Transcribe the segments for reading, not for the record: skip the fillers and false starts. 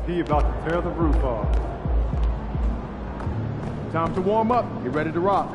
He about to tear the roof off. Time to warm up. Get ready to rock.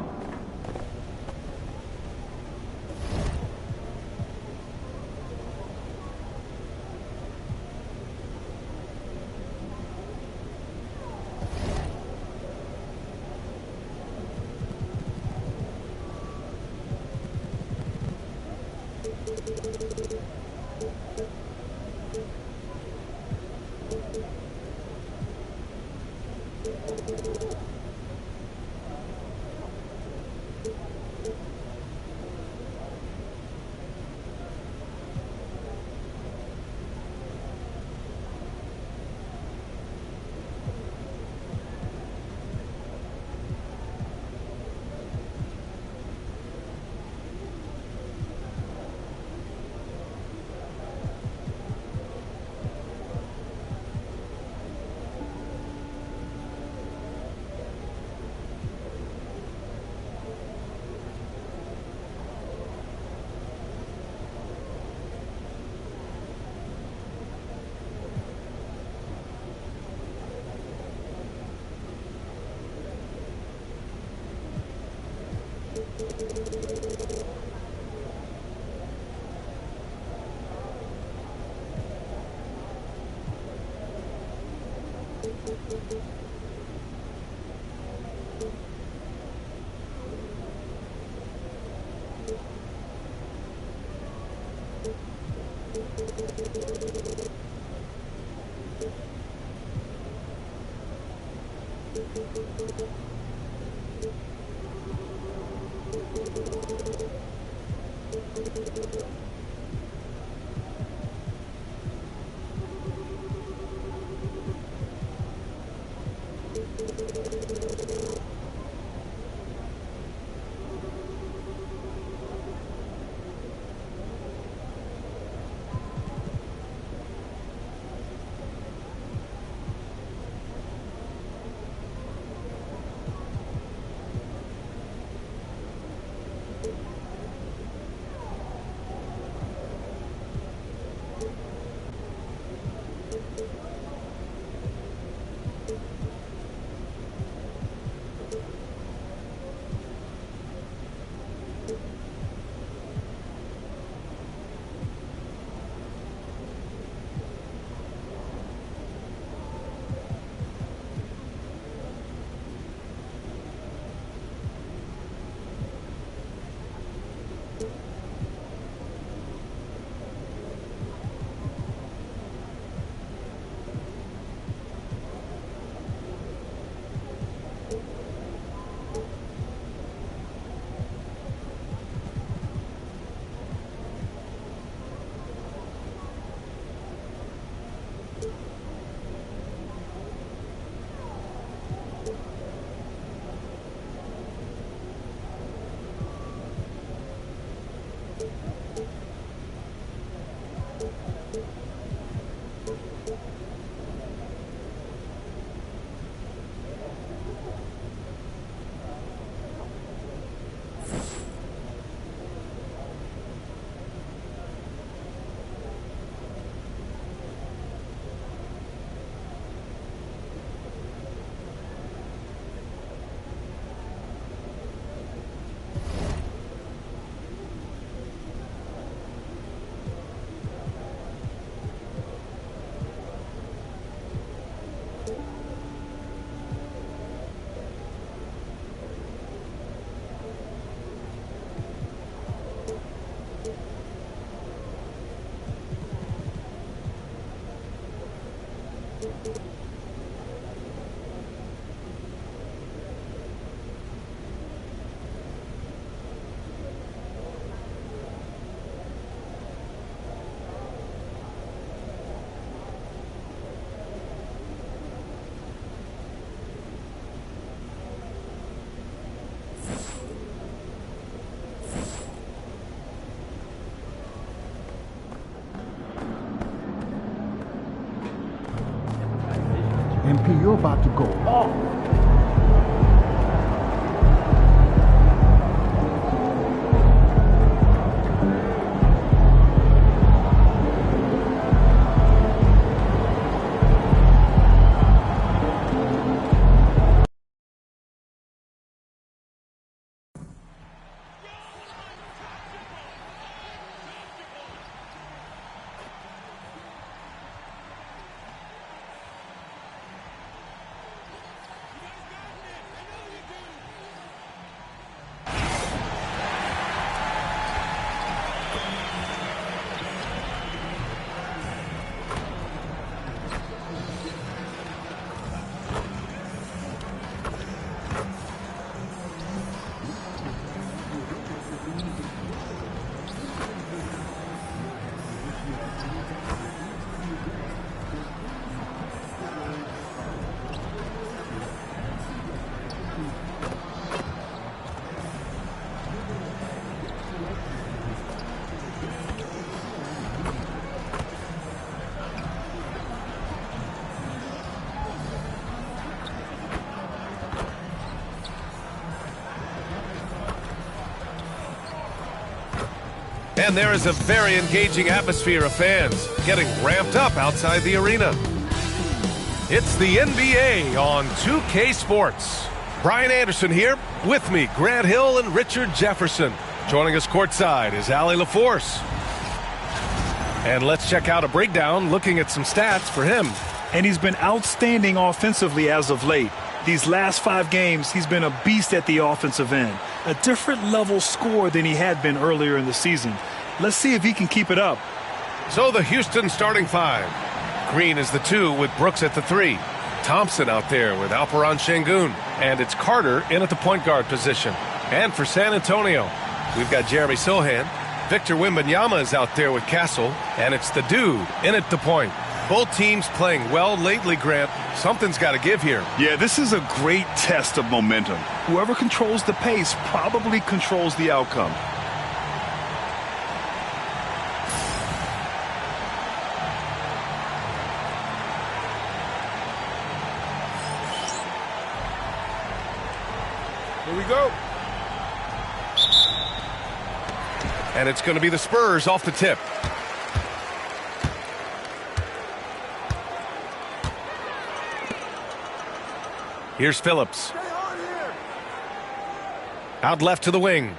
MP, you're about to go off. And there is a very engaging atmosphere of fans getting ramped up outside the arena. It's the NBA on 2K Sports. Brian Anderson here. With me, Grant Hill and Richard Jefferson. Joining us courtside is Allie LaForce. And let's check out a breakdown looking at some stats for him. And he's been outstanding offensively as of late. These last 5 games, he's been a beast at the offensive end. A different level scorer than he had been earlier in the season. Let's see if he can keep it up. So the Houston starting 5. Green is the 2 with Brooks at the 3. Thompson out there with Alperon Şengün. And it's Carter in at the point guard position. And for San Antonio, we've got Jeremy Sohan. Victor Wembanyama is out there with Castle. And it's the dude in at the point. Both teams playing well lately, Grant. Something's got to give here. Yeah, this is a great test of momentum. Whoever controls the pace probably controls the outcome. Here we go. And it's going to be the Spurs off the tip. Here's Phillips. Out left to the wing.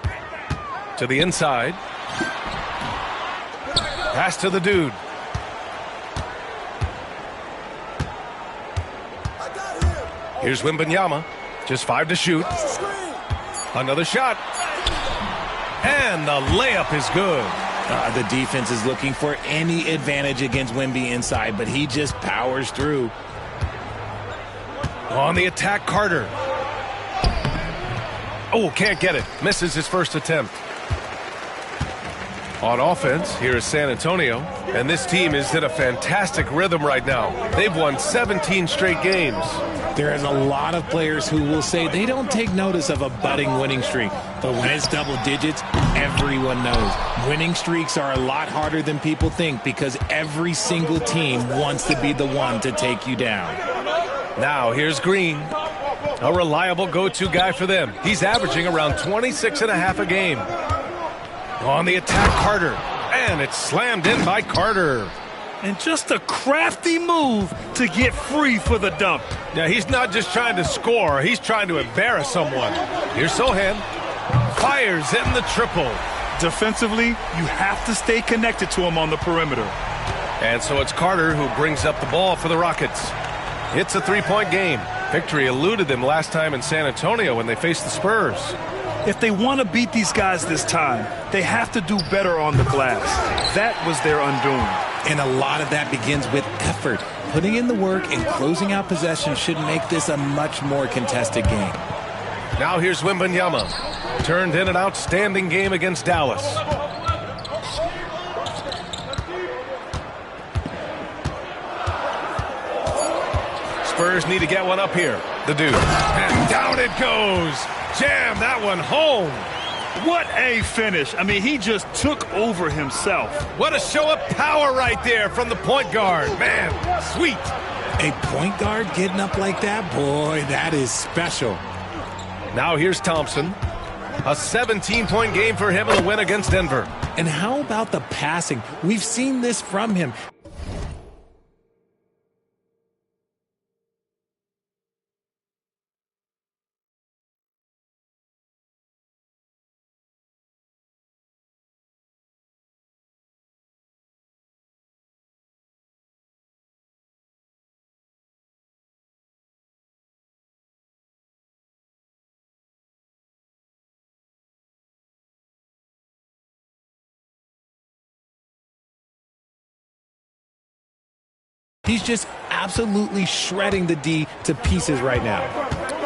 To the inside. Pass to the dude. Here's Wembanyama. Just 5 to shoot. Another shot. And the layup is good. The defense is looking for any advantage against Wemby inside, but he just powers through. On the attack, Carter. Oh, can't get it. Misses his first attempt. On offense, here is San Antonio. And this team is in a fantastic rhythm right now. They've won 17 straight games. There is a lot of players who will say they don't take notice of a budding winning streak. But when it's double digits, everyone knows. Winning streaks are a lot harder than people think because every single team wants to be the one to take you down. Now here's Green, a reliable go-to guy for them. He's averaging around 26.5 a game. On the attack, Carter, and it's slammed in by Carter. And just a crafty move to get free for the dunk. Now he's not just trying to score, he's trying to embarrass someone. Here's Sohan, fires in the triple. Defensively, you have to stay connected to him on the perimeter. And so it's Carter who brings up the ball for the Rockets. It's a 3-point game. Victory eluded them last time in San Antonio when they faced the Spurs. If they want to beat these guys this time, they have to do better on the glass. That was their undoing. And a lot of that begins with effort. Putting in the work and closing out possession should make this a much more contested game. Now here's Wembanyama. Turned in an outstanding game against Dallas. Spurs need to get one up here. The dude. And down it goes. Jam that one home. What a finish. I mean, he just took over himself. What a show of power right there from the point guard. Man, sweet. A point guard getting up like that? Boy, that is special. Now here's Thompson. A 17-point game for him in the win against Denver. And how about the passing? We've seen this from him. He's just absolutely shredding the D to pieces right now.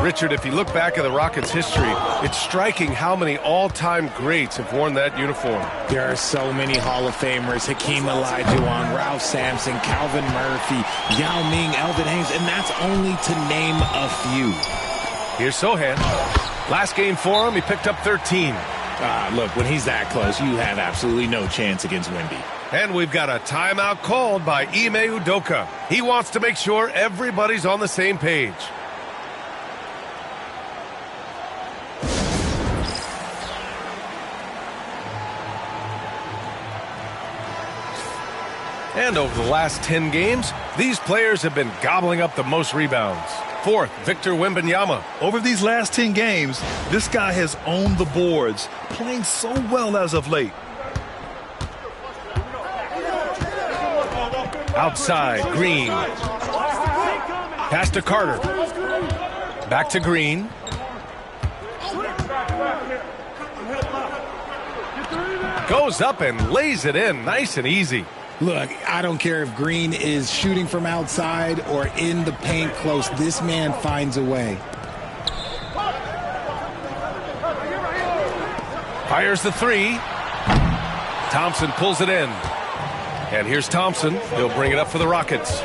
Richard, if you look back at the Rockets' history, it's striking how many all-time greats have worn that uniform. There are so many Hall of Famers: Hakeem Olajuwon, Ralph Sampson, Calvin Murphy, Yao Ming, Elvin Hayes, and that's only to name a few. Here's Sohan. Last game for him, he picked up 13. Look, when he's that close, you have absolutely no chance against Wemby. And we've got a timeout called by Ime Udoka. He wants to make sure everybody's on the same page. And over the last 10 games, these players have been gobbling up the most rebounds. Fourth, Victor Wembanyama. Over these last 10 games, this guy has owned the boards, playing so well as of late. Outside, Green. Pass to Carter. Back to Green. Goes up and lays it in, nice and easy. Look, I don't care if Green is shooting from outside or in the paint close. This man finds a way. Fires the three. Thompson pulls it in. And here's Thompson. He'll bring it up for the Rockets.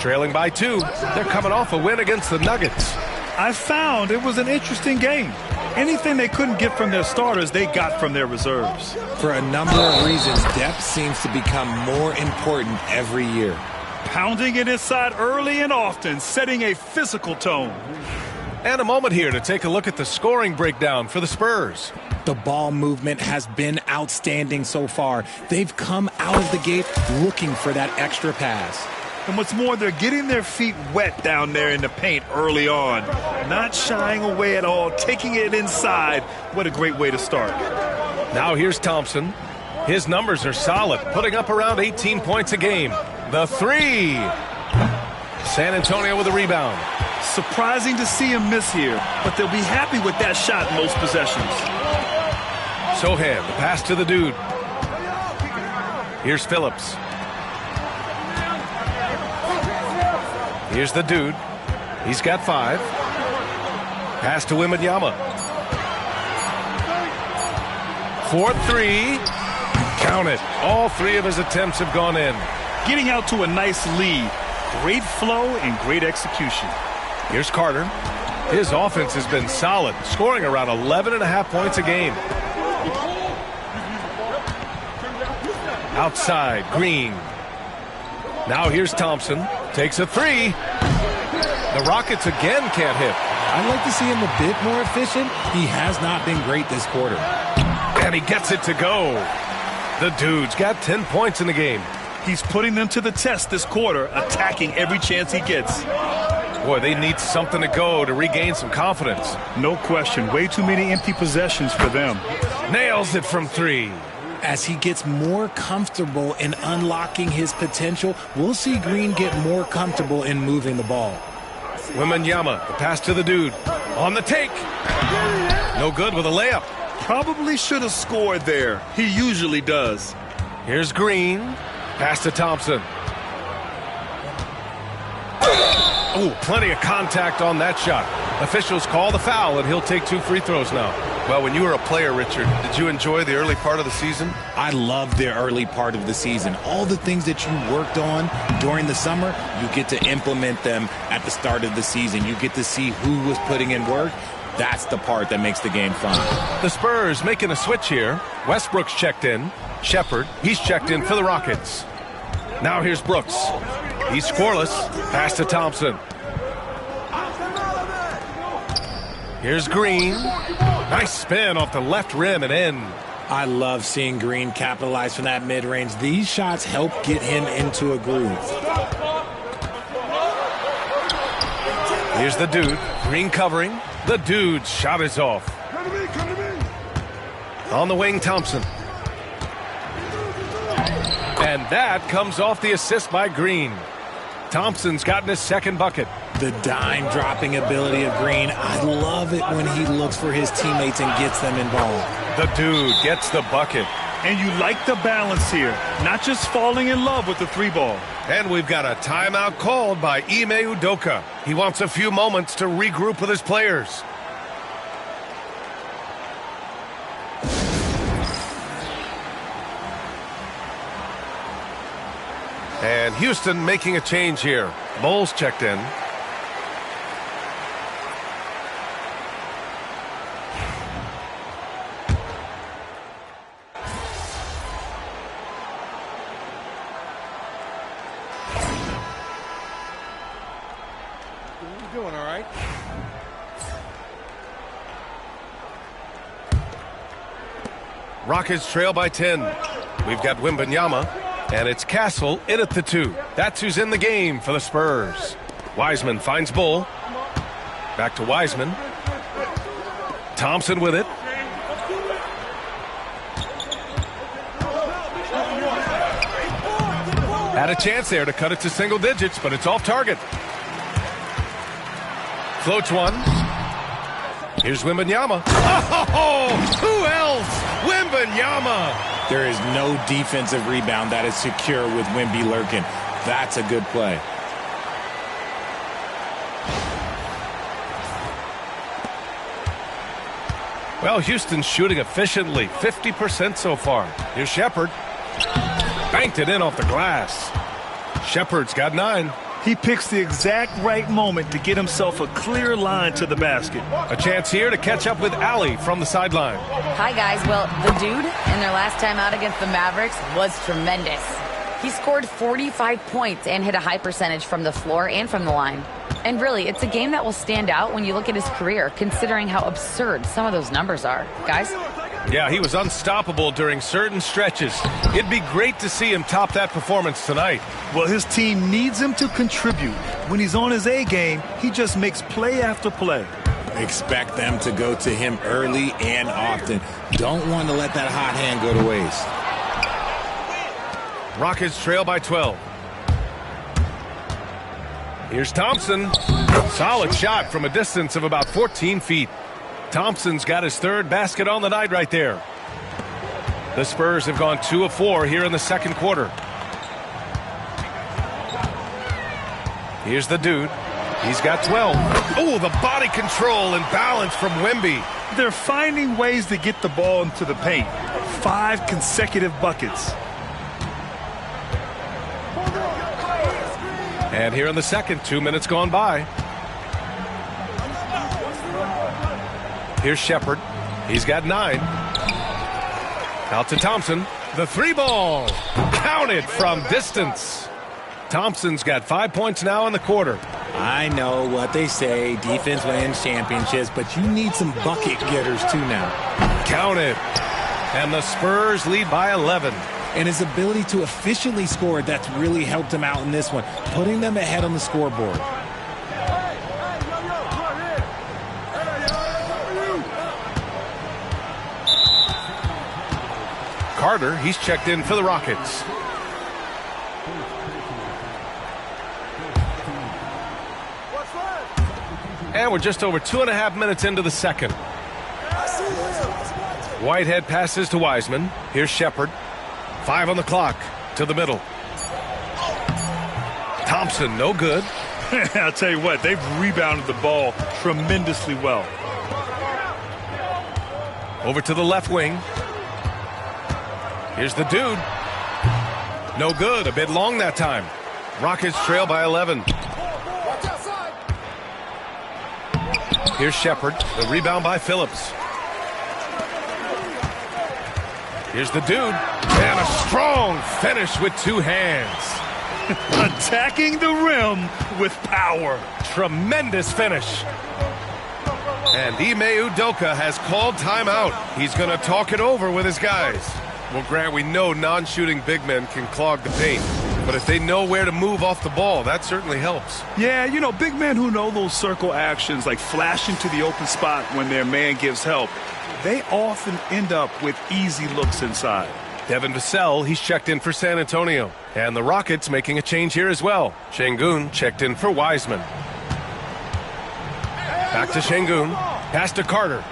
Trailing by 2. They're coming off a win against the Nuggets. I found it was an interesting game. Anything they couldn't get from their starters, they got from their reserves. For a number of reasons, depth seems to become more important every year. Pounding it inside early and often, setting a physical tone. And a moment here to take a look at the scoring breakdown for the Spurs. The ball movement has been outstanding so far. They've come out of the gate looking for that extra pass. And what's more, they're getting their feet wet down there in the paint early on. Not shying away at all, taking it inside. What a great way to start. Now here's Thompson. His numbers are solid, putting up around 18 points a game. The three. San Antonio with a rebound. Surprising to see him miss here, but they'll be happy with that shot most possessions. Sohan, the pass to the dude. Here's Phillips. Here's the dude. He's got 5. Pass to Wembanyama. 4-3. Count it. All 3 of his attempts have gone in. Getting out to a nice lead. Great flow and great execution. Here's Carter. His offense has been solid, scoring around 11.5 points a game. Outside, Green. Now here's Thompson. Takes a 3. The Rockets again can't hit. I'd like to see him a bit more efficient. He has not been great this quarter. And he gets it to go. The dude's got 10 points in the game. He's putting them to the test this quarter, attacking every chance he gets. Boy, they need something to go to regain some confidence. No question. Way too many empty possessions for them. Nails it from 3. As he gets more comfortable in unlocking his potential, we'll see Green get more comfortable in moving the ball. Wembanyama, the pass to the dude. On the take. No good with a layup. Probably should have scored there. He usually does. Here's Green. Pass to Thompson. Oh, plenty of contact on that shot. Officials call the foul, and he'll take 2 free throws now. Well, when you were a player, Richard, did you enjoy the early part of the season? I loved the early part of the season. All the things that you worked on during the summer, you get to implement them at the start of the season. You get to see who was putting in work. That's the part that makes the game fun. The Spurs making a switch here. Westbrook's checked in. Shepard, he's checked in for the Rockets. Now here's Brooks. He's scoreless. Pass to Thompson. Here's Green. Nice spin off the left rim and in. I love seeing Green capitalize from that mid-range. These shots help get him into a groove. Here's the dude. Green covering. The dude's shot is off. On the wing, Thompson. And that comes off the assist by Green. Thompson's gotten his second bucket. The dime-dropping ability of Green. I love it when he looks for his teammates and gets them involved. The dude gets the bucket. And you like the balance here. Not just falling in love with the 3-ball. And we've got a timeout called by Ime Udoka. He wants a few moments to regroup with his players. And Houston making a change here. Bowles checked in. You doing all right? Rockets trail by 10. We've got Wembanyama. And it's Castle in at the 2. That's who's in the game for the Spurs. Wiseman finds Bull. Back to Wiseman. Thompson with it. Had a chance there to cut it to single digits, but it's off target. Floats one. Here's Wembanyama. Oh, who else? Wembanyama. There is no defensive rebound that is secure with Wemby lurking. That's a good play. Well, Houston's shooting efficiently, 50% so far. Here's Shepherd. Banked it in off the glass. Shepherd's got 9. He picks the exact right moment to get himself a clear line to the basket. A chance here to catch up with Allie from the sideline. Hi, guys. Well, the dude in their last time out against the Mavericks was tremendous. He scored 45 points and hit a high percentage from the floor and from the line. And really, it's a game that will stand out when you look at his career, considering how absurd some of those numbers are. Guys? Yeah, he was unstoppable during certain stretches. It'd be great to see him top that performance tonight. Well, his team needs him to contribute. When he's on his A game, he just makes play after play. Expect them to go to him early and often. Don't want to let that hot hand go to waste. Rockets trail by 12. Here's Thompson. Solid shot from a distance of about 14 feet. Thompson's got his 3rd basket on the night right there. The Spurs have gone 2 of 4 here in the second quarter. Here's the dude. He's got 12. Oh, the body control and balance from Wemby. They're finding ways to get the ball into the paint. 5 consecutive buckets. And here in the second, 2 minutes gone by. Here's Shepherd. He's got 9. Out to Thompson. The 3-ball. Counted from distance. Thompson's got 5 points now in the quarter. I know what they say, defense wins championships, but you need some bucket getters too now. Counted. And the Spurs lead by 11. And his ability to efficiently score, that's really helped him out in this one, putting them ahead on the scoreboard. Carter, he's checked in for the Rockets. And we're just over 2.5 minutes into the second. Whitehead passes to Wiseman. Here's Shepherd. 5 on the clock. To the middle. Thompson, no good. I'll tell you what, they've rebounded the ball tremendously well. Over to the left wing. Here's the dude. No good. A bit long that time. Rockets trail by 11. Here's Shepherd. The rebound by Phillips. Here's the dude. And a strong finish with 2 hands. Attacking the rim with power. Tremendous finish. And Ime Udoka has called timeout. He's going to talk it over with his guys. Well, Grant, we know non-shooting big men can clog the paint. But if they know where to move off the ball, that certainly helps. Yeah, you know, big men who know those circle actions, like flashing to the open spot when their man gives help, they often end up with easy looks inside. Devin Vassell, he's checked in for San Antonio. And the Rockets making a change here as well. Şengün checked in for Wiseman. Back to Şengün. Pass to Carter.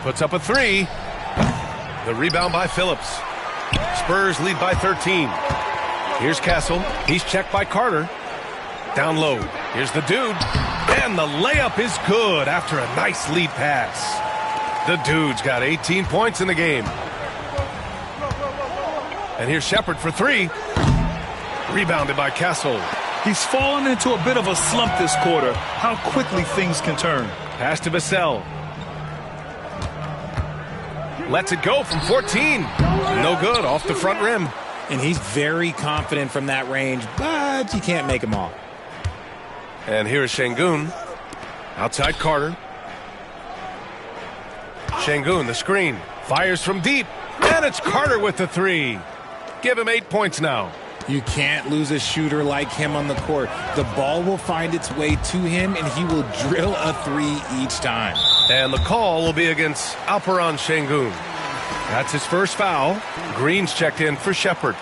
Puts up a 3. The rebound by Phillips. Spurs lead by 13. Here's Castle. He's checked by Carter. Down low. Here's the dude. And the layup is good after a nice lead pass. The dude's got 18 points in the game. And here's Shepherd for 3. Rebounded by Castle. He's fallen into a bit of a slump this quarter. How quickly things can turn. Pass to Vassell. Lets it go from 14. No good, off the front rim. And he's very confident from that range, but you can't make him all. And here's Şengün. Outside Carter. Şengün, the screen. Fires from deep. And it's Carter with the three. Give him 8 points now. You can't lose a shooter like him on the court. The ball will find its way to him, and he will drill a three each time. And the call will be against Alperen Şengün. That's his first foul. Green's checked in for Shepard.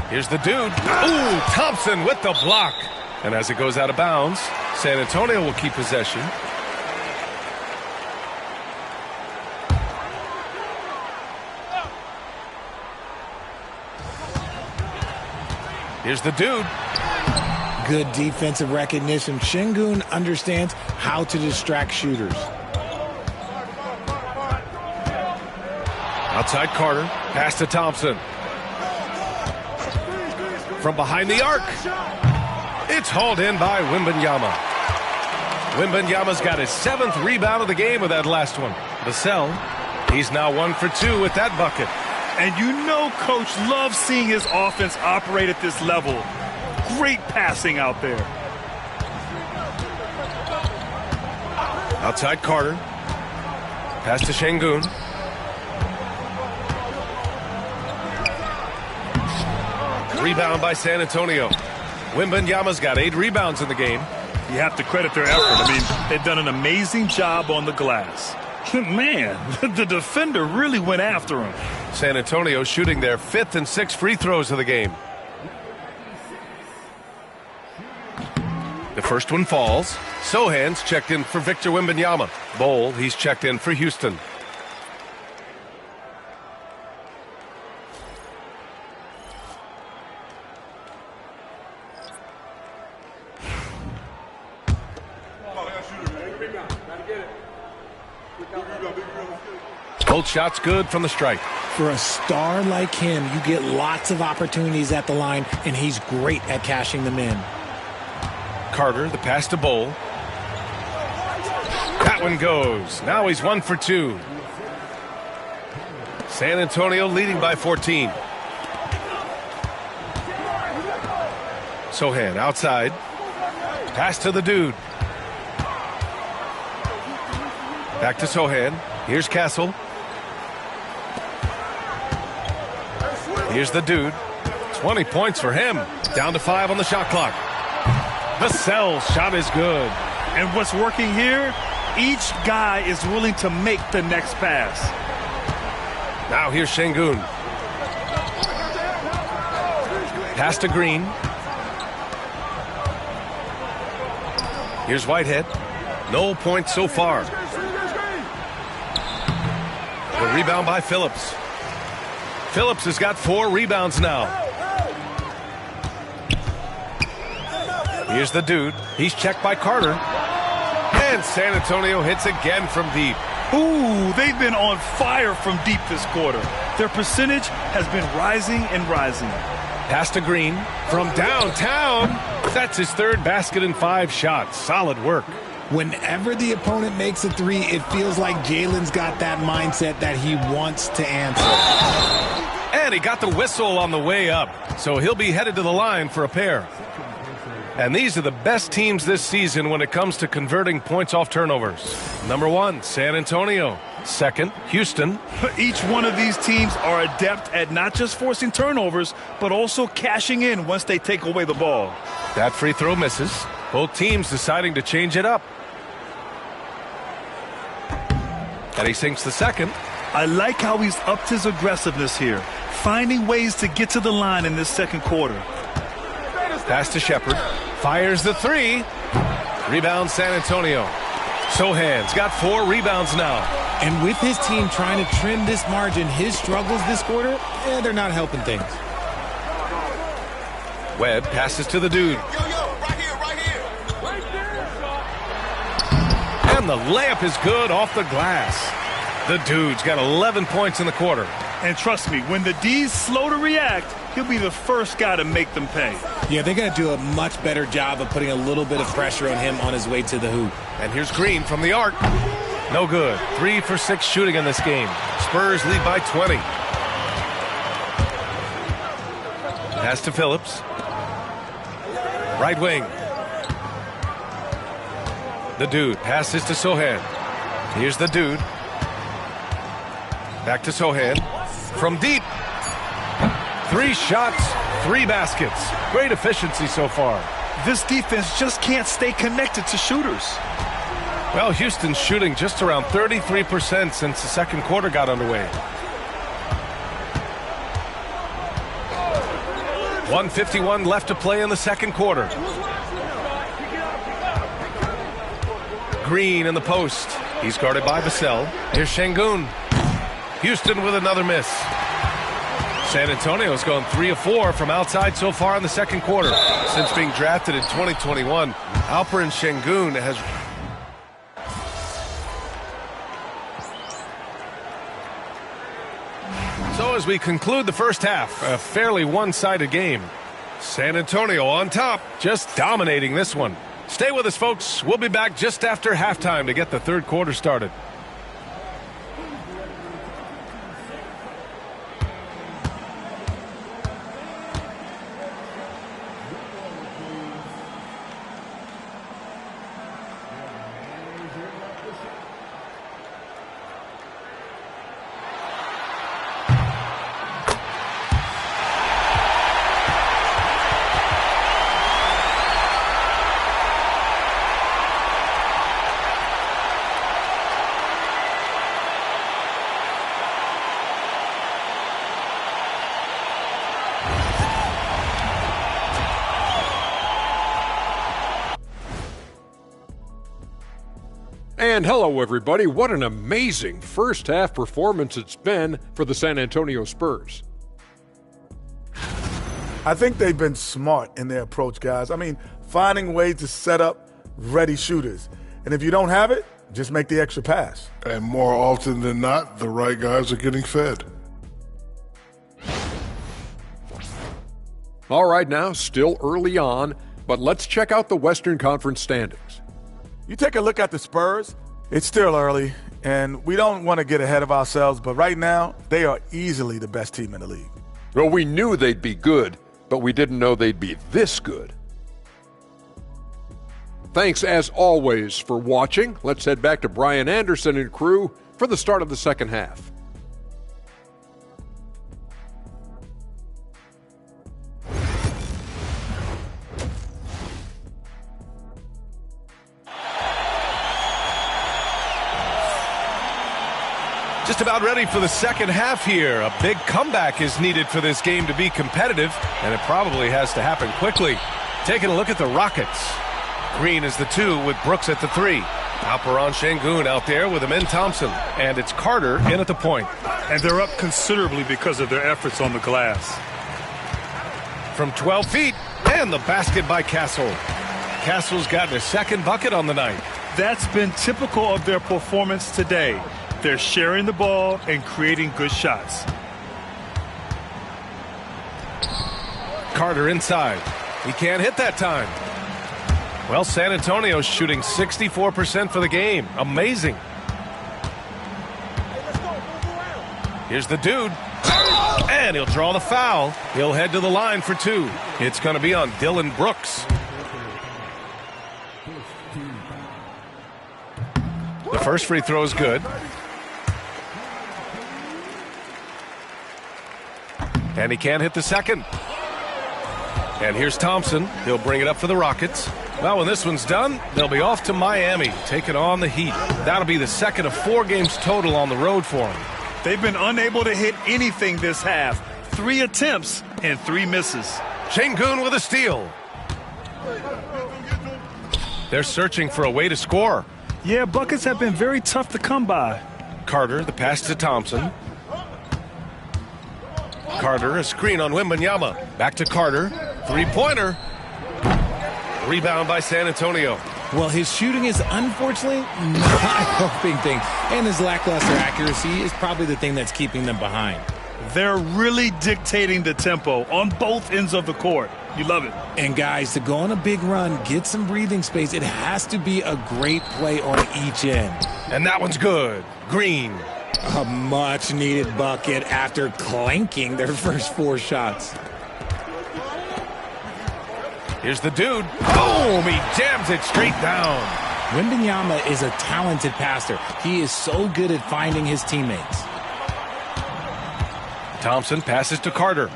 Here's the dude. Ooh, Thompson with the block. And as it goes out of bounds, San Antonio will keep possession. Here's the dude. Good defensive recognition. Şengün understands how to distract shooters. Outside Carter. Pass to Thompson. From behind the arc. It's hauled in by Wembanyama. Wembanyama's got his 7th rebound of the game with that last one. Vassell, he's now 1 for 2 with that bucket. And you know Coach loves seeing his offense operate at this level. Great passing out there. Outside Carter. Pass to Şengün. Rebound by San Antonio. Wembanyama's got 8 rebounds in the game. You have to credit their effort. I mean, they've done an amazing job on the glass. Man, the defender really went after him. San Antonio shooting their 5th and 6th free throws of the game. The first one falls. Sohan's checked in for Victor Wembanyama. Bol, he's checked in for Houston. Both shots good from the stripe. For a star like him, you get lots of opportunities at the line, and he's great at cashing them in. Carter, the pass to Bol. That one goes. Now he's 1 for 2. San Antonio leading by 14. Sohan outside. Pass to the dude. Back to Sohan. Here's Castle. Here's the dude. 20 points for him. Down to 5 on the shot clock. Vassell's shot is good. And what's working here, each guy is willing to make the next pass. Now here's Şengün. Pass to Green. Here's Whitehead. No points so far. The rebound by Phillips. Phillips has got 4 rebounds now. Here's the dude. He's checked by Carter. And San Antonio hits again from deep. Ooh, they've been on fire from deep this quarter. Their percentage has been rising and rising. Pass to Green from downtown. That's his 3rd basket in 5 shots. Solid work. Whenever the opponent makes a three, it feels like Jalen's got that mindset that he wants to answer. And he got the whistle on the way up, so he'll be headed to the line for a pair. And these are the best teams this season when it comes to converting points off turnovers. Number 1, San Antonio. 2nd, Houston. Each one of these teams are adept at not just forcing turnovers, but also cashing in once they take away the ball. That free throw misses. Both teams deciding to change it up. And he sinks the second. I like how he's upped his aggressiveness here, finding ways to get to the line in this second quarter. Pass to Shepard. Fires the 3. Rebound San Antonio. Sohan's got 4 rebounds now. And with his team trying to trim this margin, his struggles this quarter, they're not helping things. Webb passes to the dude. And the layup is good off the glass. The dude's got 11 points in the quarter. And trust me, when the D's slow to react, he'll be the first guy to make them pay. Yeah, they're going to do a much better job of putting a little bit of pressure on him on his way to the hoop. And here's Green from the arc. No good. 3 for 6 shooting in this game. Spurs lead by 20. Pass to Phillips. Right wing. The dude passes to Sohan. Here's the dude. Back to Sohan. From deep. 3 shots, 3 baskets. Great efficiency so far. This defense just can't stay connected to shooters. Well, Houston's shooting just around 33% since the second quarter got underway. 1:51 left to play in the second quarter. Green in the post. He's guarded by Vassell. Here's Şengün. Houston with another miss. San Antonio's gone 3 of 4 from outside so far in the second quarter. Since being drafted in 2021, Alperen Şengün has... So as we conclude the first half, a fairly one-sided game. San Antonio on top, just dominating this one. Stay with us, folks. We'll be back just after halftime to get the third quarter started. And hello, everybody. What an amazing first half performance it's been for the San Antonio Spurs. I think they've been smart in their approach, guys. I mean, finding ways to set up ready shooters. And if you don't have it, just make the extra pass. And more often than not, the right guys are getting fed. All right, now, still early on, but let's check out the Western Conference standings. You take a look at the Spurs, it's still early, and we don't want to get ahead of ourselves, but right now, they are easily the best team in the league. Well, we knew they'd be good, but we didn't know they'd be this good. Thanks, as always, for watching. Let's head back to Brian Anderson and crew for the start of the second half. Just about ready for the second half here. A big comeback is needed for this game to be competitive, and it probably has to happen quickly. Taking a look at the Rockets. Green is the 2 with Brooks at the 3. Alperen Şengün out there with Amin Thompson. And it's Carter in at the point. And they're up considerably because of their efforts on the glass. From 12 feet, and the basket by Castle. Castle's gotten a second bucket on the night. That's been typical of their performance today. They're sharing the ball and creating good shots. Carter inside. He can't hit that time. Well, San Antonio's shooting 64% for the game. Amazing. Here's the dude. And he'll draw the foul. He'll head to the line for 2. It's going to be on Dylan Brooks. The first free throw is good. And he can't hit the second. And here's Thompson. He'll bring it up for the Rockets. Well, when this one's done, they'll be off to Miami, taking on the Heat. That'll be the second of 4 games total on the road for them. They've been unable to hit anything this half. 3 attempts and 3 misses. Şengün with a steal. They're searching for a way to score. Yeah, buckets have been very tough to come by. Carter, the pass to Thompson. Carter, a screen on Wembanyama. Back to Carter. 3-pointer. Rebound by San Antonio. Well, his shooting is unfortunately not a helping thing. And his lackluster accuracy is probably the thing that's keeping them behind. They're really dictating the tempo on both ends of the court. You love it. And guys, to go on a big run, get some breathing space, it has to be a great play on each end. And that one's good. Green. A much-needed bucket after clanking their first 4 shots. Here's the dude. Boom! He jams it straight down. Wembanyama is a talented passer. He is so good at finding his teammates. Thompson passes to Carter.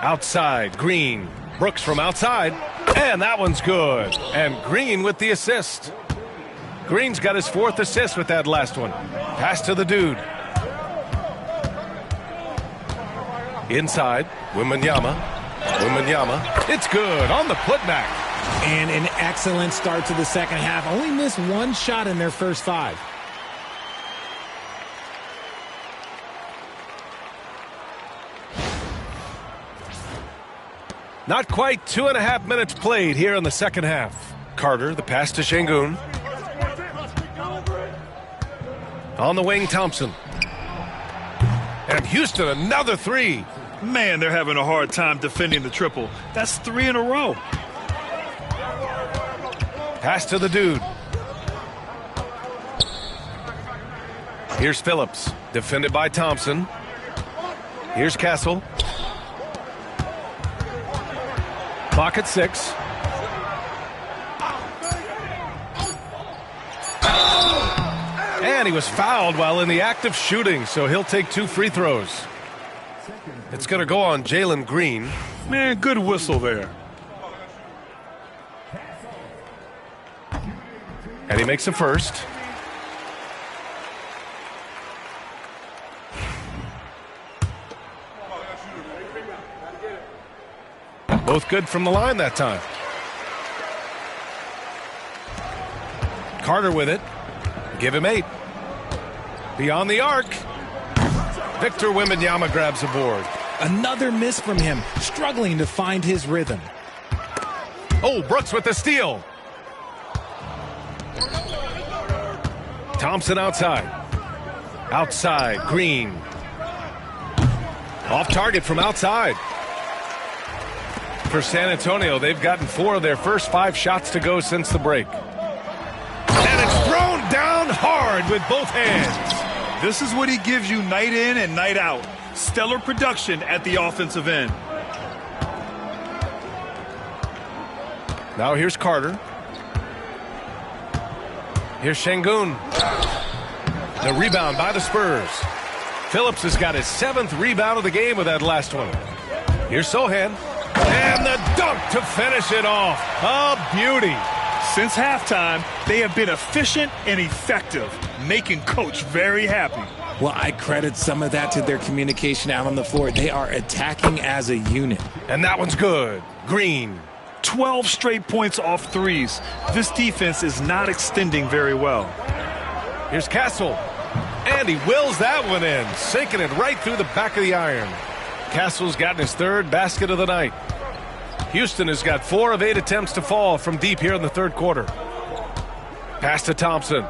Outside, Green. Brooks from outside. And that one's good. And Green with the assist. Green's got his 4th assist with that last one. Pass to the dude. Inside, Wembanyama. It's good on the putback. And an excellent start to the second half. Only missed 1 shot in their first 5. Not quite 2.5 minutes played here in the second half. Carter, the pass to Şengün. On the wing, Thompson. And Houston, another 3. Man, they're having a hard time defending the triple. That's 3 in a row. Pass to the dude. Here's Phillips, defended by Thompson. Here's Castle. Clock at 6. And he was fouled while in the act of shooting, so he'll take 2 free throws. It's going to go on Jalen Green. Man, good whistle there. And he makes a first. Both good from the line that time. Carter with it. Give him 8. Beyond the arc. Victor Wembanyama grabs the board. Another miss from him, struggling to find his rhythm. Oh, Brooks with the steal. Thompson outside. Outside, Green. Off target from outside. For San Antonio, they've gotten 4 of their first 5 shots to go since the break. And it's thrown down hard with both hands. This is what he gives you night in and night out. Stellar production at the offensive end. Now here's Carter. Here's Şengün. The rebound by the Spurs. Phillips has got his 7th rebound of the game with that last one. Here's Sohan. And the dunk to finish it off. A beauty. Since halftime, they have been efficient and effective, making Coach very happy. Well, I credit some of that to their communication out on the floor. They are attacking as a unit. And that one's good. Green. 12 straight points off threes. This defense is not extending very well. Here's Castle. And he wills that one in, sinking it right through the back of the iron. Castle's gotten his 3rd basket of the night. Houston has got 4 of 8 attempts to fall from deep here in the 3rd quarter. Pass to Thompson.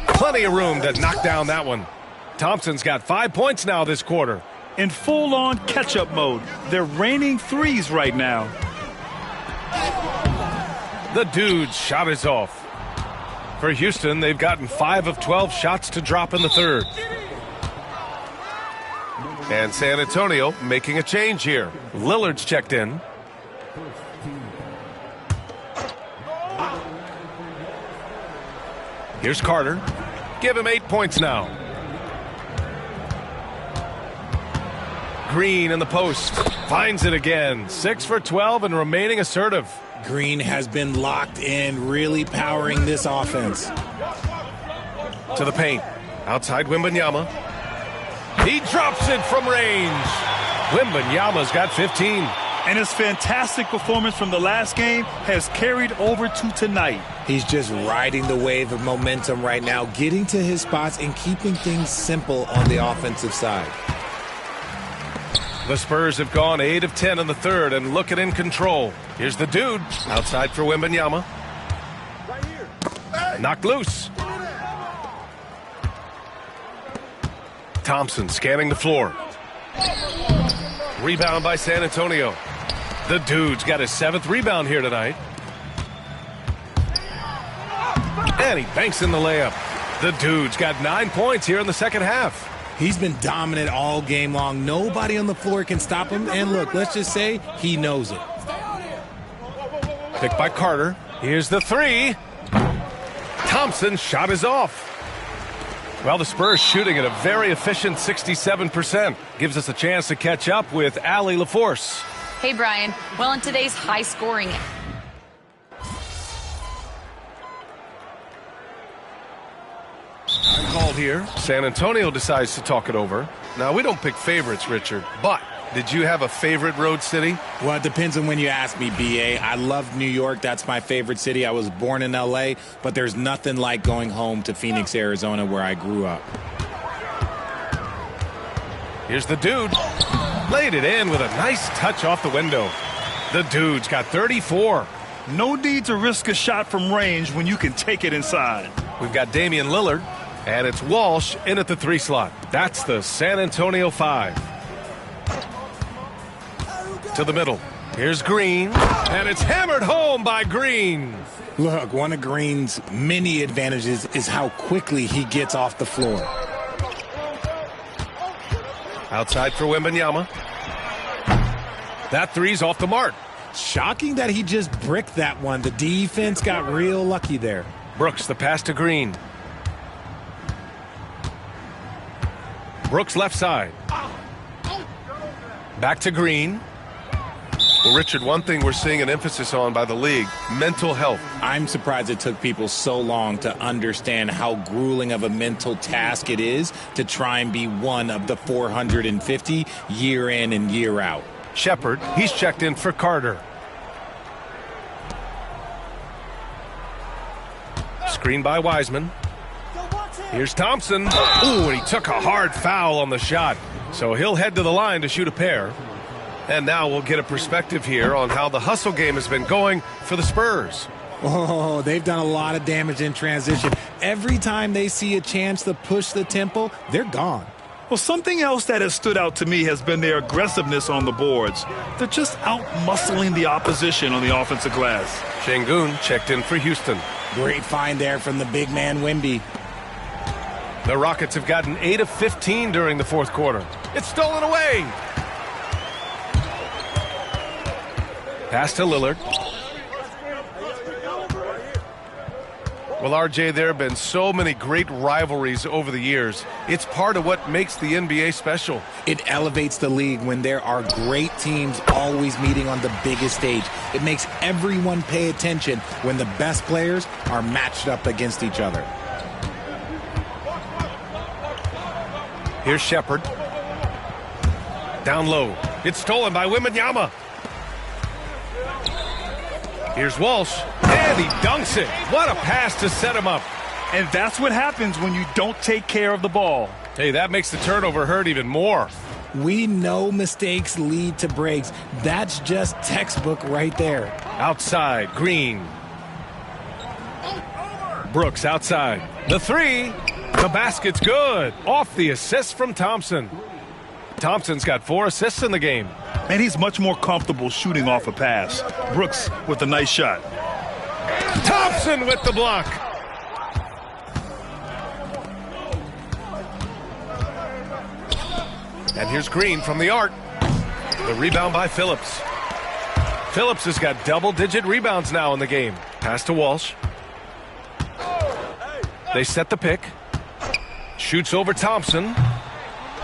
Plenty of room to knock down that one. Thompson's got 5 points now this quarter. In full-on catch-up mode, they're raining threes right now. The dude's shot is off. For Houston, they've gotten 5 of 12 shots to drop in the 3rd. And San Antonio making a change here. Lillard's checked in. Here's Carter. Give him 8 points now. Green in the post. Finds it again. 6 for 12 and remaining assertive. Green has been locked in, really powering this offense. To the paint. Outside Wembanyama. He drops it from range. Wembanyama's got 15. And his fantastic performance from the last game has carried over to tonight. He's just riding the wave of momentum right now, getting to his spots and keeping things simple on the offensive side. The Spurs have gone 8 of 10 in the 3rd and looking in control. Here's the dude. Outside for Wembanyama. Knocked loose. Thompson scanning the floor. Rebound by San Antonio. The dude's got his 7th rebound here tonight. And he banks in the layup. The dude's got 9 points here in the second half. He's been dominant all game long. Nobody on the floor can stop him. And look, let's just say he knows it. Picked by Carter. Here's the three. Thompson's shot is off. Well, the Spurs shooting at a very efficient 67%. Gives us a chance to catch up with Allie LaForce. Hey, Brian. Well, in today's high-scoring called here. San Antonio decides to talk it over. Now, we don't pick favorites, Richard, but did you have a favorite road city? Well, it depends on when you ask me, B.A. I love New York. That's my favorite city. I was born in L.A., but there's nothing like going home to Phoenix, Arizona, where I grew up. Here's the dude. Laid it in with a nice touch off the window. The dude's got 34. No need to risk a shot from range when you can take it inside. We've got Damian Lillard, and it's Walsh in at the 3 slot. That's the San Antonio 5. To the middle. Here's Green, and it's hammered home by Green. Look, one of Green's many advantages is how quickly he gets off the floor. Outside for Wembanyama. That three's off the mark. Shocking that he just bricked that one. The defense got real lucky there. Brooks, the pass to Green. Brooks left side. Back to Green. Well, Richard, one thing we're seeing an emphasis on by the league, mental health. I'm surprised it took people so long to understand how grueling of a mental task it is to try and be one of the 450 year in and year out. Shepard, he's checked in for Carter. Screen by Wiseman. Here's Thompson. Ooh, and he took a hard foul on the shot. So he'll head to the line to shoot a pair. And now we'll get a perspective here on how the hustle game has been going for the Spurs. Oh, they've done a lot of damage in transition. Every time they see a chance to push the tempo, they're gone. Well, something else that has stood out to me has been their aggressiveness on the boards. They're just out-muscling the opposition on the offensive glass. Şengün checked in for Houston. Great find there from the big man, Wemby. The Rockets have gotten 8 of 15 during the fourth quarter. It's stolen away. Pass to Lillard. Well, RJ, there have been so many great rivalries over the years. It's part of what makes the NBA special. It elevates the league when there are great teams always meeting on the biggest stage. It makes everyone pay attention when the best players are matched up against each other. Here's Shepard. Down low. It's stolen by Wembanyama. Here's Walsh, and he dunks it. What a pass to set him up. And that's what happens when you don't take care of the ball. Hey, that makes the turnover hurt even more. We know mistakes lead to breaks. That's just textbook right there. Outside, Green. Brooks outside. The three. The basket's good. Off the assist from Thompson. Thompson's got 4 assists in the game. And he's much more comfortable shooting off a pass. Brooks with a nice shot. Thompson with the block. And here's Green from the arc. The rebound by Phillips. Phillips has got double-digit rebounds now in the game. Pass to Walsh. They set the pick. Shoots over Thompson.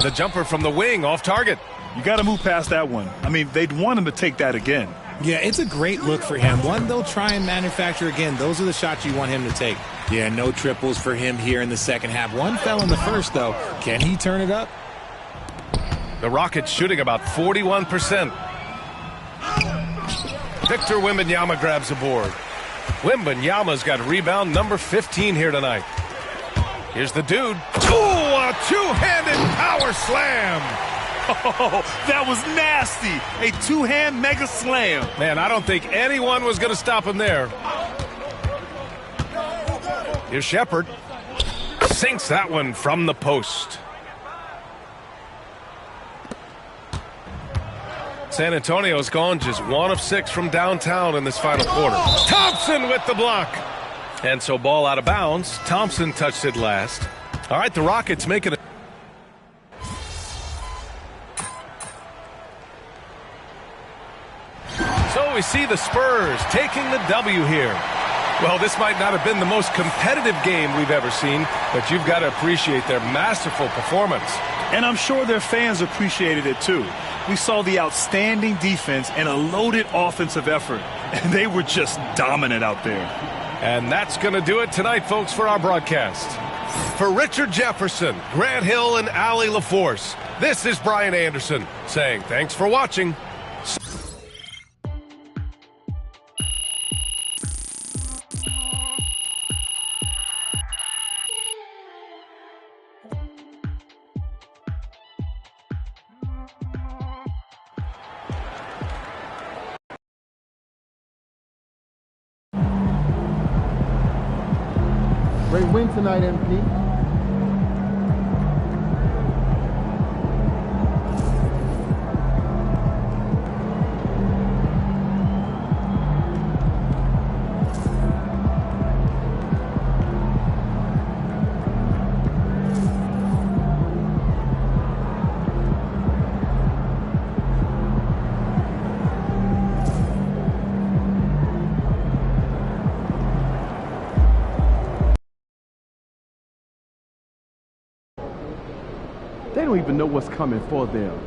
The jumper from the wing off target. You got to move past that one. I mean, they'd want him to take that again. Yeah, it's a great look for him. One they'll try and manufacture again. Those are the shots you want him to take. Yeah, no triples for him here in the second half. One fell in the first, though. Can he turn it up? The Rockets shooting about 41%. Victor Wembanyama grabs the board. Wembanyama's got rebound number 15 here tonight. Here's the dude. Ooh, a two-handed power slam. Oh, that was nasty. A two-hand mega slam. Man, I don't think anyone was going to stop him there. Here's Shepard. Sinks that one from the post. San Antonio's gone just 1 of 6 from downtown in this final quarter. Thompson with the block. And so ball out of bounds. Thompson touched it last. All right, the Rockets making it. So we see the Spurs taking the W here. Well, this might not have been the most competitive game we've ever seen, but you've got to appreciate their masterful performance. And I'm sure their fans appreciated it too. We saw the outstanding defense and a loaded offensive effort, and they were just dominant out there. And that's going to do it tonight, folks, for our broadcast. For Richard Jefferson, Grant Hill, and Allie LaForce, this is Brian Anderson saying thanks for watching. Great win tonight, MP. They don't even know what's coming for them.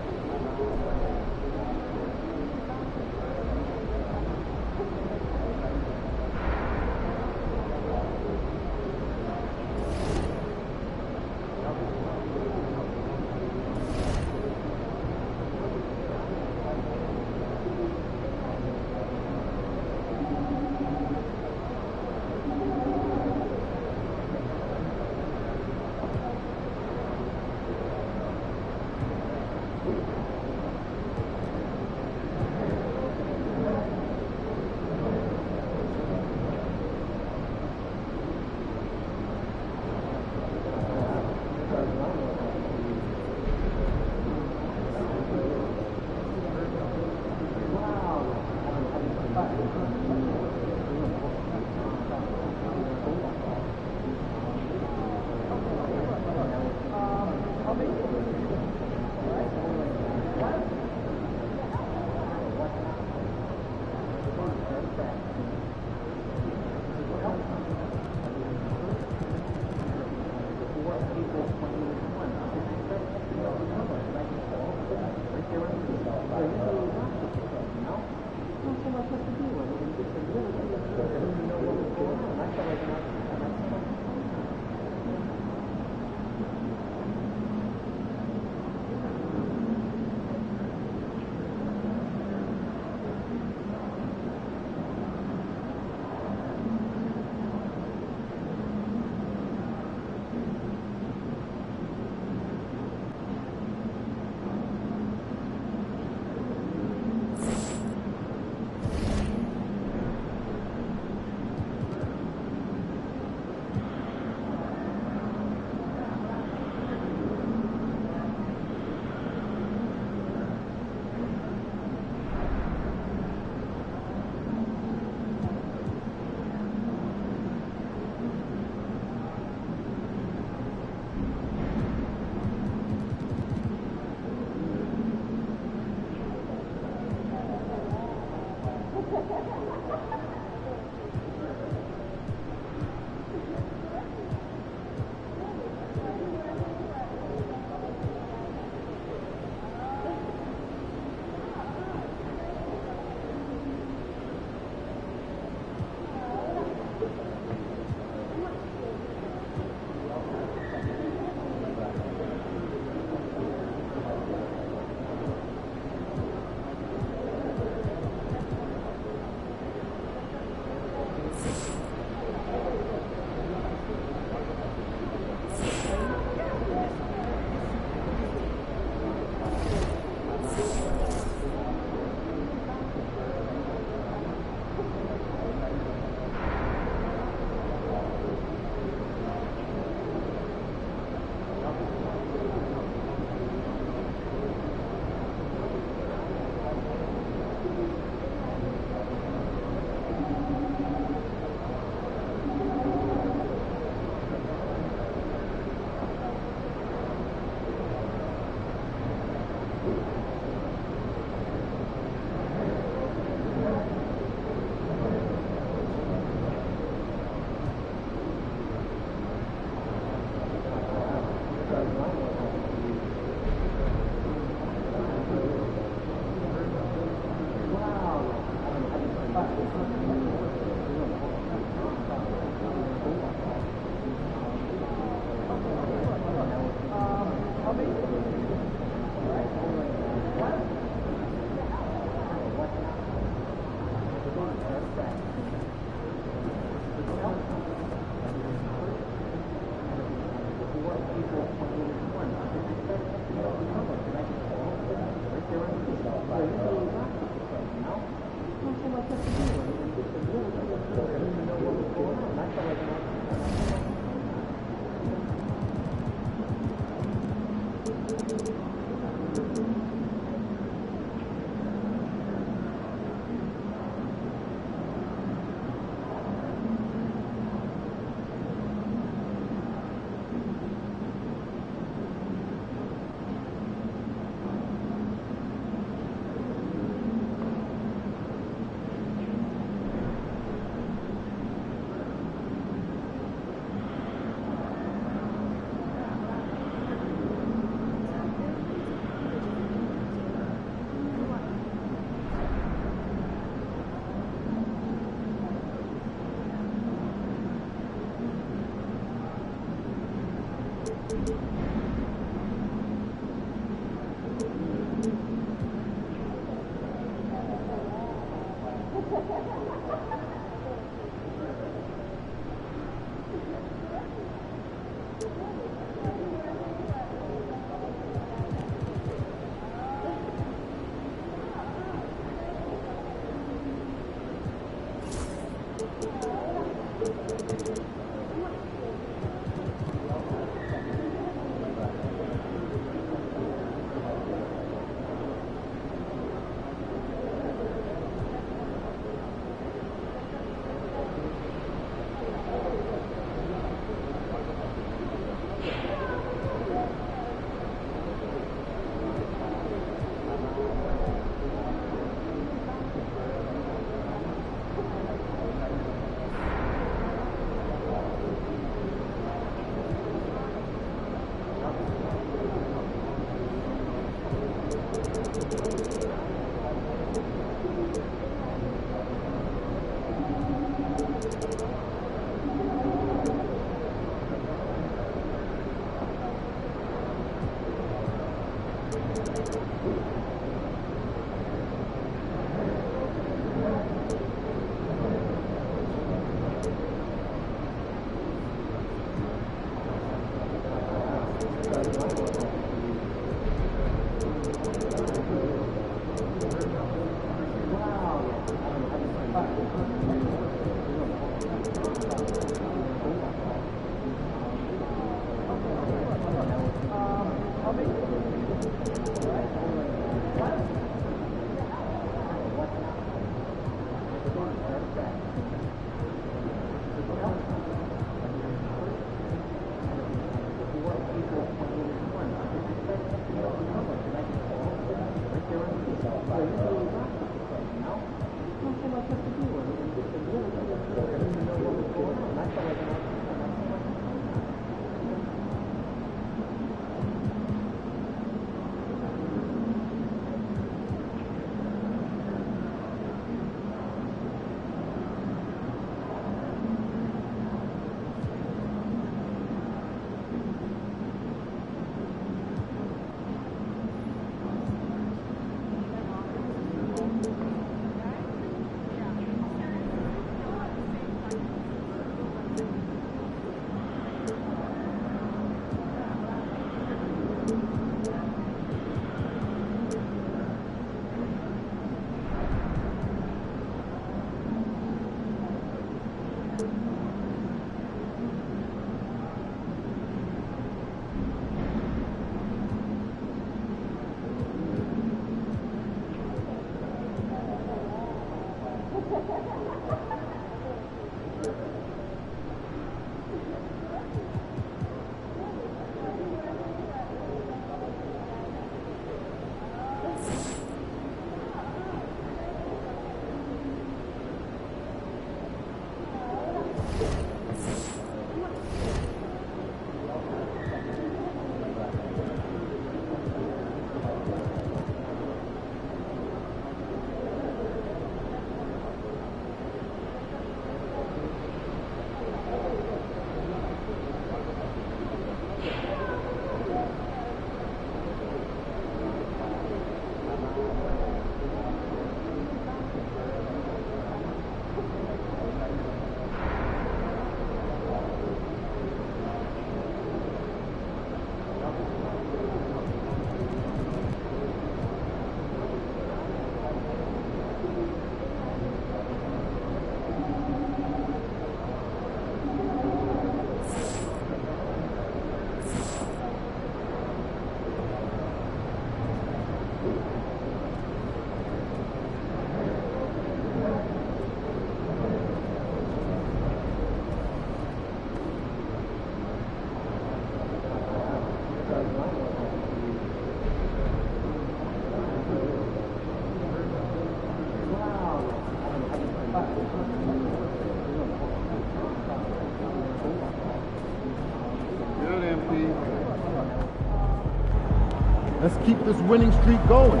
Let's keep this winning streak going.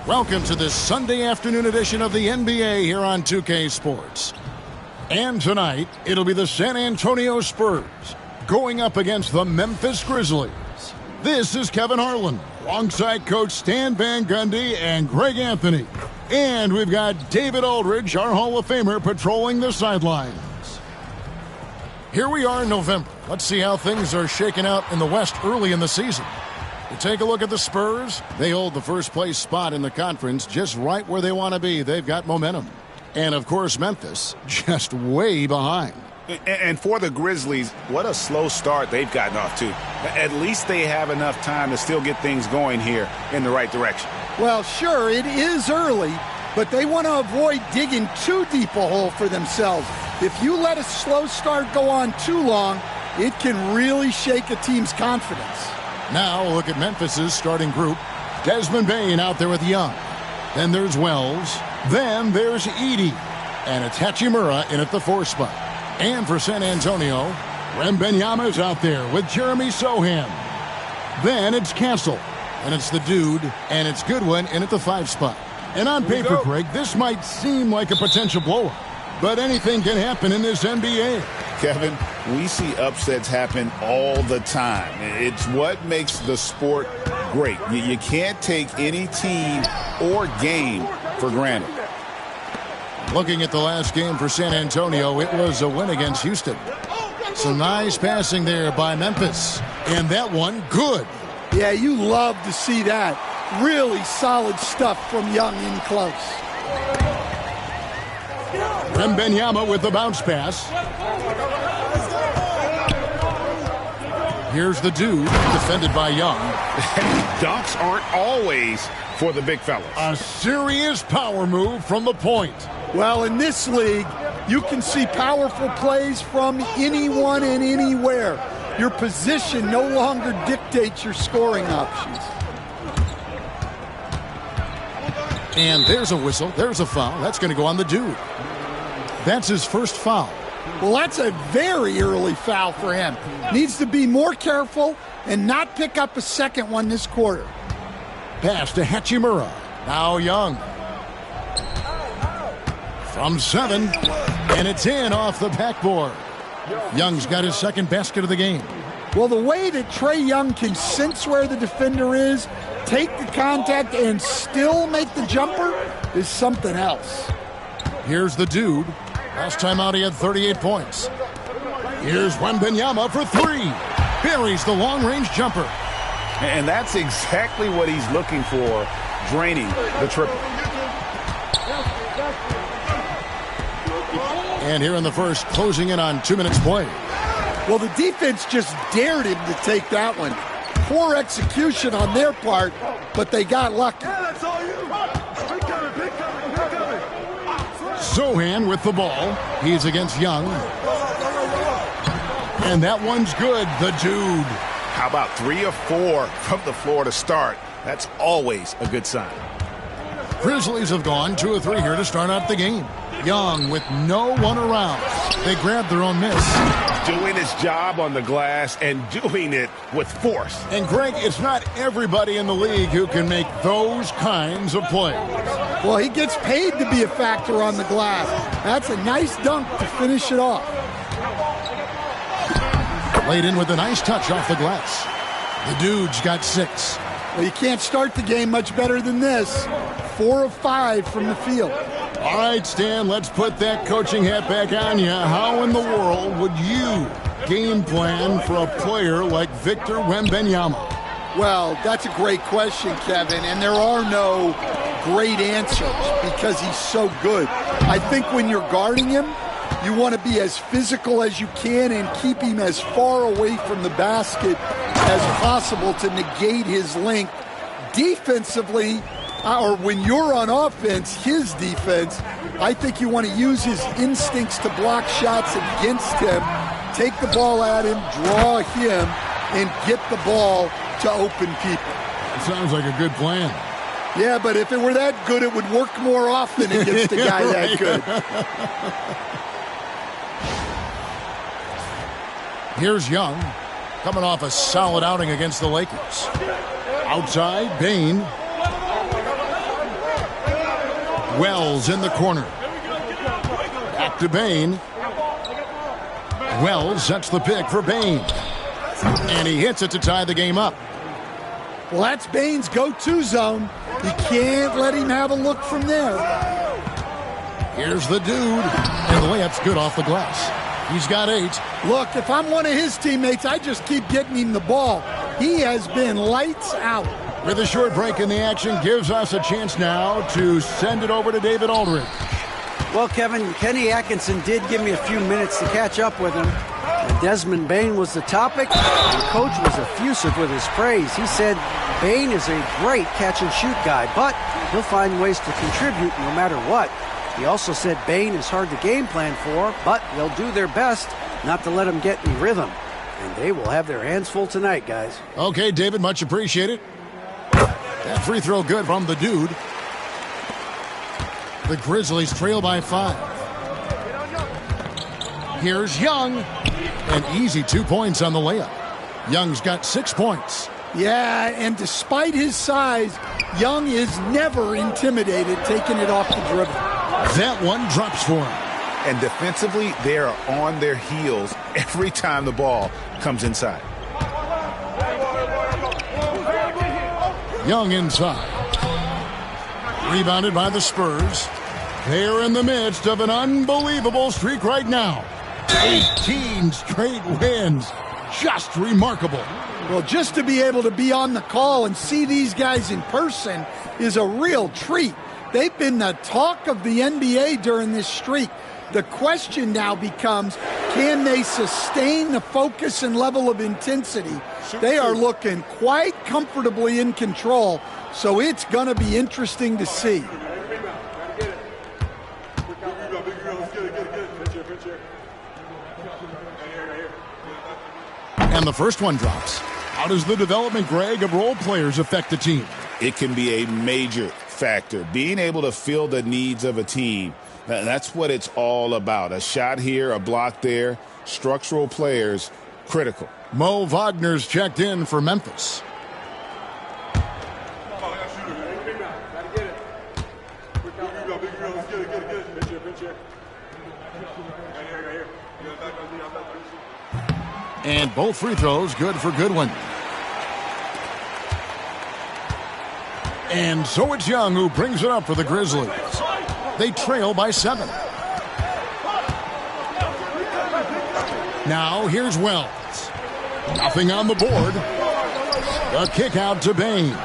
Welcome to this Sunday afternoon edition of the NBA here on 2K Sports. And tonight, it'll be the San Antonio Spurs going up against the Memphis Grizzlies. This is Kevin Harlan, alongside Coach Stan Van Gundy and Greg Anthony. And we've got David Aldridge, our Hall of Famer, patrolling the sidelines. Here we are in November. Let's see how things are shaking out in the West early in the season. To take a look at the Spurs, they hold the first place spot in the conference just right where they want to be. They've got momentum. And, of course, Memphis just way behind. And for the Grizzlies, what a slow start they've gotten off to. At least they have enough time to still get things going here in the right direction. Well, sure, it is early, but they want to avoid digging too deep a hole for themselves. If you let a slow start go on too long, it can really shake a team's confidence. Now look at Memphis's starting group. Desmond Bane out there with Young. Then there's Wells. Then there's Edey. And it's Hachimura in at the 4 spot. And for San Antonio, Wembanyama's out there with Jeremy Sohan. Then it's Castle. And it's the dude. And it's Goodwin in at the 5 spot. And on paper, Greg, this might seem like a potential blowout. But anything can happen in this NBA. Kevin, we see upsets happen all the time. It's what makes the sport great. You can't take any team or game for granted. Looking at the last game for San Antonio, it was a win against Houston. Some nice passing there by Memphis. And that one, good. Yeah, you love to see that. Really solid stuff from Young in close. Wembanyama with the bounce pass. Here's the dude, defended by Young. Dunks aren't always for the big fellas. A serious power move from the point. Well, in this league, you can see powerful plays from anyone and anywhere. Your position no longer dictates your scoring options. And there's a whistle. There's a foul. That's going to go on the dude. That's his first foul. Well, that's a very early foul for him. Needs to be more careful and not pick up a second one this quarter. Pass to Hachimura. Now Young. From 7. And it's in off the backboard. Young's got his second basket of the game. Well, the way that Trae Young can sense where the defender is, take the contact, and still make the jumper is something else. Here's the dude. Last time out, he had 38 points. Here's Wembanyama for 3. Buries the long-range jumper. And that's exactly what he's looking for, draining the triple. And here in the first, closing in on 2 minutes play. Well, the defense just dared him to take that one. Poor execution on their part, but they got lucky. Sohan with the ball. He's against Young. And that one's good. The dude. How about 3 of 4 from the floor to start? That's always a good sign. Grizzlies have gone 2 of 3 here to start out the game. Young with no one around. They grabbed their own miss. Doing his job on the glass and doing it with force. And Greg, it's not everybody in the league who can make those kinds of plays. Well, he gets paid to be a factor on the glass. That's a nice dunk to finish it off. Laid in with a nice touch off the glass. The dude's got 6. Well, you can't start the game much better than this. 4 of 5 from the field. All right, Stan, let's put that coaching hat back on you. How in the world would you game plan for a player like Victor Wembanyama? Well, that's a great question, Kevin, and there are no great answers because he's so good. I think when you're guarding him, you want to be as physical as you can and keep him as far away from the basket as possible to negate his length. Defensively, or when you're on offense, his defense, I think you want to use his instincts to block shots against him, take the ball at him, draw him, and get the ball to open people. It sounds like a good plan. Yeah, but if it were that good, it would work more often against a guy that good. Here's Young, coming off a solid outing against the Lakers. Outside, Bane. Wells in the corner. Back to Bain. Wells sets the pick for Bain. And he hits it to tie the game up. Well, that's Bain's go-to zone. You can't let him have a look from there. Here's the dude. And the layup's good off the glass. He's got 8. Look, if I'm one of his teammates, I just keep getting him the ball. He has been lights out. With a short break in the action, gives us a chance now to send it over to David Aldridge. Well, Kevin, Kenny Atkinson did give me a few minutes to catch up with him. And Desmond Bain was the topic, and the coach was effusive with his praise. He said Bain is a great catch-and-shoot guy, but he'll find ways to contribute no matter what. He also said Bain is hard to game plan for, but they'll do their best not to let him get in rhythm. And they will have their hands full tonight, guys. Okay, David, much appreciated. That free throw good from the dude. The Grizzlies trail by 5. Here's Young. An easy 2 points on the layup. Young's got 6 points. Yeah, and despite his size, Young is never intimidated taking it off the dribble. That one drops for him. And defensively, they are on their heels every time the ball comes inside. Young inside. Rebounded by the Spurs. They're in the midst of an unbelievable streak right now. 18 straight wins. Just remarkable. Well, just to be able to be on the call and see these guys in person is a real treat. They've been the talk of the NBA during this streak. The question now becomes, can they sustain the focus and level of intensity? They are looking quite comfortably in control, so it's going to be interesting to see. And the first one drops. How does the development, Greg, of role players affect the team? It can be a major factor. Being able to fill the needs of a team, that's what it's all about. A shot here, a block there, structural players, critical. Mo Wagner's checked in for Memphis. And both free throws good for Goodwin. And so it's Young who brings it up for the Grizzlies. They trail by 7. Now here's Wells. Nothing on the board. The kick out to Bain.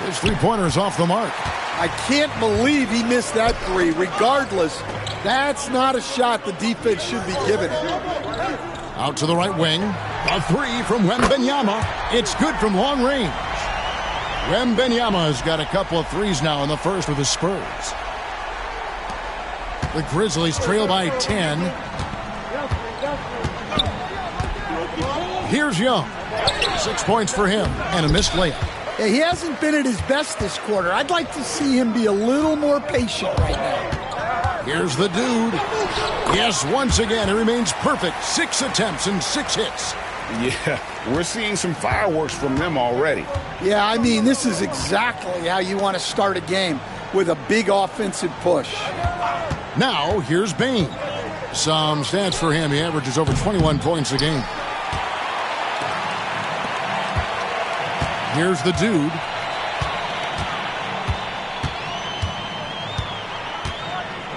His three-pointer's off the mark. I can't believe he missed that three. Regardless, that's not a shot the defense should be giving him. Out to the right wing. A three from Wembanyama. It's good from long range. Wembanyama has got a couple of threes now in the first with the Spurs. The Grizzlies trail by 10. Here's Young. 6 points for him and a missed layup. Yeah, he hasn't been at his best this quarter. I'd like to see him be a little more patient right now. Here's the dude. Yes, once again, he remains perfect. 6 attempts and 6 hits. Yeah, we're seeing some fireworks from them already. Yeah, I mean, this is exactly how you want to start a game, with a big offensive push. Now, here's Bain. Some stats for him. He averages over 21 points a game. Here's the dude.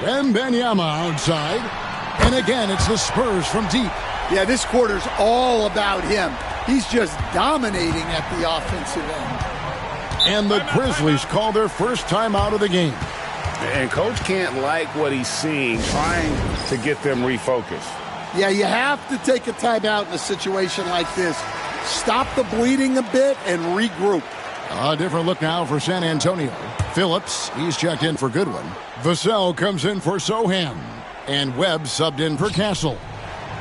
Wembanyama outside. And again, it's the Spurs from deep. Yeah, this quarter's all about him. He's just dominating at the offensive end. And the Grizzlies call their first time out of the game. And Coach can't like what he's seeing, trying to get them refocused. Yeah, you have to take a timeout in a situation like this. Stop the bleeding a bit and regroup. A different look now for San Antonio. Phillips, he's checked in for Goodwin. Vassell comes in for Sohan. And Webb subbed in for Castle.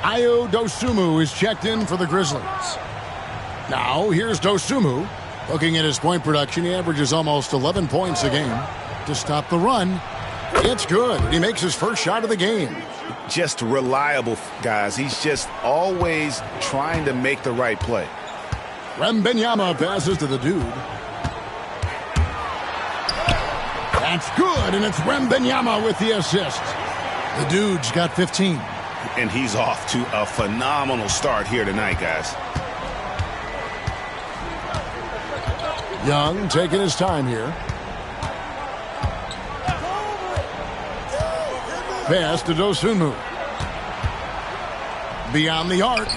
Ayo Dosunmu is checked in for the Grizzlies. Now, here's Dosunmu. Looking at his point production, he averages almost 11 points a game. To stop the run, it's good. He makes his first shot of the game. Just reliable, guys. He's just always trying to make the right play. Wembanyama passes to the dude. That's good, and it's Wembanyama with the assist. The dude's got 15. And he's off to a phenomenal start here tonight, guys. Young taking his time here. Pass to Dosunmu. Beyond the arc.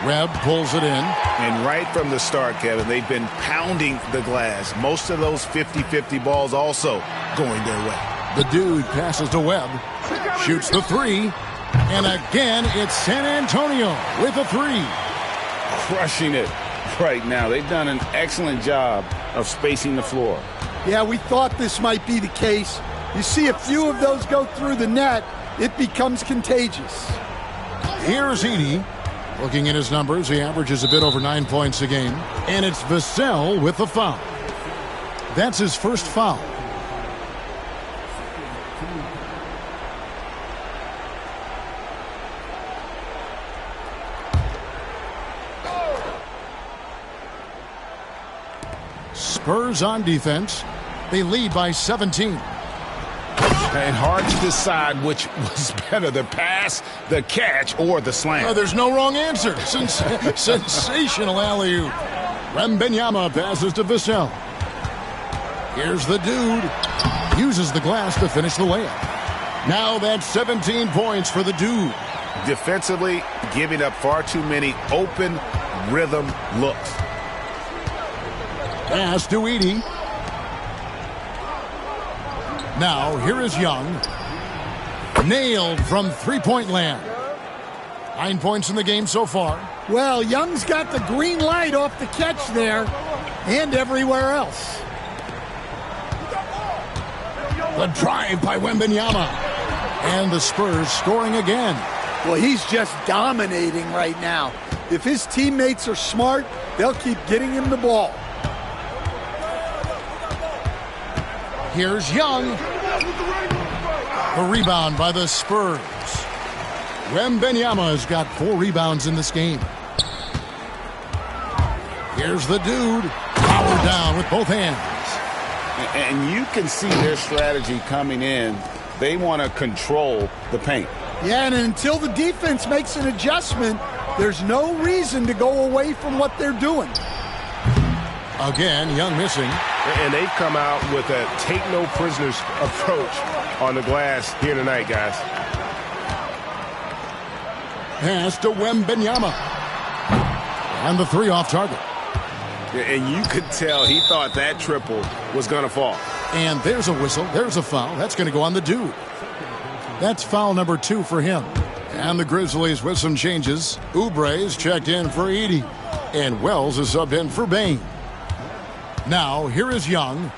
Webb pulls it in. And right from the start, Kevin, they've been pounding the glass. Most of those 50-50 balls also going their way. The dude passes to Webb. Shoots the three. And again, it's San Antonio with a three. Crushing it right now. They've done an excellent job of spacing the floor. Yeah, we thought this might be the case. You see a few of those go through the net, it becomes contagious. Here's Edey. Looking at his numbers, he averages a bit over 9 points a game. And it's Vassell with the foul. That's his first foul. Spurs on defense. They lead by 17. And hard to decide which was better, the pass, the catch, or the slam. There's no wrong answer. Sensational alley-oop. Wembanyama passes to Vassell. Here's the dude. Uses the glass to finish the layup. Now that's 17 points for the dude. Defensively, giving up far too many open rhythm looks. Pass to Edey. Now, here is Young. Nailed from three-point land. 9 points in the game so far. Well, Young's got the green light off the catch there and everywhere else. The drive by Wembanyama. And the Spurs scoring again. Well, he's just dominating right now. If his teammates are smart, they'll keep getting him the ball. Here's Young. The rebound by the Spurs. Wembanyama has got 4 rebounds in this game. Here's the dude. Power down with both hands. And you can see their strategy coming in. They want to control the paint. Yeah, and until the defense makes an adjustment, there's no reason to go away from what they're doing. Again, Young missing. And they've come out with a take-no-prisoners approach on the glass here tonight, guys. Pass to Wembanyama. And the three off target. And you could tell he thought that triple was going to fall. And there's a whistle. There's a foul. That's going to go on the dude. That's foul number 2 for him. And the Grizzlies with some changes. Oubre is checked in for Edey. And Wells is subbed in for Bane. Now, here is Young.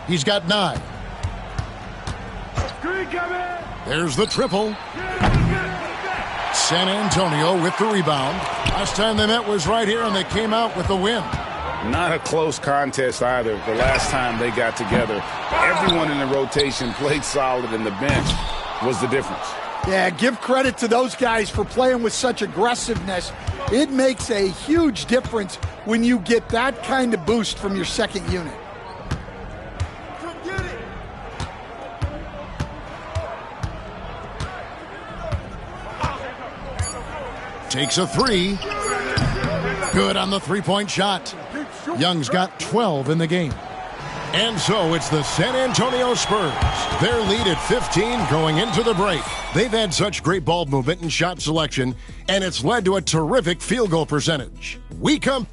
He's got 9. There's the triple. San Antonio with the rebound. Last time they met was right here, and they came out with the win. Not a close contest either. The last time they got together, everyone in the rotation played solid, and the bench was the difference. Yeah, give credit to those guys for playing with such aggressiveness. It makes a huge difference when you get that kind of boost from your second unit. Takes a 3. Good on the three-point shot. Young's got 12 in the game. And so it's the San Antonio Spurs. Their lead at 15 going into the break. They've had such great ball movement and shot selection, and it's led to a terrific field goal percentage. We come...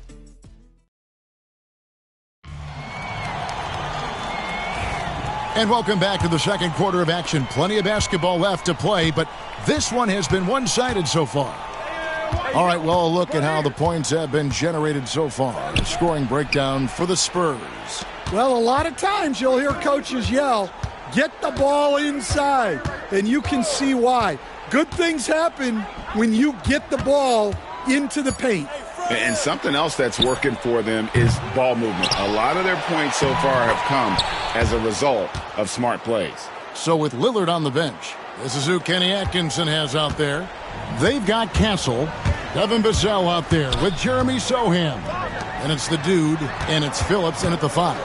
And welcome back to the second quarter of action. Plenty of basketball left to play, but this one has been one-sided so far. All right, well, a look at how the points have been generated so far. The scoring breakdown for the Spurs. Well, a lot of times you'll hear coaches yell, get the ball inside, and you can see why. Good things happen when you get the ball into the paint. And something else that's working for them is ball movement. A lot of their points so far have come as a result of smart plays. So with Lillard on the bench, this is who Kenny Atkinson has out there. They've got Castle, Devin Vassell out there with Jeremy Sohan. And it's the dude, and it's Phillips in at the 5.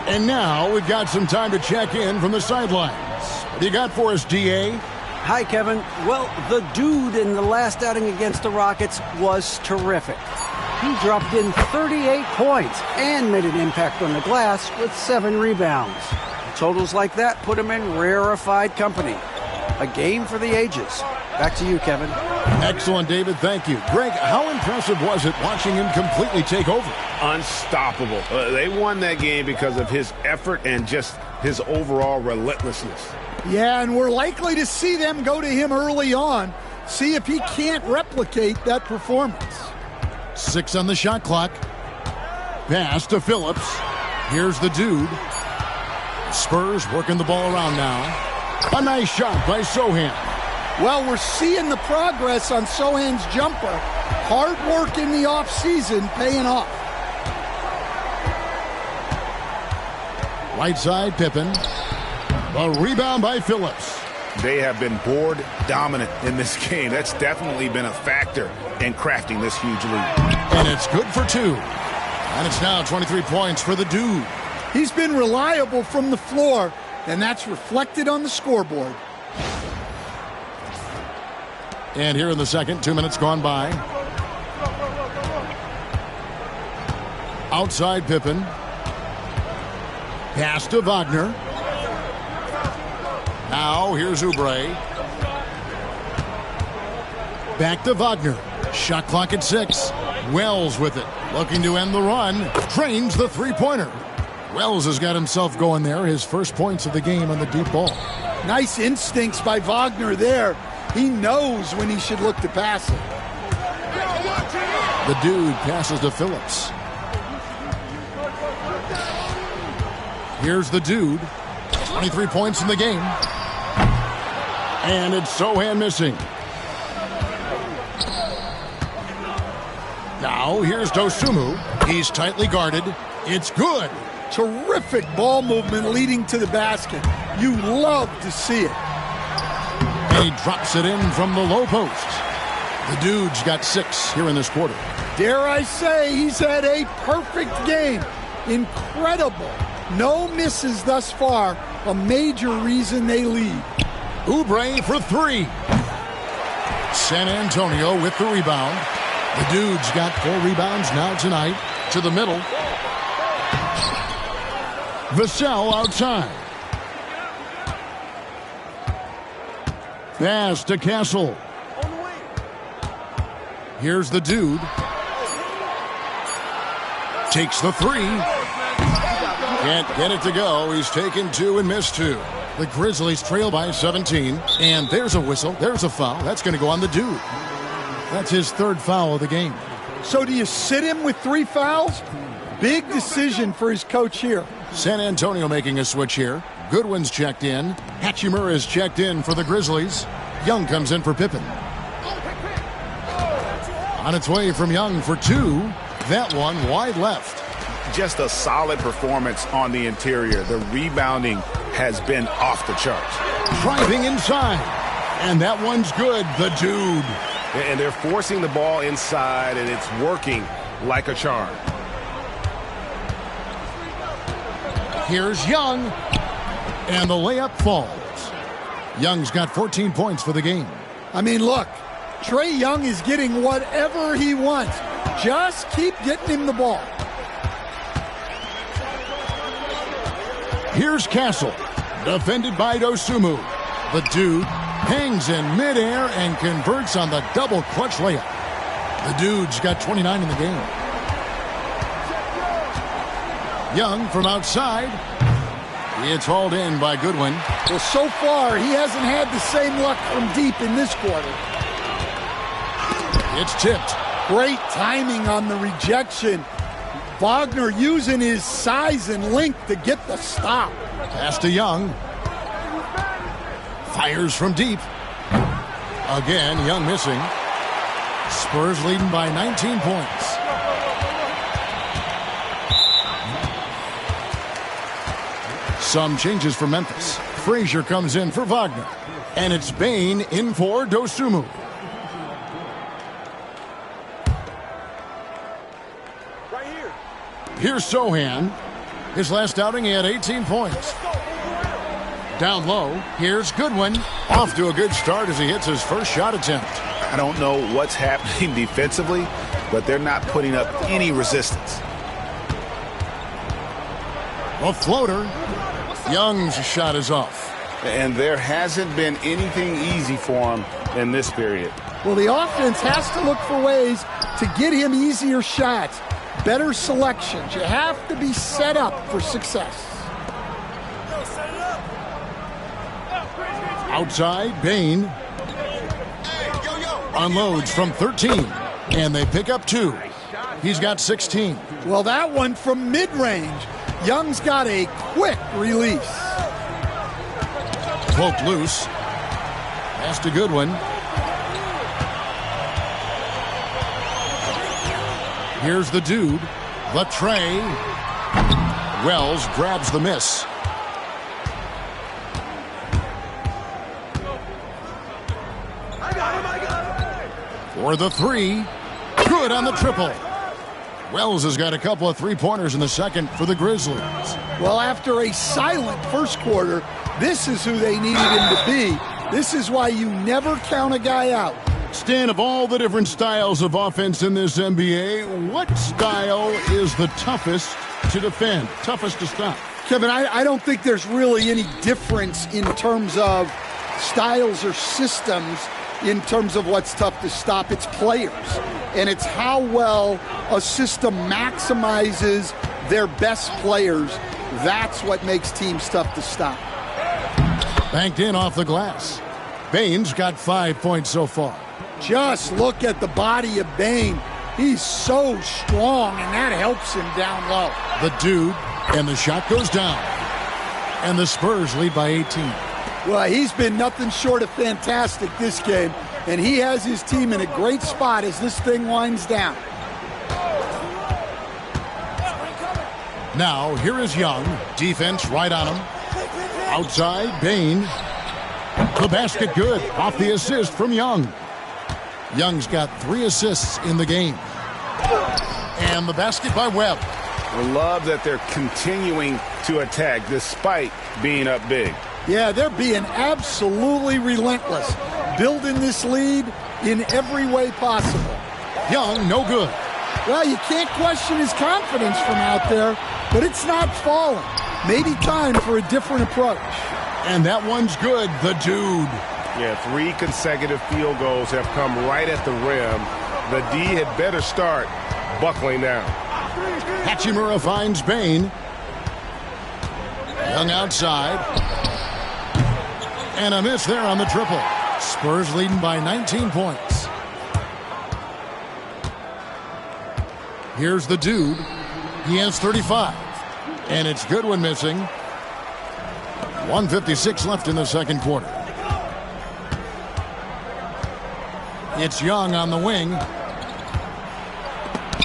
And now we've got some time to check in from the sidelines. What do you got for us, DA? Hi, Kevin. Well, the dude in the last outing against the Rockets was terrific. He dropped in 38 points and made an impact on the glass with 7 rebounds. Totals like that put him in rarefied company. A game for the ages. Back to you, Kevin. Excellent, David. Thank you. Greg, how impressive was it watching him completely take over? Unstoppable. They won that game because of his effort and just his overall relentlessness. Yeah, and we're likely to see them go to him early on, see if he can't replicate that performance. 6 on the shot clock. Pass to Phillips. Here's the dude. Spurs working the ball around now. A nice shot by Sohan. Well, we're seeing the progress on Sohan's jumper. Hard work in the offseason paying off. Right side, Pippen. A rebound by Phillips. They have been board dominant in this game. That's definitely been a factor in crafting this huge lead. And it's good for 2. And it's now 23 points for the dude. He's been reliable from the floor, and that's reflected on the scoreboard. And here in the second, 2 minutes gone by. Outside Pippen. Pass to Wagner. Now here's Oubre. Back to Wagner. Shot clock at 6. Wells with it. Looking to end the run. Drains the three-pointer. Wells has got himself going there. His first points of the game on the deep ball. Nice instincts by Wagner there. He knows when he should look to pass it. The dude passes to Phillips. Here's the dude. 23 points in the game. And it's Sohan missing. Now here's Dosunmu. He's tightly guarded. It's good. Terrific ball movement leading to the basket. You love to see it. And he drops it in from the low post. The dude's got 6 here in this quarter. Dare I say he's had a perfect game. Incredible. No misses thus far. A major reason they lead. Oubre for 3. San Antonio with the rebound. The dude's got 4 rebounds now tonight. To the middle. Vassell outside. Pass to Castle. Here's the dude. Takes the 3. Can't get it to go. He's taken 2 and missed 2. The Grizzlies trail by 17. And there's a whistle. There's a foul. That's going to go on the dude. That's his 3rd foul of the game. So do you sit him with 3 fouls? Big decision for his coach here. San Antonio making a switch here. Goodwin's checked in. Hachimura's checked in for the Grizzlies. Young comes in for Pippen. On its way from Young for 2. That one wide left. Just a solid performance on the interior. The rebounding has been off the charts. Driving inside. And that one's good. The dude. And they're forcing the ball inside, and it's working like a charm. Here's Young. And the layup falls. Young's got 14 points for the game. I mean, look. Trae Young is getting whatever he wants. Just keep getting him the ball. Here's Castle. Defended by Dosunmu. The dude hangs in midair and converts on the double clutch layup. The dude's got 29 in the game. Young from outside. It's hauled in by Goodwin. Well, so far, he hasn't had the same luck from deep in this quarter. It's tipped. Great timing on the rejection. Wagner using his size and length to get the stop. Pass to Young. Fires from deep. Again, Young missing. Spurs leading by 19 points. Some changes for Memphis. Frazier comes in for Wagner. And it's Bane in for Dosunmu. Here's Sohan. His last outing, he had 18 points. Down low, here's Goodwin. Off to a good start as he hits his first shot attempt. I don't know what's happening defensively, but they're not putting up any resistance. A floater. Young's shot is off. And there hasn't been anything easy for him in this period. Well, the offense has to look for ways to get him easier shots, better selections. You have to be set up for success. Outside, Bain unloads from 13, and they pick up 2. He's got 16. Well, that one from mid-range. Young's got a quick release. Cloak loose. Pass to Goodwin. Here's the dude. The tray. Wells grabs the miss. For the 3. Good on the triple. Wells has got a couple of three-pointers in the second for the Grizzlies. Well, after a silent first quarter, this is who they needed him to be. This is why you never count a guy out. Stan, of all the different styles of offense in this NBA, what style is the toughest to defend, toughest to stop? Kevin, I don't think there's really any difference in terms of styles or systems in terms of what's tough to stop. It's players, and it's how well a system maximizes their best players. That's what makes teams tough to stop. Banked in off the glass. Bain's got 5 points so far. Just look at the body of Bain. He's so strong, and that helps him down low. The dude, and the shot goes down. And the Spurs lead by 18. Well, he's been nothing short of fantastic this game, and he has his team in a great spot as this thing winds down. Now, here is Young. Defense right on him. Outside, Bain. The basket good. Off the assist from Young. Young's got 3 assists in the game. And the basket by Webb. I love that they're continuing to attack despite being up big. Yeah, they're being absolutely relentless, building this lead in every way possible. Young, no good. Well, you can't question his confidence from out there, but it's not falling. Maybe time for a different approach. And that one's good, the dude. Yeah, 3 consecutive field goals have come right at the rim. The D had better start buckling now. Hachimura finds Bain. Young outside. And a miss there on the triple. Spurs leading by 19 points. Here's the dude. He has 35. And it's Goodwin missing. 1:56 left in the second quarter. It's Young on the wing.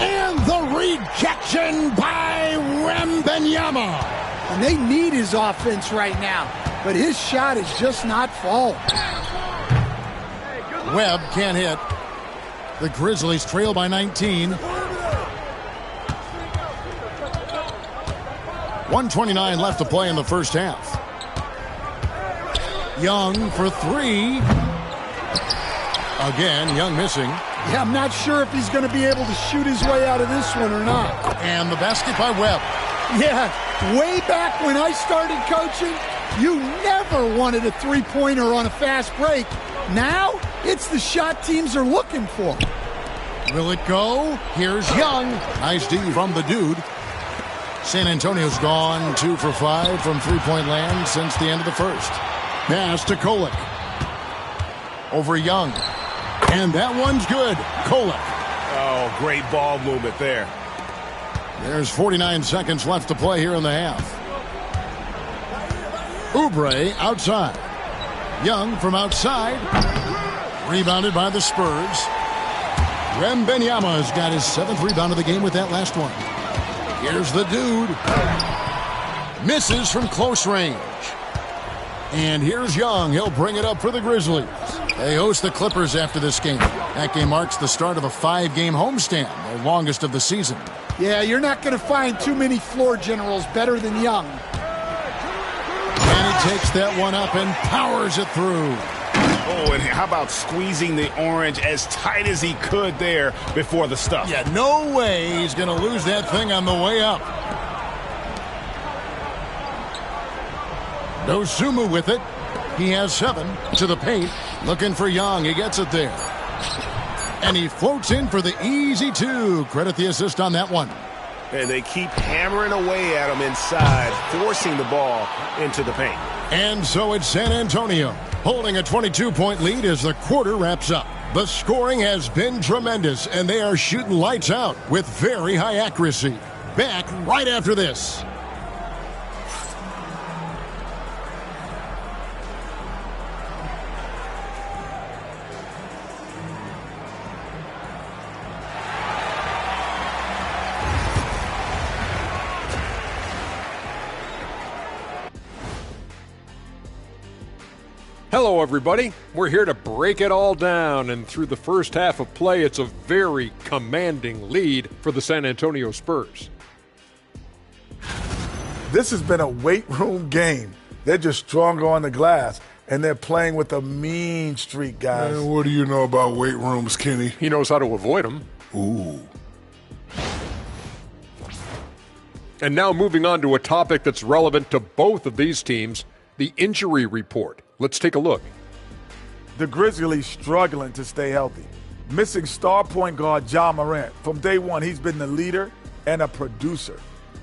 And the rejection by Wembanyama. And they need his offense right now, but his shot is just not falling. Webb can't hit. The Grizzlies trail by 19. 1:29 left to play in the first half. Young for 3. Again, Young missing. Yeah, I'm not sure if he's going to be able to shoot his way out of this one or not. And the basket by Webb. Yeah, way back when I started coaching, you never wanted a three-pointer on a fast break. Now, it's the shot teams are looking for. Will it go? Here's Young. Nice D from the dude. San Antonio's gone 2 for 5 from three-point land since the end of the first. Pass to Kolek. Over Young. And that one's good. Kolek. Oh, great ball movement there. There's 49 seconds left to play here in the half. Oubre outside. Young from outside. Rebounded by the Spurs. Wembanyama has got his 7th rebound of the game with that last one. Here's the dude. Misses from close range. And here's Young. He'll bring it up for the Grizzlies. They host the Clippers after this game. That game marks the start of a 5-game homestand, the longest of the season. Yeah, you're not going to find too many floor generals better than Young. And he takes that one up and powers it through. Oh, and how about squeezing the orange as tight as he could there before the stuff? Yeah, no way he's going to lose that thing on the way up. Dosunmu with it. He has 7 to the paint. Looking for Young. He gets it there. And he floats in for the easy 2. Credit the assist on that one. And they keep hammering away at him inside, forcing the ball into the paint. And so it's San Antonio holding a 22-point lead as the quarter wraps up. The scoring has been tremendous, and they are shooting lights out with very high accuracy. Back right after this. Hello, everybody. We're here to break it all down, and through the first half of play, it's a very commanding lead for the San Antonio Spurs. This has been a weight room game. They're just stronger on the glass, and they're playing with a mean streak, guys. Man, what do you know about weight rooms, Kenny? He knows how to avoid them. Ooh. And now moving on to a topic that's relevant to both of these teams, the injury report. Let's take a look. The Grizzlies struggling to stay healthy. Missing star point guard Ja Morant. From day one, he's been the leader and a producer.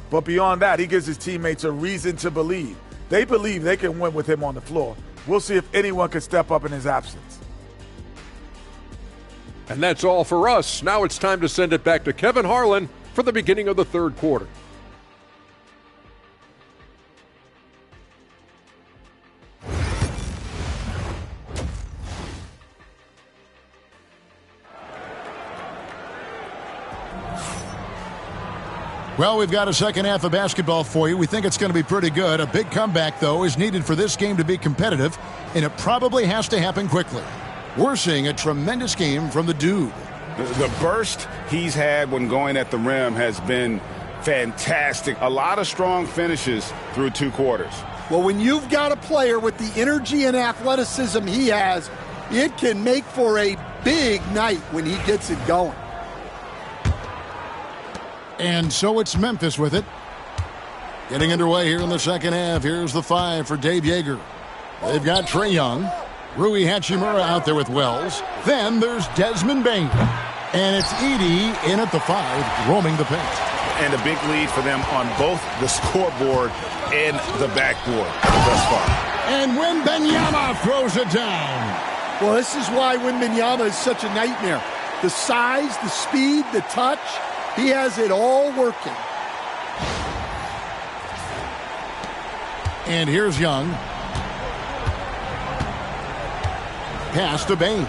But beyond that, he gives his teammates a reason to believe. They believe they can win with him on the floor. We'll see if anyone can step up in his absence. And that's all for us. Now it's time to send it back to Kevin Harlan for the beginning of the third quarter. Well, we've got a second half of basketball for you. We think it's going to be pretty good. A big comeback, though, is needed for this game to be competitive, and it probably has to happen quickly. We're seeing a tremendous game from the dude. The burst he's had when going at the rim has been fantastic. A lot of strong finishes through 2 quarters. Well, when you've got a player with the energy and athleticism he has, it can make for a big night when he gets it going. And so it's Memphis with it. Getting underway here in the second half. Here's the 5 for Dave Yeager. They've got Trae Young. Rui Hachimura out there with Wells. Then there's Desmond Bain. And it's Edey in at the 5, roaming the paint. And a big lead for them on both the scoreboard and the backboard thus far. And Wembanyama throws it down. Well, this is why Wembanyama is such a nightmare. The size, the speed, the touch. He has it all working. And here's Young. Pass to Bain.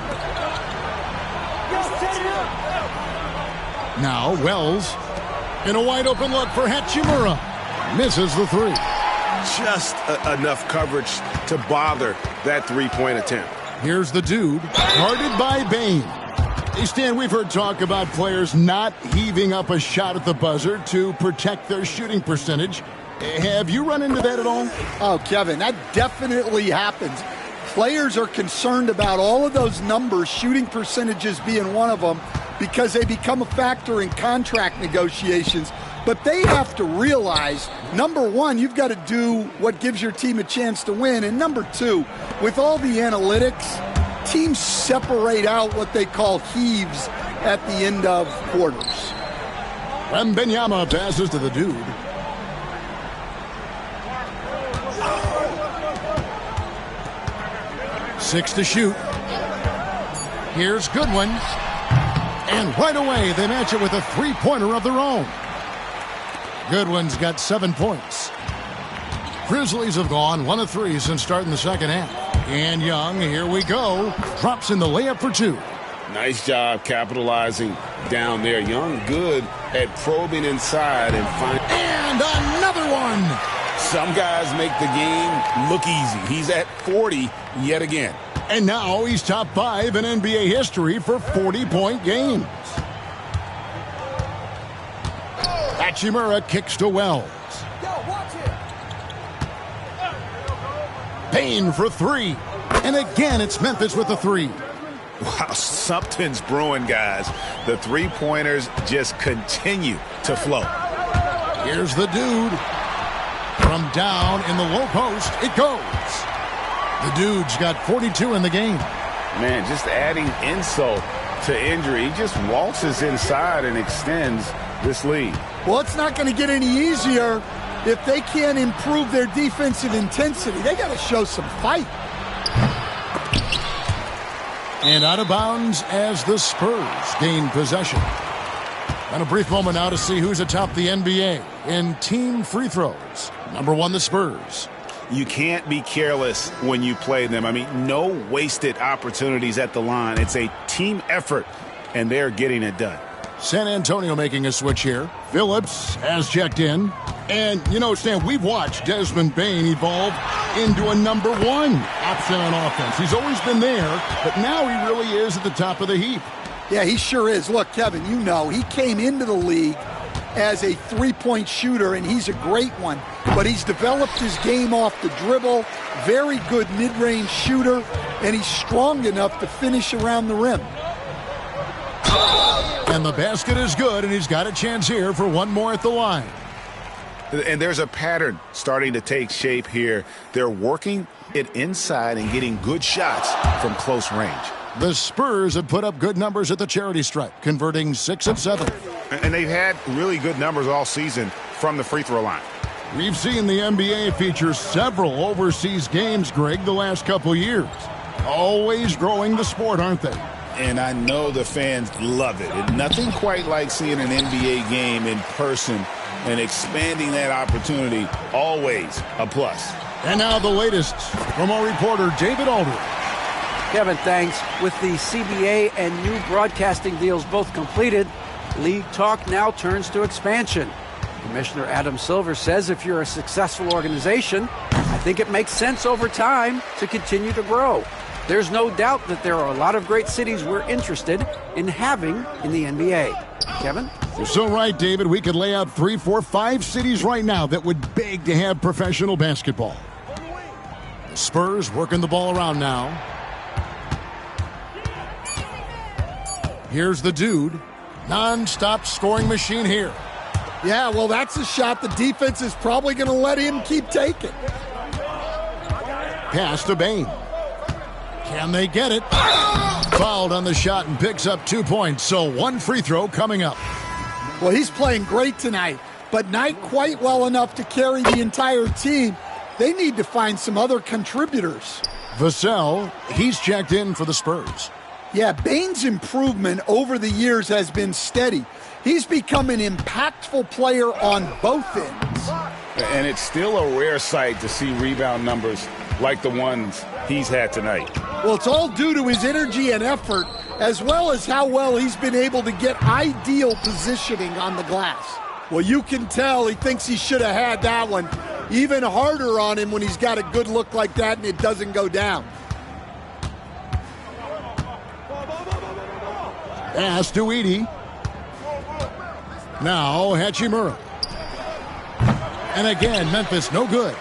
Now Wells. In a wide open look for Hachimura. Misses the 3. Just enough coverage to bother that three-point attempt. Here's the dude. Guarded by Bain. Hey, Stan, we've heard talk about players not heaving up a shot at the buzzer to protect their shooting percentage. Have you run into that at all? Oh, Kevin, that definitely happens. Players are concerned about all of those numbers, shooting percentages being one of them, because they become a factor in contract negotiations. But they have to realize, number one, you've got to do what gives your team a chance to win. And number two, with all the analytics, teams separate out what they call heaves at the end of quarters. Wembanyama passes to the dude. Six to shoot. Here's Goodwin. And right away, they match it with a three-pointer of their own. Goodwin's got 7 points. Grizzlies have gone 1 of 3 since starting the second half. And Young, here we go, drops in the layup for 2. Nice job capitalizing down there. Young good at probing inside and finding. And another one! Some guys make the game look easy. He's at 40 yet again. And now he's top 5 in NBA history for 40-point games. Hachimura kicks to Wells. Payne for three. And again, it's Memphis with the three. Wow, something's brewing, guys. The three-pointers just continue to flow. Here's the dude. From down in the low post, it goes. The dude's got 42 in the game. Man, just adding insult to injury. He just waltzes inside and extends this lead. Well, it's not going to get any easier if they can't improve their defensive intensity. They got to show some fight. And out of bounds as the Spurs gain possession. And a brief moment now to see who's atop the NBA in team free throws. Number one, the Spurs. You can't be careless when you play them. I mean, no wasted opportunities at the line. It's a team effort, and they're getting it done. San Antonio making a switch here. Phillips has checked in. And, you know, Stan, we've watched Desmond Bane evolve into a number one option on offense. He's always been there, but now he really is at the top of the heap. Yeah, he sure is. Look, Kevin, you know, he came into the league as a three-point shooter, and he's a great one. But he's developed his game off the dribble, very good mid-range shooter, and he's strong enough to finish around the rim. And the basket is good, and he's got a chance here for one more at the line. And there's a pattern starting to take shape here. They're working it inside and getting good shots from close range. The Spurs have put up good numbers at the charity stripe, converting 6 of 7. And they've had really good numbers all season from the free throw line. We've seen the NBA feature several overseas games, Greg, the last couple years. Always growing the sport, aren't they? And I know the fans love it. And nothing quite like seeing an NBA game in person and expanding that opportunity, always a plus. And now the latest from our reporter, David Aldridge. Kevin, thanks. With the CBA and new broadcasting deals both completed, league talk now turns to expansion. Commissioner Adam Silver says if you're a successful organization, I think it makes sense over time to continue to grow. There's no doubt that there are a lot of great cities we're interested in having in the NBA. Kevin? You're so right, David. We could lay out 3, 4, 5 cities right now that would beg to have professional basketball. The Spurs working the ball around now. Here's the dude. Non-stop scoring machine here. Yeah, well, that's a shot the defense is probably going to let him keep taking. Pass to Bane. Can they get it? Fouled on the shot and picks up 2 points, so one free throw coming up. Well, he's playing great tonight, but not quite well enough to carry the entire team. They need to find some other contributors. Vassell, he's checked in for the Spurs. Yeah, Bane's improvement over the years has been steady. He's become an impactful player on both ends. And it's still a rare sight to see rebound numbers like the ones he's had tonight. Well, it's all due to his energy and effort, as well as how well he's been able to get ideal positioning on the glass. Well, you can tell he thinks he should have had that one. Even harder on him when he's got a good look like that and it doesn't go down. Pass to Edey. Now Hachimura. And again, Memphis no good.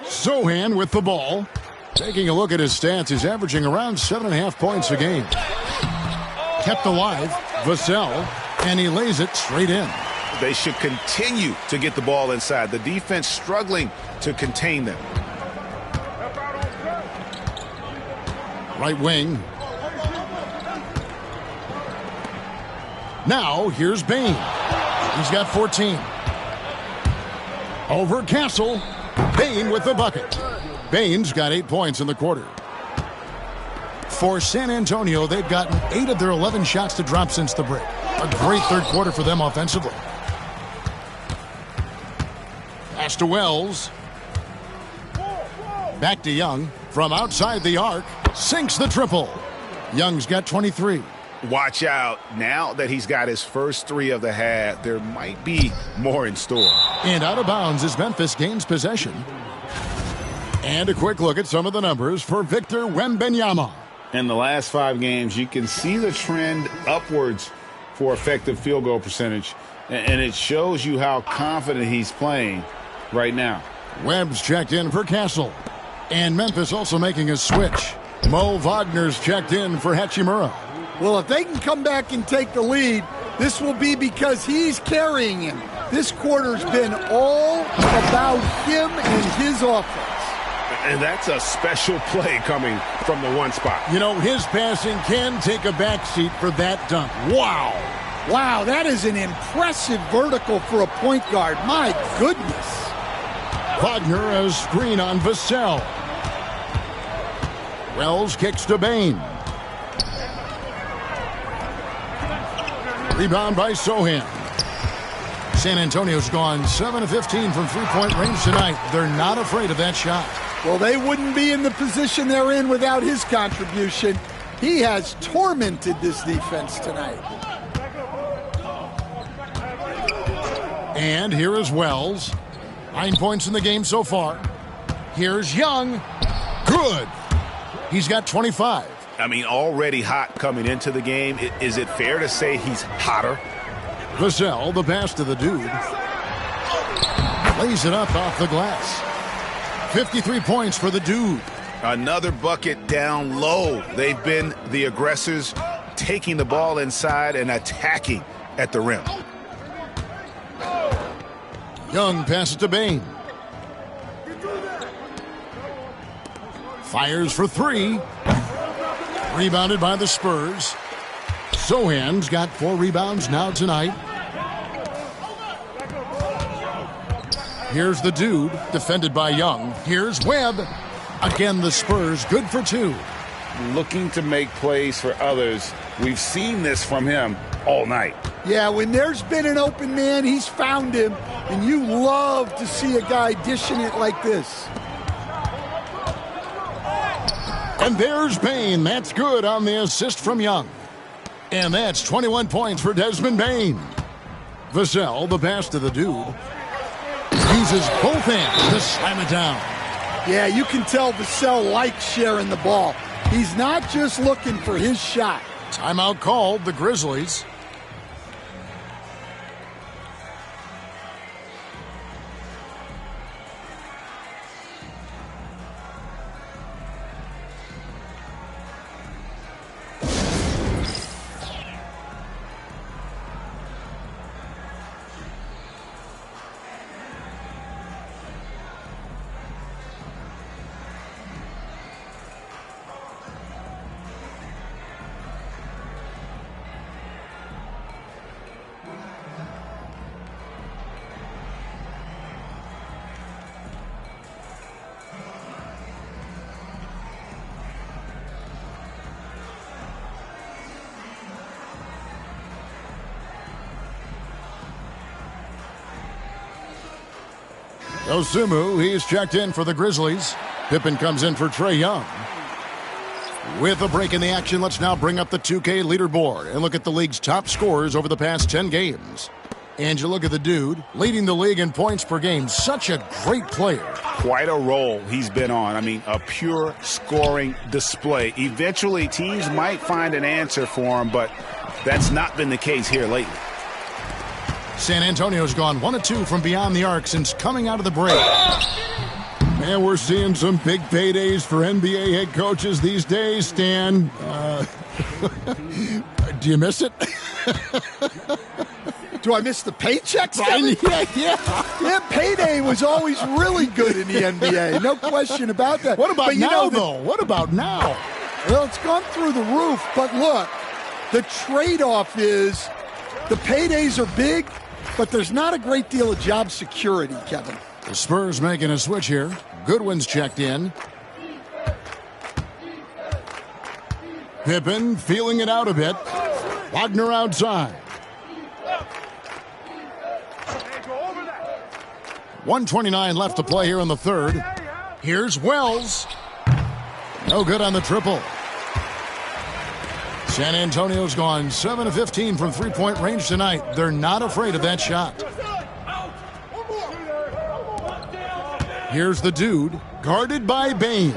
Sohan with the ball. Taking a look at his stats, he's averaging around 7.5 points a game. Kept alive, Vassell, and he lays it straight in. They should continue to get the ball inside. The defense struggling to contain them. Right wing. Now, here's Bane. He's got 14. Over Castle. Bane with the bucket. Bane's got 8 points in the quarter. For San Antonio, they've gotten 8 of their 11 shots to drop since the break. A great third quarter for them offensively. Pass to Wells. Back to Young. From outside the arc. Sinks the triple. Young's got 23. Watch out. Now that he's got his first 3 of the half, there might be more in store. And out of bounds as Memphis gains possession. And a quick look at some of the numbers for Victor Wembanyama. In the last 5 games, you can see the trend upwards for effective field goal percentage. And it shows you how confident he's playing right now. Webb's checked in for Castle. And Memphis also making a switch. Mo Wagner's checked in for Hachimura. Well, if they can come back and take the lead, this will be because he's carrying him. This quarter's been all about him and his offense. And that's a special play coming from the one spot. You know, his passing can take a backseat for that dunk. Wow. Wow, that is an impressive vertical for a point guard. My goodness. Wagner a screen on Vassell. Wells kicks to Bain. Rebound by Sohan. San Antonio's gone 7 of 15 from three-point range tonight. They're not afraid of that shot. Well, they wouldn't be in the position they're in without his contribution. He has tormented this defense tonight. And here is Wells. 9 points in the game so far. Here's Young. Good. He's got 25. I mean, already hot coming into the game. Is it fair to say he's hotter? Vassell, the pass to the dude. Lays it up off the glass. 53 points for the dude. Another bucket down low. They've been the aggressors, taking the ball inside and attacking at the rim. Young passes to Bain. Fires for three. Rebounded by the Spurs. Sohan's got 4 rebounds now tonight. Here's the dude, defended by Young. Here's Webb. Again, the Spurs, good for 2. Looking to make plays for others. We've seen this from him all night. Yeah, when there's been an open man, he's found him. And you love to see a guy dishing it like this. And there's Bain. That's good on the assist from Young. And that's 21 points for Desmond Bain. Vassell, the pass to the dude. Uses both hands to slam it down. Yeah, you can tell Vassell likes sharing the ball. He's not just looking for his shot. Timeout called, the Grizzlies. Osumu, he's checked in for the Grizzlies. Pippen comes in for Trae Young. With a break in the action, let's now bring up the 2K leaderboard and look at the league's top scorers over the past 10 games. And you look at the dude, leading the league in points per game. Such a great player. Quite a role he's been on. I mean, a pure scoring display. Eventually, teams might find an answer for him, but that's not been the case here lately. San Antonio's gone 1 of 2 from beyond the arc since coming out of the break. Man, we're seeing some big paydays for NBA head coaches these days, Stan. Do you miss it? Do I miss the paychecks? Yeah, payday was always really good in the NBA. No question about that. What about now, though? What about now? Well, it's gone through the roof. But look, the trade-off is the paydays are big, but there's not a great deal of job security, Kevin. The Spurs making a switch here. Goodwin's checked in. Pippen feeling it out a bit. Wagner outside. 1:29 left to play here in the third. Here's Wells. No good on the triple. San Antonio's gone 7 of 15 from three-point range tonight. They're not afraid of that shot. Here's the dude, guarded by Bain.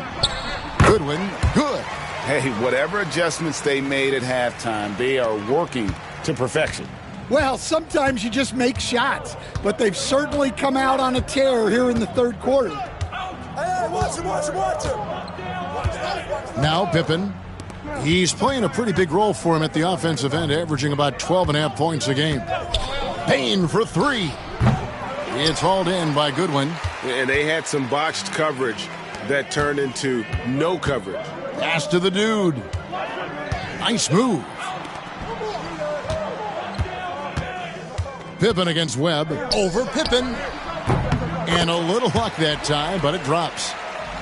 Goodwin, good. Hey, whatever adjustments they made at halftime, they are working to perfection. Well, sometimes you just make shots, but they've certainly come out on a tear here in the third quarter. Hey, watch him. Now Pippen. He's playing a pretty big role for him at the offensive end, averaging about 12.5 points a game. Payne for three. It's hauled in by Goodwin. And they had some botched coverage that turned into no coverage. Pass to the dude. Nice move. Pippen against Webb. Over Pippen. And a little luck that time, but it drops.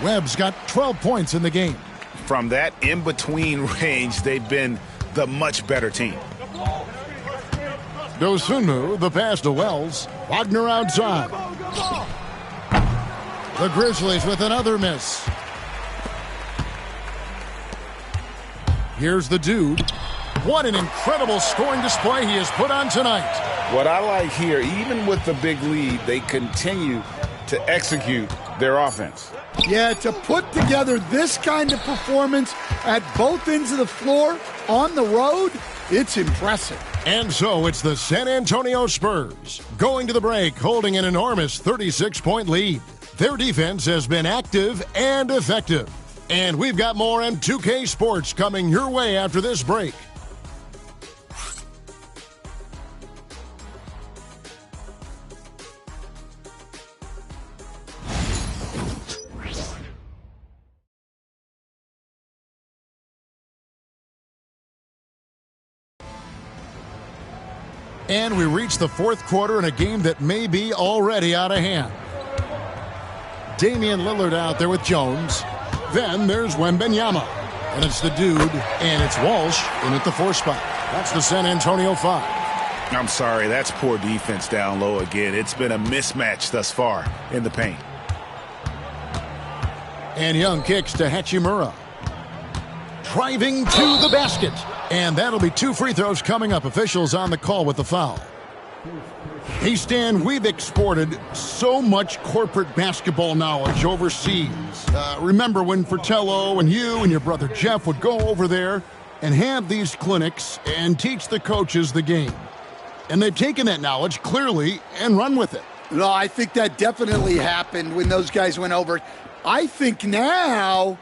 Webb's got 12 points in the game. From that in-between range, they've been the much better team. Dosunmu, the pass to Wells. Wagner outside. The Grizzlies with another miss. Here's the dude. What an incredible scoring display he has put on tonight. What I like here, even with the big lead, they continue to execute their offense. Yeah, to put together this kind of performance at both ends of the floor on the road, it's impressive. And so it's the San Antonio Spurs going to the break, holding an enormous 36-point lead. Their defense has been active and effective. And we've got more M2K Sports coming your way after this break. And we reach the fourth quarter in a game that may be already out of hand. Damian Lillard out there with Jones. Then there's Wembanyama. And it's the dude, and it's Walsh in at the 4 spot. That's the San Antonio 5. I'm sorry, that's poor defense down low again. It's been a mismatch thus far in the paint. And Young kicks to Hachimura. Driving to the basket. And that'll be 2 free throws coming up. Officials on the call with the foul. Hey, Stan, we've exported so much corporate basketball knowledge overseas. Remember when Fratello and you and your brother Jeff would go over there and have these clinics and teach the coaches the game? And they've taken that knowledge clearly and run with it. No, I think that definitely happened when those guys went over. I think now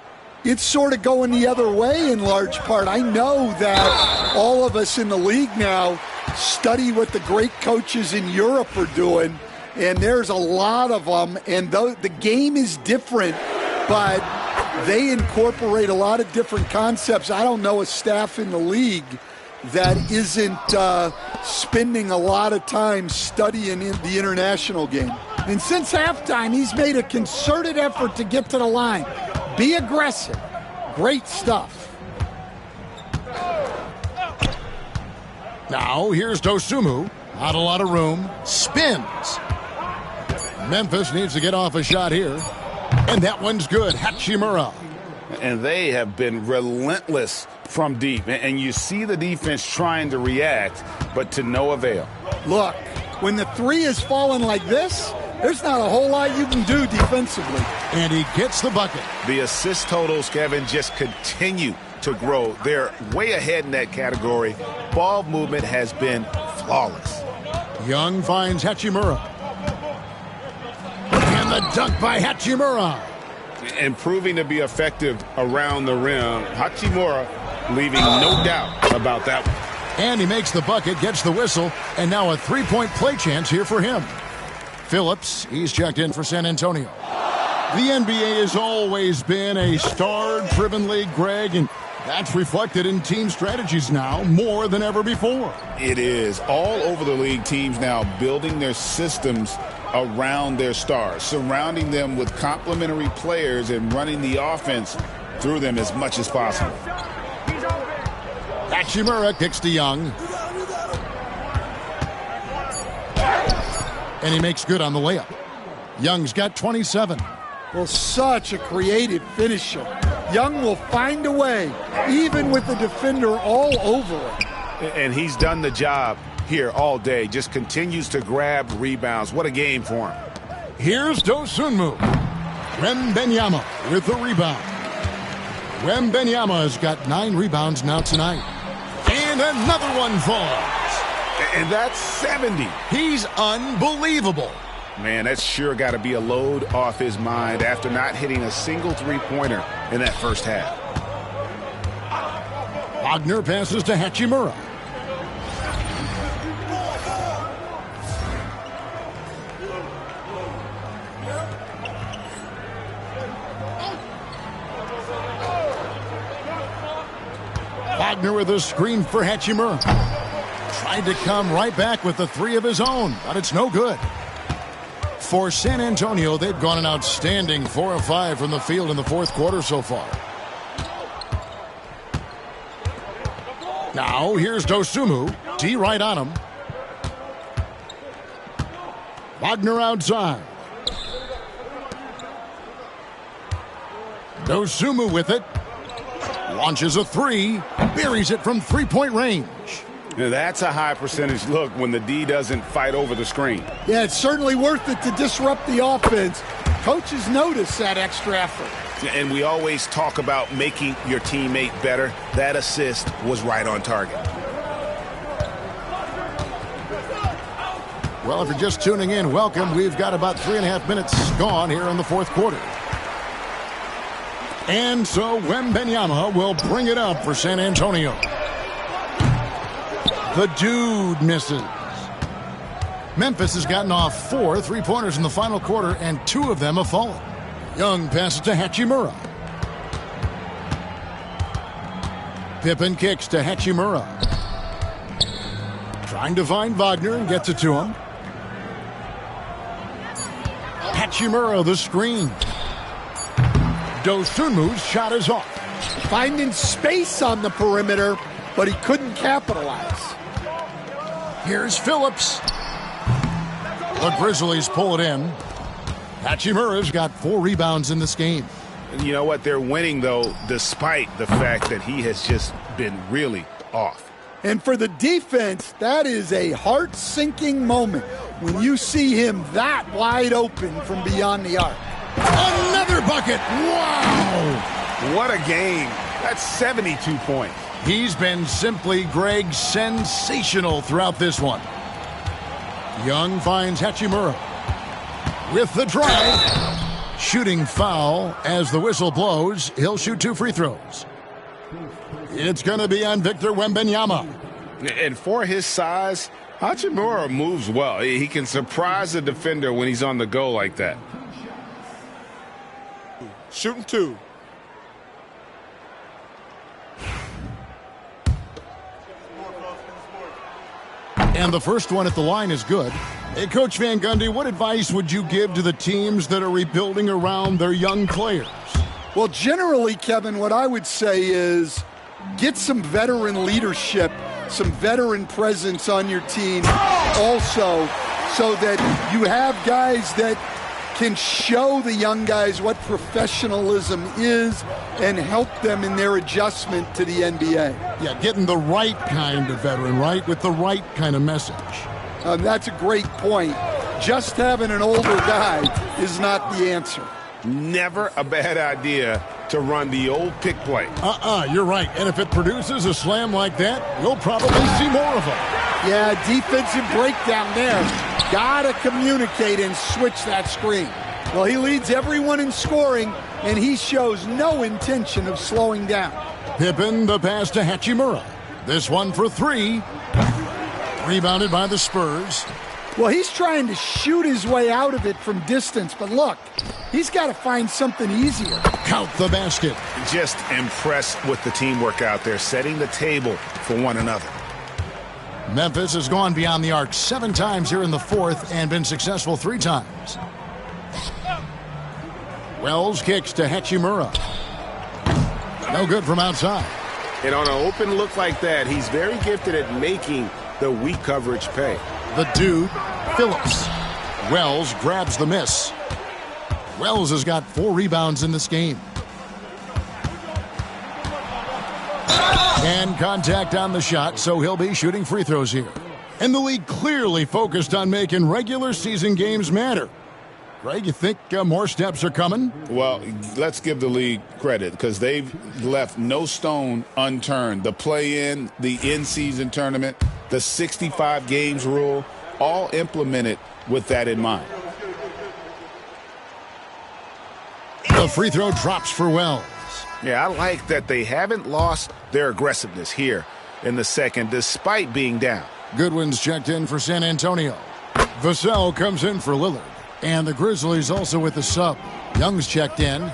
it's sort of going the other way in large part. I know that all of us in the league now study what the great coaches in Europe are doing, and there's a lot of them, and the game is different, but they incorporate a lot of different concepts. I don't know a staff in the league that isn't spending a lot of time studying in the international game. And since halftime, he's made a concerted effort to get to the line. Be aggressive. Great stuff. Now, here's Dosunmu. Not a lot of room. Spins. Memphis needs to get off a shot here. And that one's good. Hachimura. And they have been relentless from deep. And you see the defense trying to react, but to no avail. Look, when the 3 is falling like this, there's not a whole lot you can do defensively. And he gets the bucket. The assist totals, Kevin, just continue to grow. They're way ahead in that category. Ball movement has been flawless. Young finds Hachimura. And the dunk by Hachimura. And proving to be effective around the rim. Hachimura leaving no doubt about that one. And he makes the bucket, gets the whistle, and now a 3-point play chance here for him. Phillips, he's checked in for San Antonio. The NBA has always been a star-driven league, Greg, and that's reflected in team strategies now more than ever before. It is. All over the league, teams now building their systems around their stars, surrounding them with complementary players and running the offense through them as much as possible. Hachimura kicks to Young. And he makes good on the layup. Young's got 27. Well, such a creative finisher. Young will find a way, even with the defender all over him. And he's done the job here all day. Just continues to grab rebounds. What a game for him. Here's Dosunmu. Wembanyama with the rebound. Wembanyama has got 9 rebounds now tonight. And another one falls. And that's 70. He's unbelievable. Man, that's sure got to be a load off his mind after not hitting a single three-pointer in that first half. Wagner passes to Hachimura. Wagner with a screen for Hachimura. Tried to come right back with the three of his own, but it's no good. For San Antonio, they've gone an outstanding 4 of 5 from the field in the fourth quarter so far. Now, here's Dosunmu. D right on him. Wagner outside. Dosunmu with it. Launches a three. Buries it from three-point range. Now that's a high percentage look when the D doesn't fight over the screen. Yeah, it's certainly worth it to disrupt the offense. Coaches notice that extra effort. And we always talk about making your teammate better. That assist was right on target. Well, if you're just tuning in, welcome. We've got about 3.5 minutes gone here in the fourth quarter. And so Wembanyama will bring it up for San Antonio. The dude misses. Memphis has gotten off 4 three-pointers in the final quarter, and 2 of them have fallen. Young passes to Hachimura. Pippen kicks to Hachimura. Trying to find Wagner and gets it to him. Hachimura the screen. Dosunmu's shot is off. Finding space on the perimeter, but he couldn't capitalize. Here's Phillips. The Grizzlies pull it in. Hachimura's got 4 rebounds in this game. And you know what? They're winning, though, despite the fact that he has just been really off. And for the defense, that is a heart-sinking moment when you see him that wide open from beyond the arc. Another bucket! Wow! What a game. That's 72 points. He's been simply, Greg, sensational throughout this one. Young finds Hachimura with the drive. Shooting foul as the whistle blows. He'll shoot 2 free throws. It's going to be on Victor Wembanyama. And for his size, Hachimura moves well. He can surprise the defender when he's on the go like that. Shooting 2. And the first one at the line is good. Hey, Coach Van Gundy, what advice would you give to the teams that are rebuilding around their young players? Well, generally, Kevin, what I would say is get some veteran leadership, some veteran presence on your team also, so that you have guys that can show the young guys what professionalism is and help them in their adjustment to the NBA. Yeah, getting the right kind of veteran, right, with the right kind of message. That's a great point. Just having an older guy is not the answer. Never a bad idea to run the old pick play. You're right. And if it produces a slam like that, we'll probably see more of them. Yeah, defensive breakdown there. Gotta communicate and switch that screen. Well, he leads everyone in scoring, and he shows no intention of slowing down. Pippen the pass to Hachimura. This one for 3. Rebounded by the Spurs. Well, he's trying to shoot his way out of it from distance, but look, he's got to find something easier. Count the basket. Just impressed with the teamwork out there, setting the table for one another. Memphis has gone beyond the arc 7 times here in the fourth and been successful 3 times. Wells kicks to Hachimura. No good from outside. And on an open look like that, he's very gifted at making the weak coverage pay. The dude, Phillips. Wells grabs the miss. Wells has got 4 rebounds in this game. And contact on the shot, so he'll be shooting free throws here. And the league clearly focused on making regular season games matter. Greg, you think more steps are coming? Well, let's give the league credit because they've left no stone unturned. The play-in, the in-season tournament, the 65 games rule, all implemented with that in mind. The free throw drops for Wells. Yeah, I like that they haven't lost their aggressiveness here in the second despite being down. Goodwin's checked in for San Antonio. Vassell comes in for Lillard. And the Grizzlies also with the sub. Young's checked in.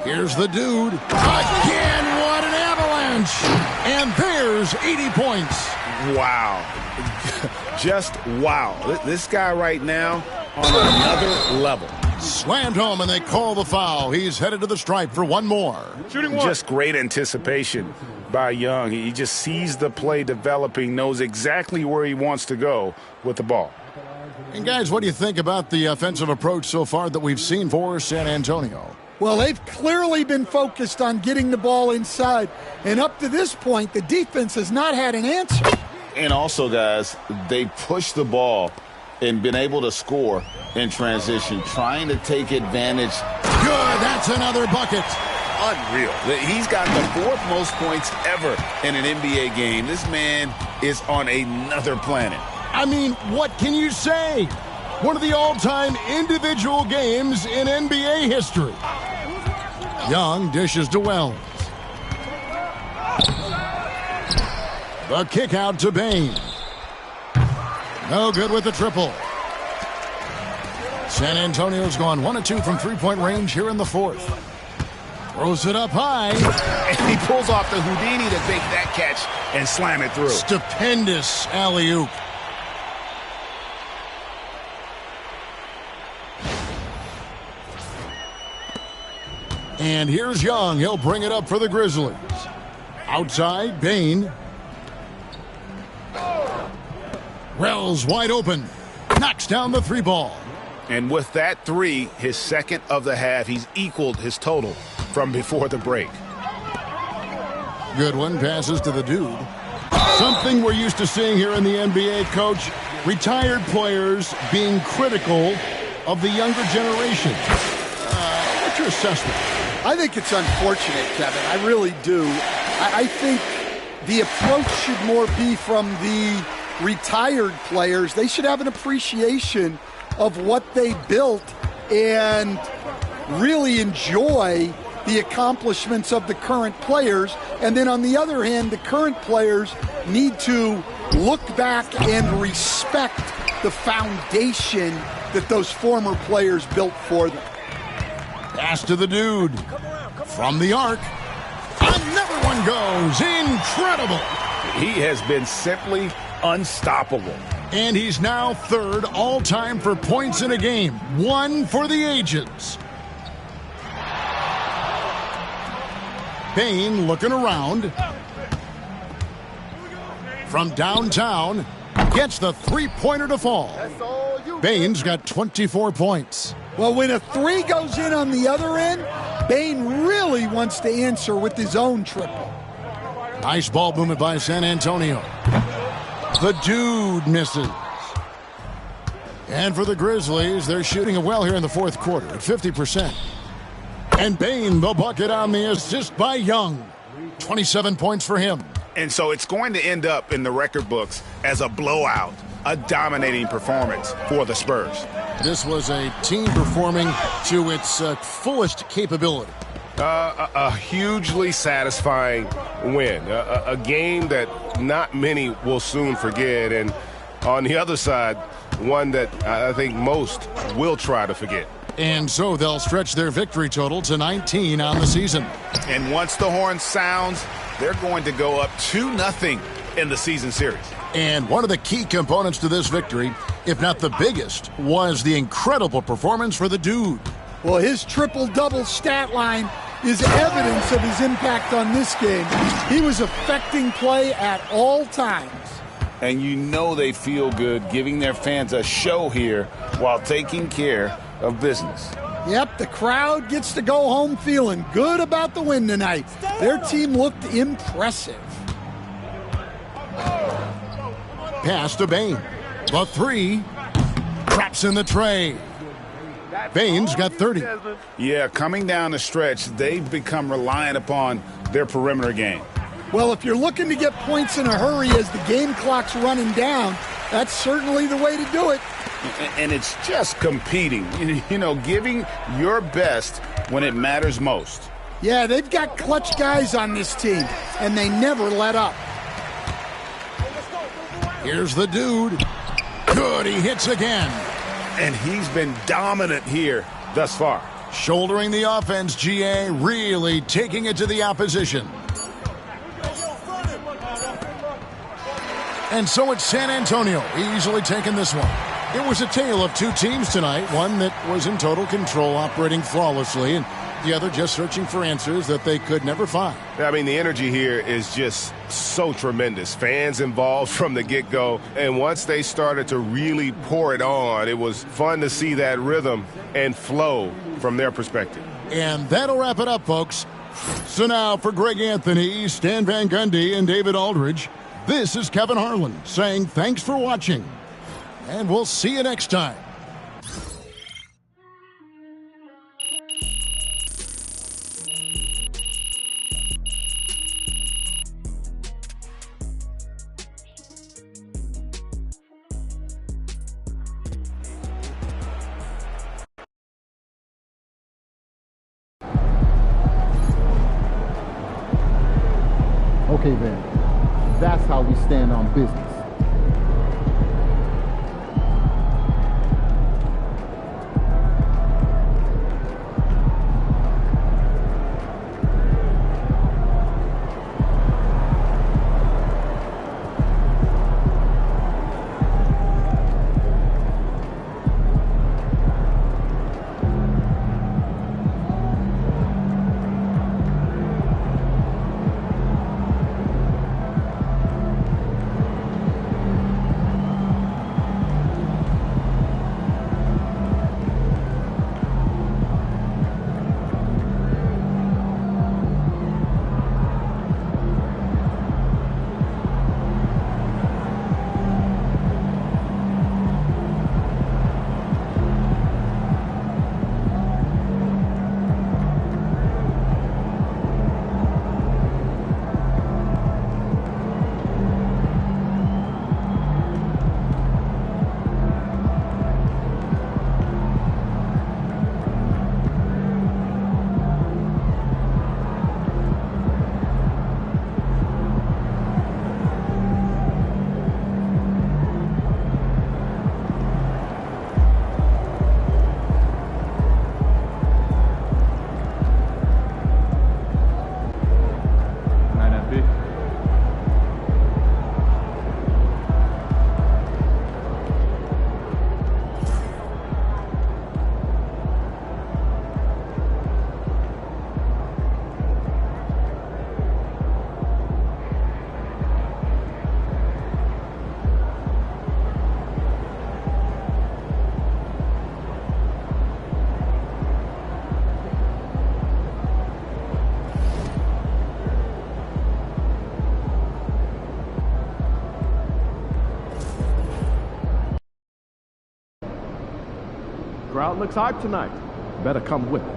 Here's the dude. Again, what an avalanche! And there's 80 points. Wow. Just wow. This guy right now on another level. Slammed home and they call the foul. He's headed to the stripe for one more. Shooting one. Just great anticipation by Young. He just sees the play developing, knows exactly where he wants to go with the ball. And guys, what do you think about the offensive approach so far that we've seen for San Antonio? Well, they've clearly been focused on getting the ball inside. And up to this point, the defense has not had an answer. And also, guys, they pushed the ball and been able to score in transition, trying to take advantage. Good, that's another bucket. Unreal. He's got the fourth most points ever in an NBA game. This man is on another planet. I mean, what can you say? One of the all-time individual games in NBA history. Young dishes to Wells. The kick out to Bain. No good with the triple. San Antonio's gone 1 of 2 from three-point range here in the fourth. Throws it up high. And he pulls off the Houdini to make that catch and slam it through. Stupendous alley-oop. And here's Young. He'll bring it up for the Grizzlies. Outside, Bain. Wells wide open. Knocks down the three ball. And with that three, his second of the half, he's equaled his total from before the break. Goodwin passes to the dude. Something we're used to seeing here in the NBA, Coach. Retired players being critical of the younger generation. What's your assessment? I think it's unfortunate, Kevin. I really do. I think the approach should more be from the retired players. They should have an appreciation of what they built and really enjoy the accomplishments of the current players. And then on the other hand, the current players need to look back and respect the foundation that those former players built for them. Pass to the dude. From the arc. Another one goes. Incredible. He has been simply unstoppable. And he's now third all-time for points in a game. One for the ages. Bain looking around. From downtown. Gets the three-pointer to fall. Bain's got 24 points. Well, when a three goes in on the other end, Bain really wants to answer with his own triple. Nice ball movement by San Antonio. The dude misses. And for the Grizzlies, they're shooting it well here in the fourth quarter at 50%. And Bain, the bucket on the assist by Young. 27 points for him. And so it's going to end up in the record books as a blowout, a dominating performance for the Spurs. This was a team performing to its fullest capability. A hugely satisfying win. A game that not many will soon forget. And on the other side, one that I think most will try to forget. And so they'll stretch their victory total to 19 on the season. And once the horn sounds, they're going to go up 2-0 in the season series. And one of the key components to this victory, if not the biggest, was the incredible performance for the dude. Well, his triple-double stat line is evidence of his impact on this game. He was affecting play at all times. And you know they feel good giving their fans a show here while taking care of business. Yep, the crowd gets to go home feeling good about the win tonight. Their team looked impressive. Pass to Bain. The three. Traps in the tray. Bain's got 30. Yeah, coming down the stretch, they've become reliant upon their perimeter game. Well, if you're looking to get points in a hurry as the game clock's running down, that's certainly the way to do it. And it's just competing, giving your best when it matters most. Yeah, they've got clutch guys on this team, and they never let up. Here's the dude. Good, he hits again. And he's been dominant here thus far. Shouldering the offense, GA, really taking it to the opposition. And so it's San Antonio, easily taking this one. It was a tale of two teams tonight, one that was in total control, operating flawlessly, and the other just searching for answers that they could never find. I mean, the energy here is just so tremendous. Fans involved from the get-go, and once they started to really pour it on, it was fun to see that rhythm and flow from their perspective. And that'll wrap it up, folks. So now for Greg Anthony, Stan Van Gundy, and David Aldridge, this is Kevin Harlan saying thanks for watching, and we'll see you next time. Okay then, that's how we stand on business. Crowd looks hyped tonight. Better come with it.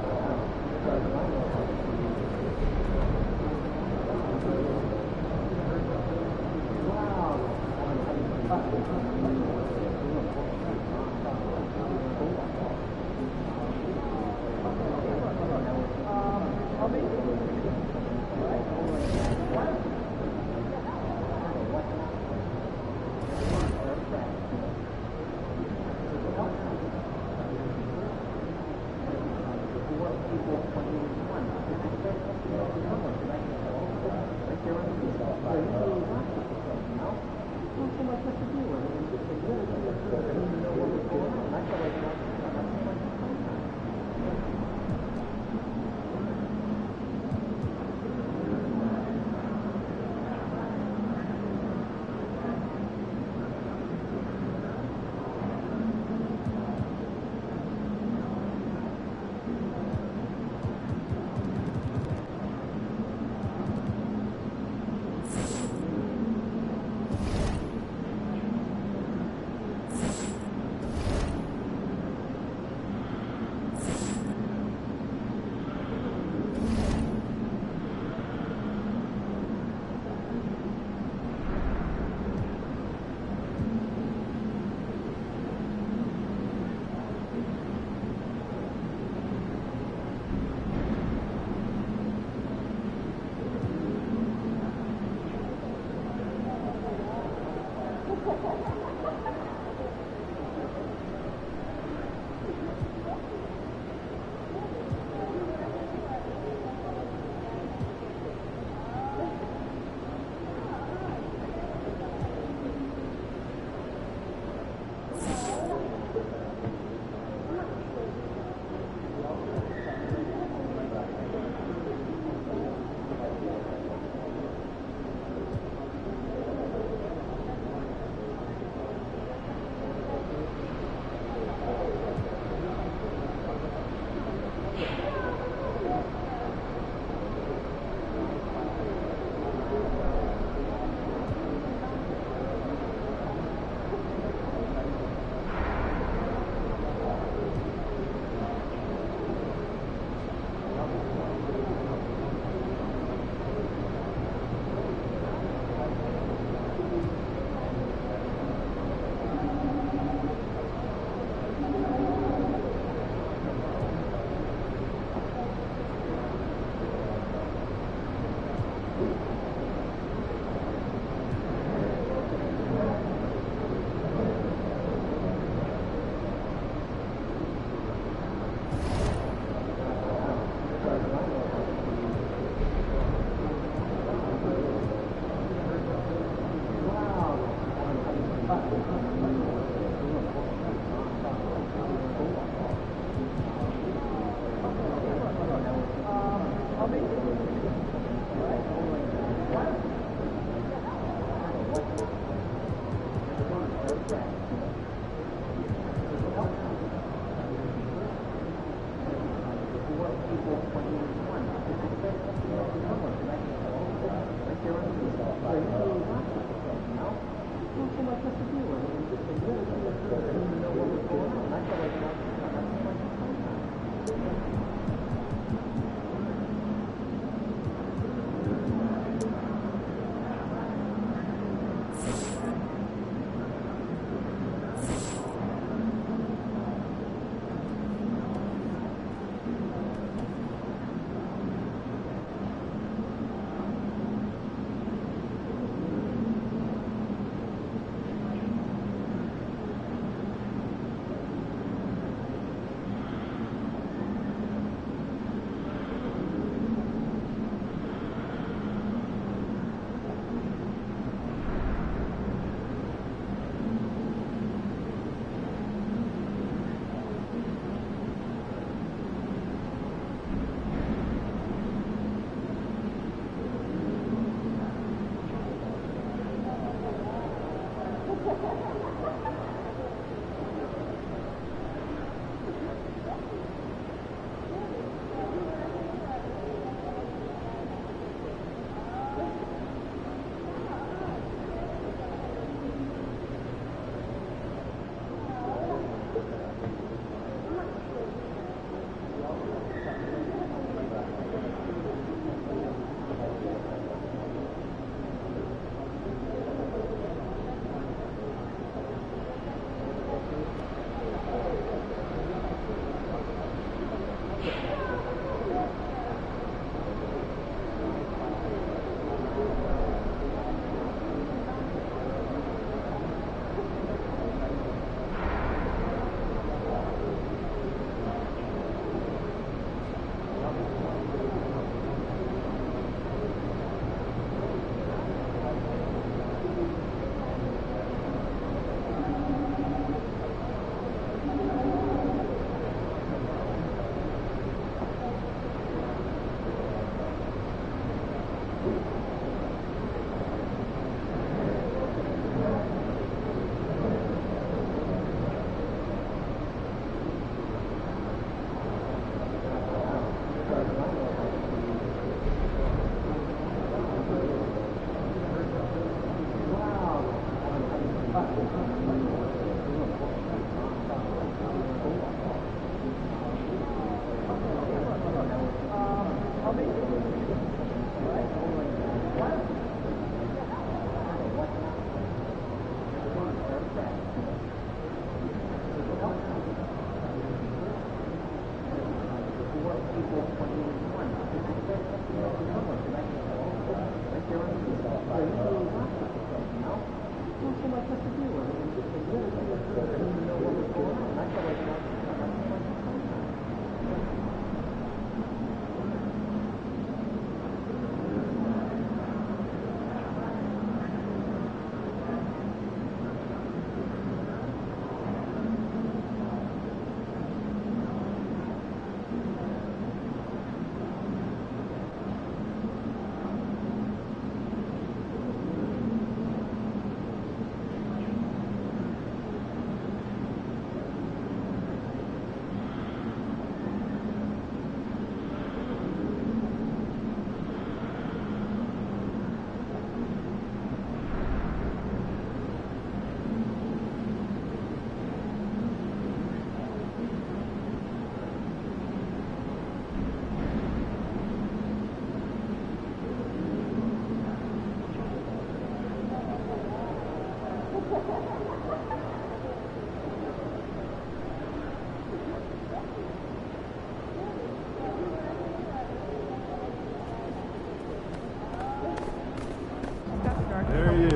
There he is.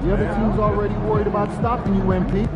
The other team's already worried about stopping you, MP.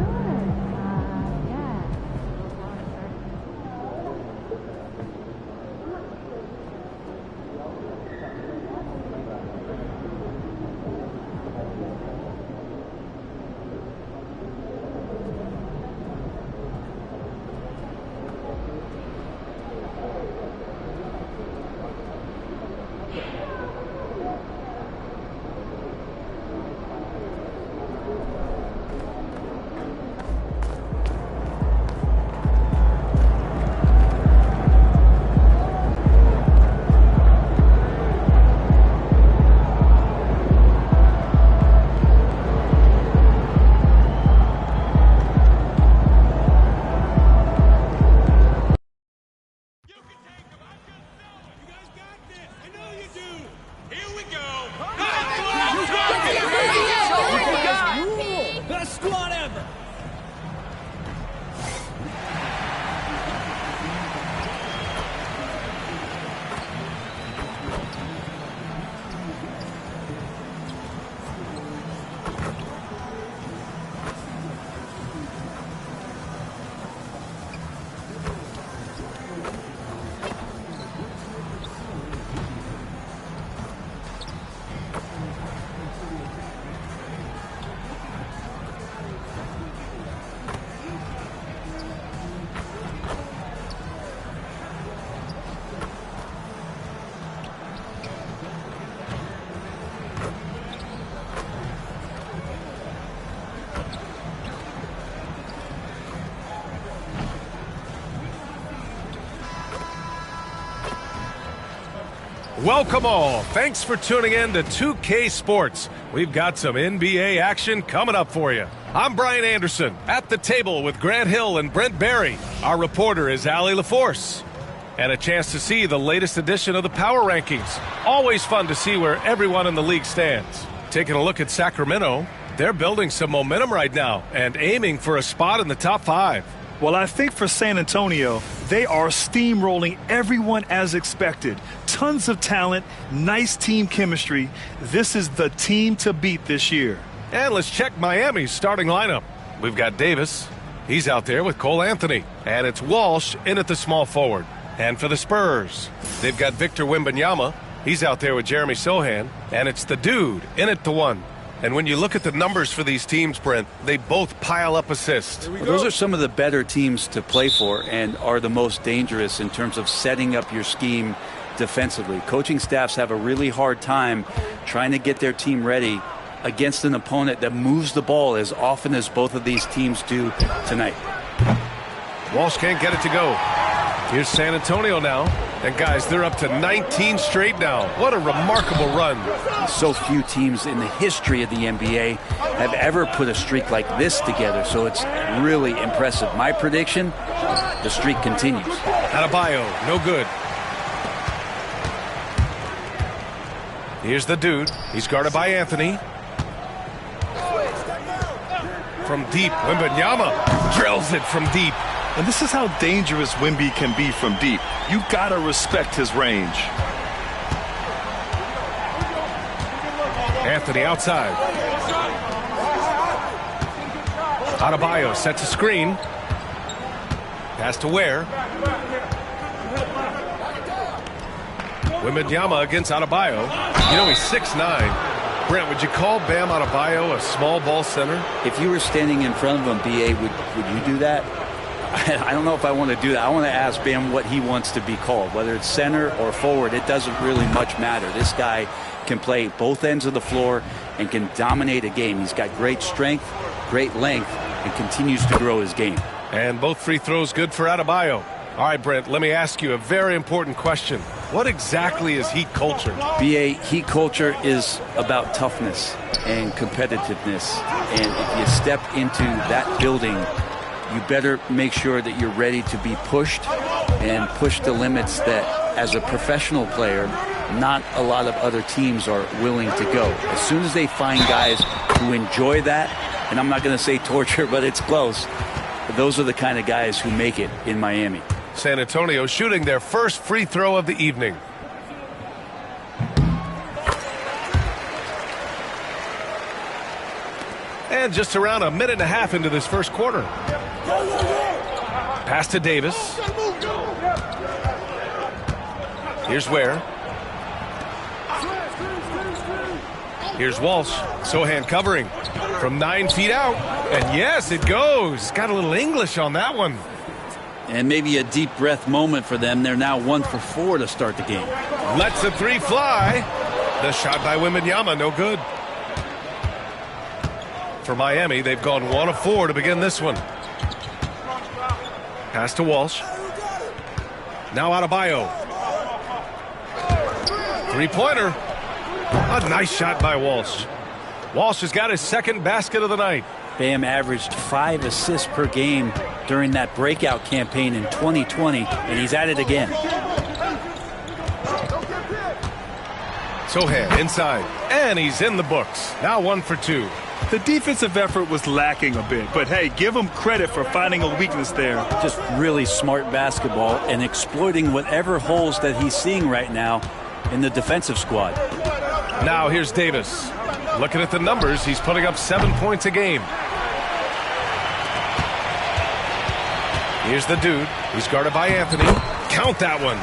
Welcome all. Thanks for tuning in to 2K Sports. We've got some NBA action coming up for you. I'm Brian Anderson at the table with Grant Hill and Brent Barry. Our reporter is Allie LaForce. And a chance to see the latest edition of the Power Rankings. Always fun to see where everyone in the league stands. Taking a look at Sacramento, they're building some momentum right now and aiming for a spot in the top 5. Well, I think for San Antonio, they are steamrolling everyone as expected. Tons of talent, nice team chemistry. This is the team to beat this year. And let's check Miami's starting lineup. We've got Davis. He's out there with Cole Anthony. And it's Walsh in at the small forward. And for the Spurs, they've got Victor Wembanyama. He's out there with Jeremy Sohan. And it's the dude in at the 1. And when you look at the numbers for these teams, Brent, they both pile up assists. Well, those are some of the better teams to play for and are the most dangerous in terms of setting up your scheme defensively. Coaching staffs have a really hard time trying to get their team ready against an opponent that moves the ball as often as both of these teams do tonight. Walsh can't get it to go. Here's San Antonio now. And guys, they're up to 19 straight now. What a remarkable run. So few teams in the history of the NBA have ever put a streak like this together, so it's really impressive. My prediction, the streak continues. Adebayo, no good. Here's the dude. He's guarded by Anthony. From deep, Wembanyama drills it from deep. And this is how dangerous Wemby can be from deep. You gotta respect his range. Anthony outside. Adebayo sets a screen. Pass to Ware. Wembanyama against Adebayo. You know, he's 6'9". Brent, would you call Bam Adebayo a small ball center? If you were standing in front of him, B.A., would you do that? I don't know if I want to do that. I want to ask Bam what he wants to be called, whether it's center or forward. It doesn't really much matter. This guy can play both ends of the floor and can dominate a game. He's got great strength, great length, and continues to grow his game. And both free throws good for Adebayo. All right, Brent, let me ask you a very important question. What exactly is Heat culture? B.A., Heat culture is about toughness and competitiveness. And if you step into that building, you better make sure that you're ready to be pushed and push the limits that, as a professional player, not a lot of other teams are willing to go. As soon as they find guys who enjoy that, and I'm not going to say torture, but it's close, those are the kind of guys who make it in Miami. San Antonio shooting their first free throw of the evening. And just around a minute and a half into this first quarter. Pass to Davis. Here's Ware. Here's Walsh. Sohan covering from 9 feet out. And yes, it goes. Got a little English on that one. And maybe a deep breath moment for them. They're now 1 for 4 to start the game. Lets the three fly. The shot by Wembanyama, no good. For Miami, they've gone 1 of 4 to begin this one. Pass to Walsh. Now Adebayo. Three-pointer. A nice shot by Walsh. Walsh has got his second basket of the night. Bam averaged 5 assists per game during that breakout campaign in 2020, and he's at it again. Sohan inside, and he's in the books. Now 1 for 2. The defensive effort was lacking a bit, but hey, give him credit for finding a weakness there. Just really smart basketball and exploiting whatever holes that he's seeing right now in the defensive squad. Now here's Davis. Looking at the numbers, he's putting up 7 points a game. Here's the dude. He's guarded by Anthony. Count that one.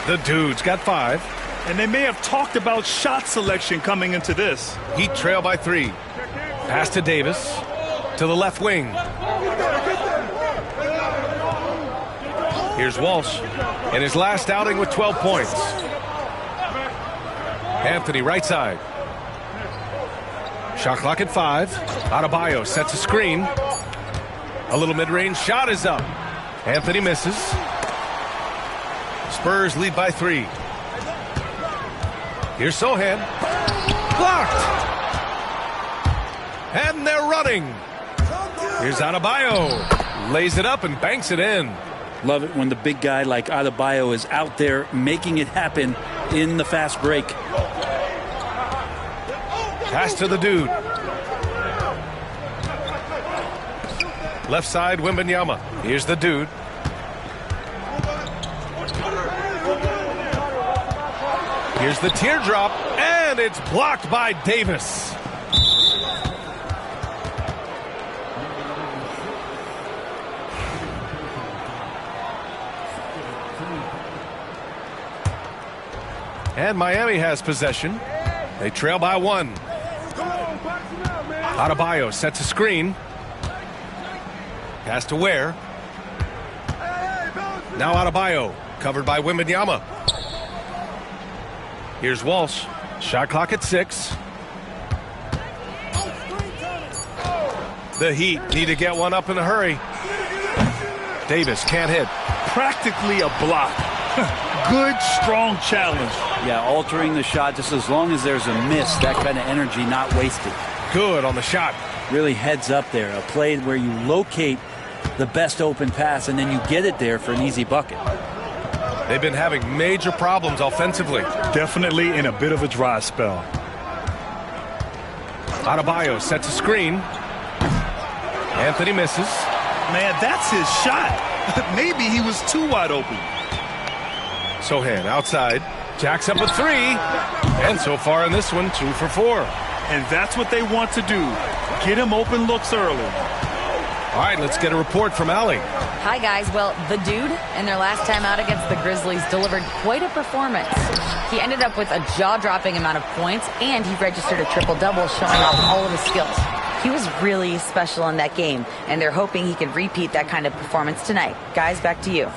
The dude's got 5. And they may have talked about shot selection coming into this. Heat trail by 3. Pass to Davis. To the left wing. Here's Walsh in his last outing with 12 points. Anthony right side. Shot clock at 5. Adebayo sets a screen. A little mid-range shot is up. Anthony misses. Spurs lead by 3. Here's Sohan. Blocked. And they're running. Here's Adebayo. Lays it up and banks it in. Love it when the big guy like Adebayo is out there making it happen in the fast break. Pass to the dude. Left side, Wembanyama. Here's the dude. Here's the teardrop, and it's blocked by Davis. And Miami has possession. They trail by 1. Adebayo sets a screen. Pass to Ware. Now Adebayo, covered by Wembanyama. Here's Walsh. Shot clock at 6. The Heat need to get one up in a hurry. Davis can't hit. Practically a block. Good, strong challenge. Yeah, altering the shot just as long as there's a miss. That kind of energy not wasted. Good on the shot. Really heads up there. A play where you locate the best open pass and then you get it there for an easy bucket. They've been having major problems offensively. Definitely in a bit of a dry spell. Adebayo sets a screen. Anthony misses. Man, that's his shot. Maybe he was too wide open. Sohan outside. Jacks up a 3. And so far in this one, 2 for 4. And that's what they want to do. Get him open looks early. All right, let's get a report from Allie. Hi, guys. Well, the dude, in their last time out against the Grizzlies, delivered quite a performance. He ended up with a jaw-dropping amount of points, and he registered a triple-double showing off all of his skills. He was really special in that game, and they're hoping he can repeat that kind of performance tonight. Guys, back to you.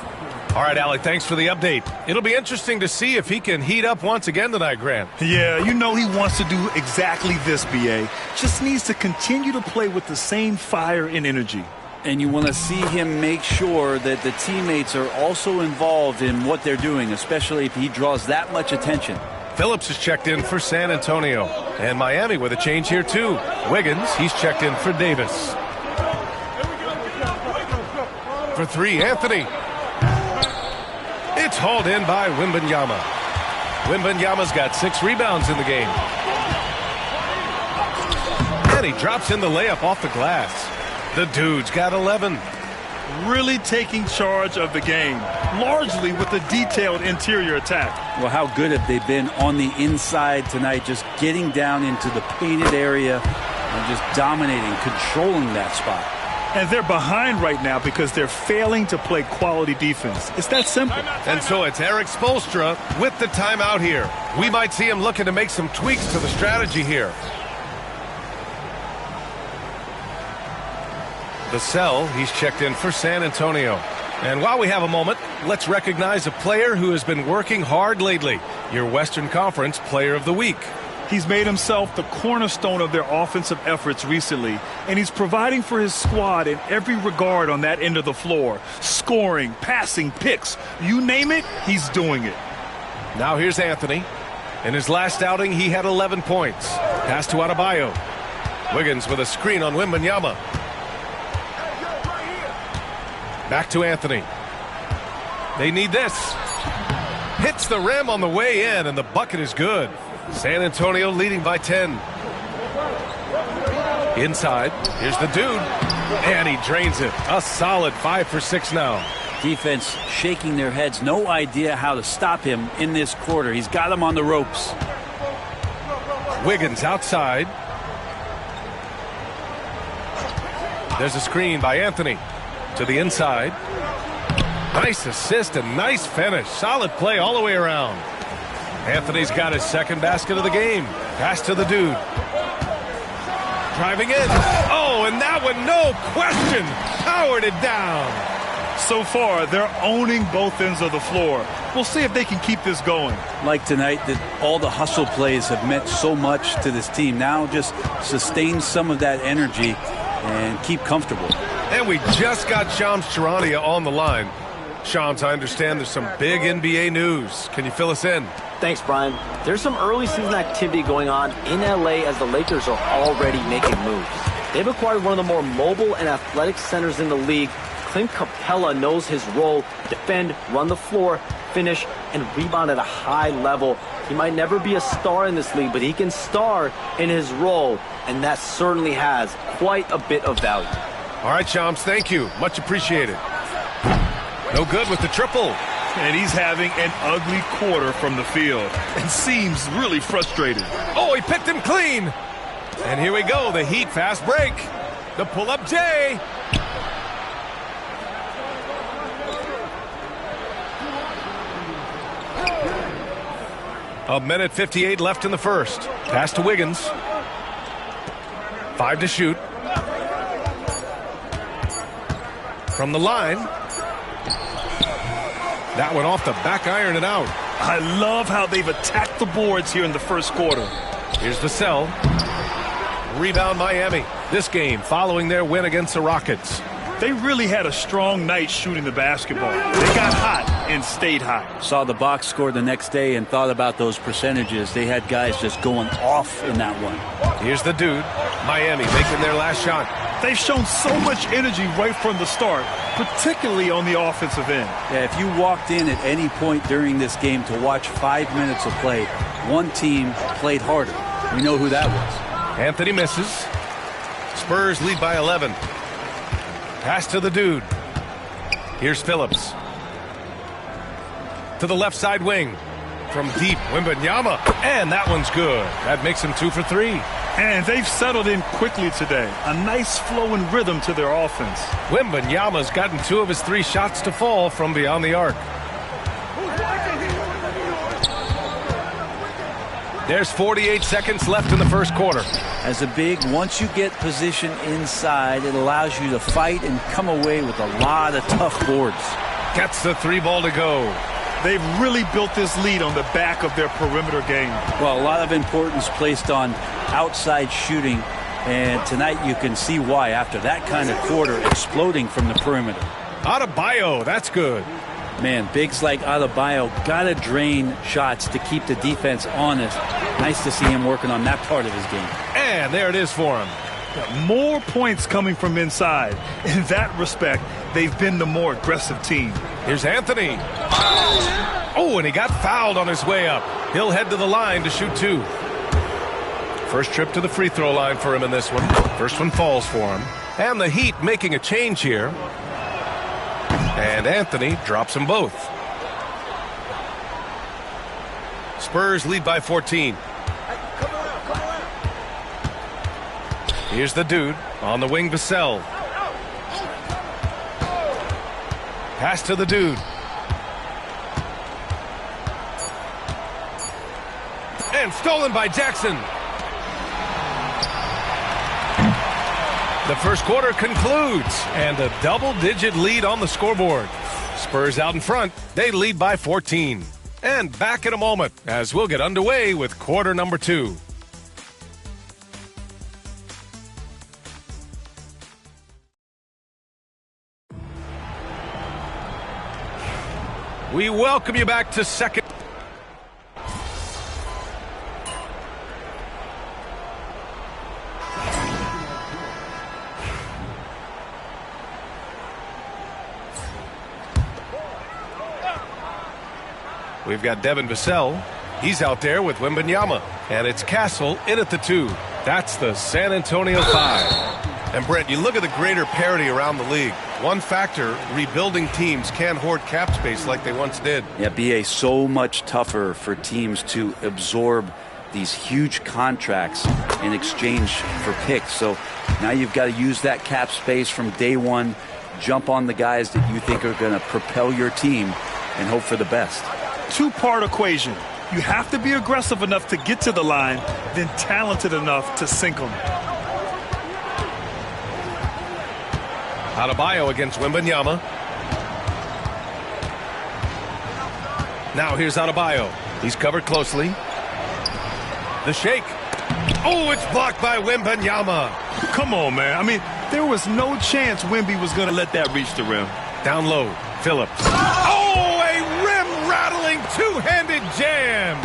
All right, Allie, thanks for the update. It'll be interesting to see if he can heat up once again tonight, Grant. Yeah, you know he wants to do exactly this, B.A. Just needs to continue to play with the same fire and energy. And you want to see him make sure that the teammates are also involved in what they're doing, especially if he draws that much attention. Phillips is checked in for San Antonio. And Miami with a change here, too. Wiggins, he's checked in for Davis. For 3, Anthony. It's hauled in by Wembanyama. Wembanyama's got 6 rebounds in the game. And he drops in the layup off the glass. The dude's got 11. Really taking charge of the game, largely with a detailed interior attack. Well, how good have they been on the inside tonight, just getting down into the painted area and just dominating, controlling that spot. And they're behind right now because they're failing to play quality defense. It's that simple. And so it's Eric Spoelstra with the timeout here. We might see him looking to make some tweaks to the strategy here. The cell, he's checked in for San Antonio. And while we have a moment, let's recognize a player who has been working hard lately. Your Western Conference Player of the Week. He's made himself the cornerstone of their offensive efforts recently, and he's providing for his squad in every regard on that end of the floor. Scoring, passing, picks, you name it, he's doing it. Now here's Anthony. In his last outing, he had 11 points. Pass to Adebayo. Wiggins with a screen on Wembanyama. Back to Anthony. They need this. Hits the rim on the way in, and the bucket is good. San Antonio leading by 10. Inside, here's the dude, and he drains it. A solid 5 for 6 now. Defense shaking their heads, no idea how to stop him in this quarter. He's got him on the ropes. Wiggins outside. There's a screen by Anthony to the inside. Nice assist and nice finish. Solid play all the way around. Anthony's got his second basket of the game. Pass to the dude. Driving in. Oh, and that one, no question, powered it down. So far, they're owning both ends of the floor. We'll see if they can keep this going. Like tonight, that all the hustle plays have meant so much to this team. Now just sustain some of that energy and keep comfortable. And we just got Shams Charania on the line. Shams, I understand there's some big NBA news. Can you fill us in? Thanks, Brian. There's some early season activity going on in LA as the Lakers are already making moves. They've acquired one of the more mobile and athletic centers in the league. Clint Capella knows his role: defend, run the floor, finish, and rebound at a high level. He might never be a star in this league, but he can star in his role, and that certainly has quite a bit of value. All right, Shams, thank you. Much appreciated. No good with the triple. And he's having an ugly quarter from the field and seems really frustrated. Oh, he picked him clean. And here we go, the Heat fast break. The pull-up J. 1:58 left in the first. Pass to Wiggins. 5 to shoot. From the line. That one off the back iron and out. I love how they've attacked the boards here in the first quarter. Here's Vassell. Rebound Miami. This game following their win against the Rockets. They really had a strong night shooting the basketball. They got hot and stayed hot. Saw the box score the next day and thought about those percentages. They had guys just going off in that one. Here's the dude. Miami making their last shot. They've shown so much energy right from the start, particularly on the offensive end. Yeah, if you walked in at any point during this game to watch 5 minutes of play, one team played harder. We know who that was. Anthony misses. Spurs lead by 11. Pass to the dude. Here's Phillips. To the left side wing. From deep, Wembanyama. And that one's good. That makes him 2 for 3. And they've settled in quickly today. A nice flowing rhythm to their offense. Wembanyama's gotten 2 of his 3 shots to fall from beyond the arc. There's 48 seconds left in the first quarter. As a big, once you get position inside, it allows you to fight and come away with a lot of tough boards. Gets the 3 ball to go. They've really built this lead on the back of their perimeter game. Well, a lot of importance placed on outside shooting, and tonight you can see why after that kind of quarter exploding from the perimeter. Adebayo, that's good. Man, bigs like Adebayo got to drain shots to keep the defense honest. Nice to see him working on that part of his game. And there it is for him. More points coming from inside. In that respect, they've been the more aggressive team. Here's Anthony. Oh, and he got fouled on his way up. He'll head to the line to shoot 2. First trip to the free throw line for him in this one. First one falls for him. And the Heat making a change here. And Anthony drops them both. Spurs lead by 14. Here's the dude on the wing, Vassell. Pass to the dude. And stolen by Jackson. The first quarter concludes, and a double-digit lead on the scoreboard. Spurs out in front. They lead by 14. And back in a moment as we'll get underway with quarter number 2. We welcome you back to second. We've got Devin Vassell. He's out there with Wembanyama. And it's Castle in at the 2. That's the San Antonio 5. And Brent, you look at the greater parity around the league. One factor, rebuilding teams can't hoard cap space like they once did. Yeah, BA, so much tougher for teams to absorb these huge contracts in exchange for picks. So now you've got to use that cap space from day one, jump on the guys that you think are going to propel your team, and hope for the best. Two-part equation. You have to be aggressive enough to get to the line, then talented enough to sink them. Adebayo against Wembanyama. Now here's Adebayo. He's covered closely. The shake. Oh, it's blocked by Wembanyama. Come on, man. I mean, there was no chance Wemby was going to let that reach the rim. Down low, Phillips. Oh, a rim-rattling two-handed jam.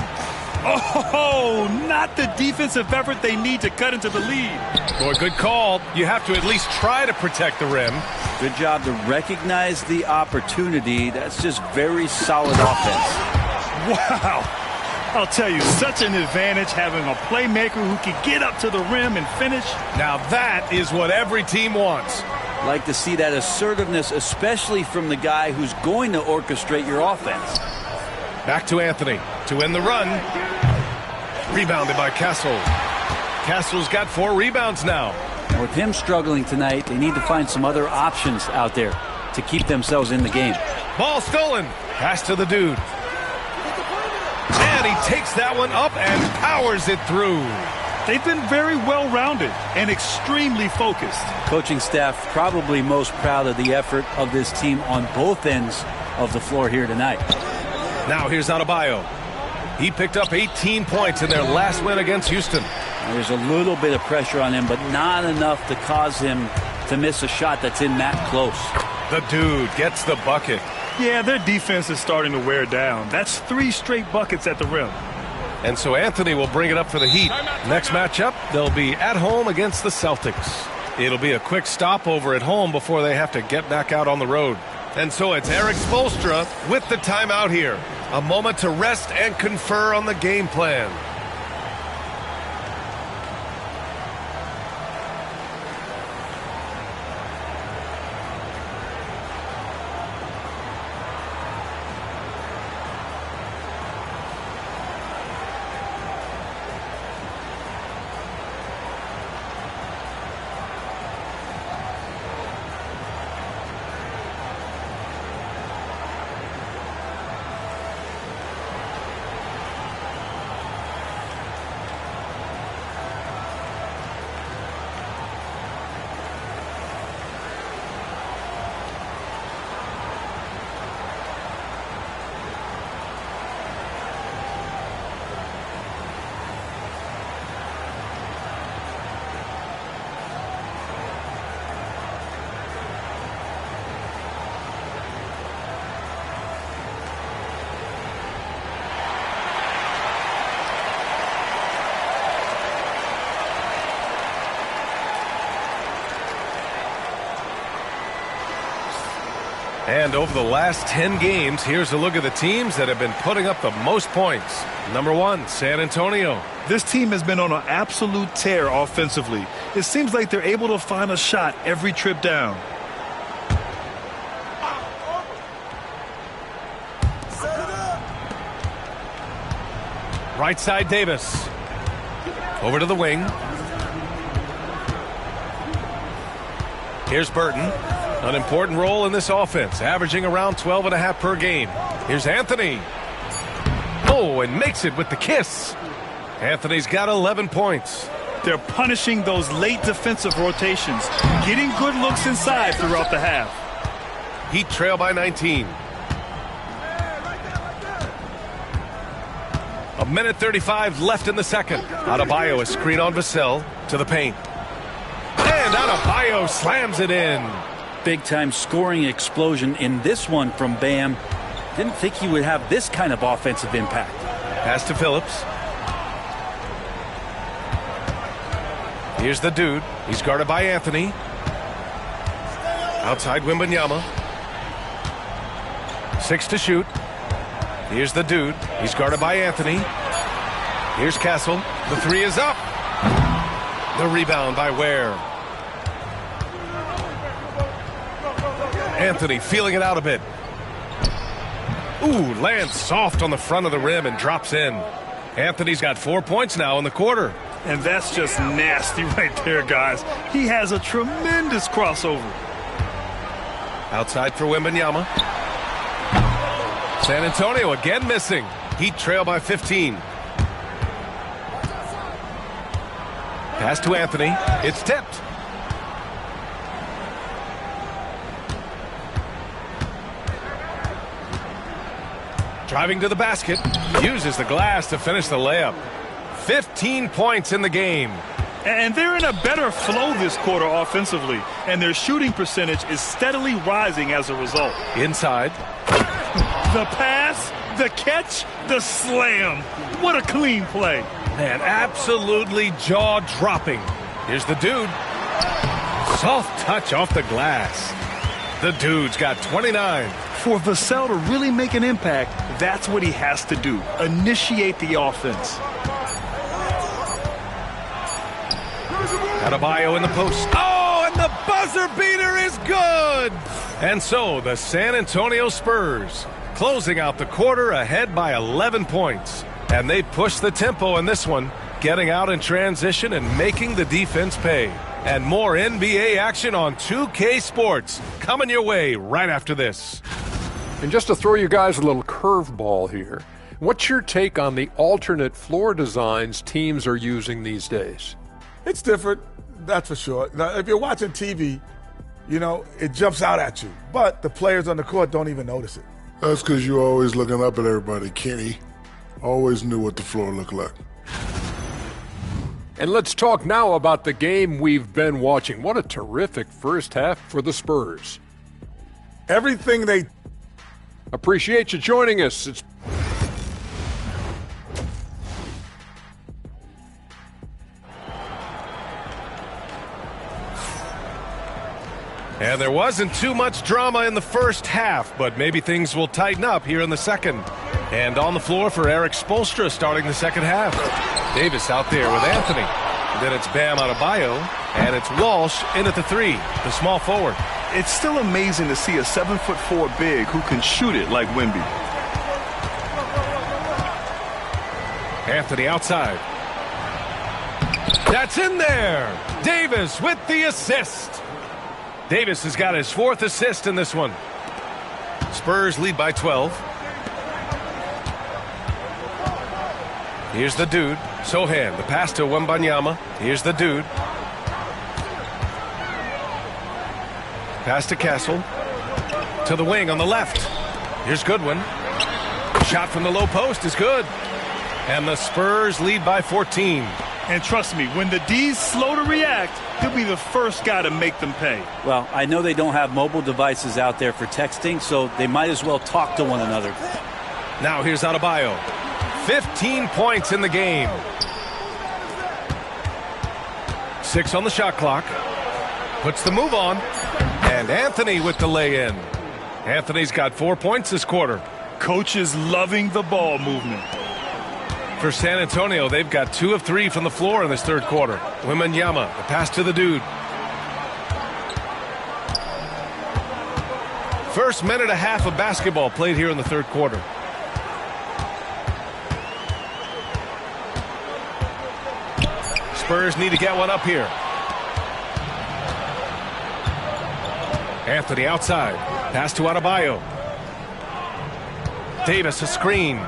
Oh, not the defensive effort they need to cut into the lead. Boy, good call. You have to at least try to protect the rim. Good job to recognize the opportunity. That's just very solid offense. Wow. I'll tell you, such an advantage having a playmaker who can get up to the rim and finish. Now that is what every team wants. Like to see that assertiveness, especially from the guy who's going to orchestrate your offense. Back to Anthony to end the run. Rebounded by Castle. Castle's got 4 rebounds now. With him struggling tonight, they need to find some other options out there to keep themselves in the game. Ball stolen. Pass to the dude. And he takes that one up and powers it through. They've been very well-rounded and extremely focused. Coaching staff probably most proud of the effort of this team on both ends of the floor here tonight. Now here's Adebayo. He picked up 18 points in their last win against Houston. There's a little bit of pressure on him, but not enough to cause him to miss a shot that's in that close. The dude gets the bucket. Yeah, their defense is starting to wear down. That's 3 straight buckets at the rim. And so Anthony will bring it up for the Heat. Next matchup, they'll be at home against the Celtics. It'll be a quick stopover at home before they have to get back out on the road. And so it's Eric Spoelstra with the timeout here. A moment to rest and confer on the game plan. And over the last 10 games, here's a look at the teams that have been putting up the most points. Number 1, San Antonio. This team has been on an absolute tear offensively. It seems like they're able to find a shot every trip down. Right side Davis. Over to the wing. Here's Burton. An important role in this offense, averaging around 12.5 per game. Here's Anthony. Oh, and makes it with the kiss. Anthony's got 11 points. They're punishing those late defensive rotations, getting good looks inside throughout the half. Heat trail by 19. A minute 35 left in the second. Adebayo, a screen on Vassell to the paint. And Adebayo slams it in. Big-time scoring explosion in this one from Bam. Didn't think he would have this kind of offensive impact. Pass to Phillips. Here's the dude. He's guarded by Anthony. Outside Wembanyama. 6 to shoot. Here's the dude. He's guarded by Anthony. Here's Castle. The 3 is up. The rebound by Ware. Anthony feeling it out a bit. Ooh, lands soft on the front of the rim and drops in. Anthony's got 4 points now in the quarter. And that's just nasty right there, guys. He has a tremendous crossover. Outside for Wembanyama. San Antonio again missing. Heat trail by 15. Pass to Anthony. It's tipped. Driving to the basket, uses the glass to finish the layup. 15 points in the game. And they're in a better flow this quarter offensively, and their shooting percentage is steadily rising as a result. Inside. The pass, the catch, the slam. What a clean play. Man, absolutely jaw-dropping. Here's the dude. Soft touch off the glass. The dude's got 29. For Vassell to really make an impact, that's what he has to do. Initiate the offense. Adebayo in the post. Oh, and the buzzer beater is good! And so the San Antonio Spurs closing out the quarter ahead by 11 points. And they push the tempo in this one, getting out in transition and making the defense pay. And more NBA action on 2K Sports coming your way right after this. And just to throw you guys a little curveball here, What's your take on the alternate floor designs teams are using these days? It's different, that's for sure. Now, if you're watching TV, you know, it jumps out at you. But the players on the court don't even notice it. That's because you're always looking up at everybody, Kenny. Always knew what the floor looked like. And let's talk now about the game we've been watching. What a terrific first half for the Spurs. Everything they... Appreciate you joining us. It's And there wasn't too much drama in the first half, but maybe things will tighten up here in the second. And on the floor for Eric Spoelstra starting the second half. Davis out there with Anthony. And then it's Bam Adebayo, and it's Walsh in at the three, the small forward. It's still amazing to see a 7'4" big who can shoot it like Wemby. Anthony outside. That's in there. Davis with the assist. Davis has got his 4th assist in this one. Spurs lead by 12. Here's the dude. Sohan, the pass to Wembanyama. Here's the dude. Pass to Castle. To the wing on the left. Here's Goodwin. Shot from the low post is good. And the Spurs lead by 14. And trust me, when the D's slow to react, he'll be the first guy to make them pay. Well, I know they don't have mobile devices out there for texting, so they might as well talk to one another. Now here's Adebayo. 15 points in the game. 6 on the shot clock. Puts the move on. And Anthony with the lay-in. Anthony's got 4 points this quarter. Coach is loving the ball movement. For San Antonio, they've got 2 of 3 from the floor in this third quarter. Wembanyama, the pass to the dude. First minute and a half of basketball played here in the third quarter. Spurs need to get one up here. Anthony outside. Pass to Adebayo. Davis a screen.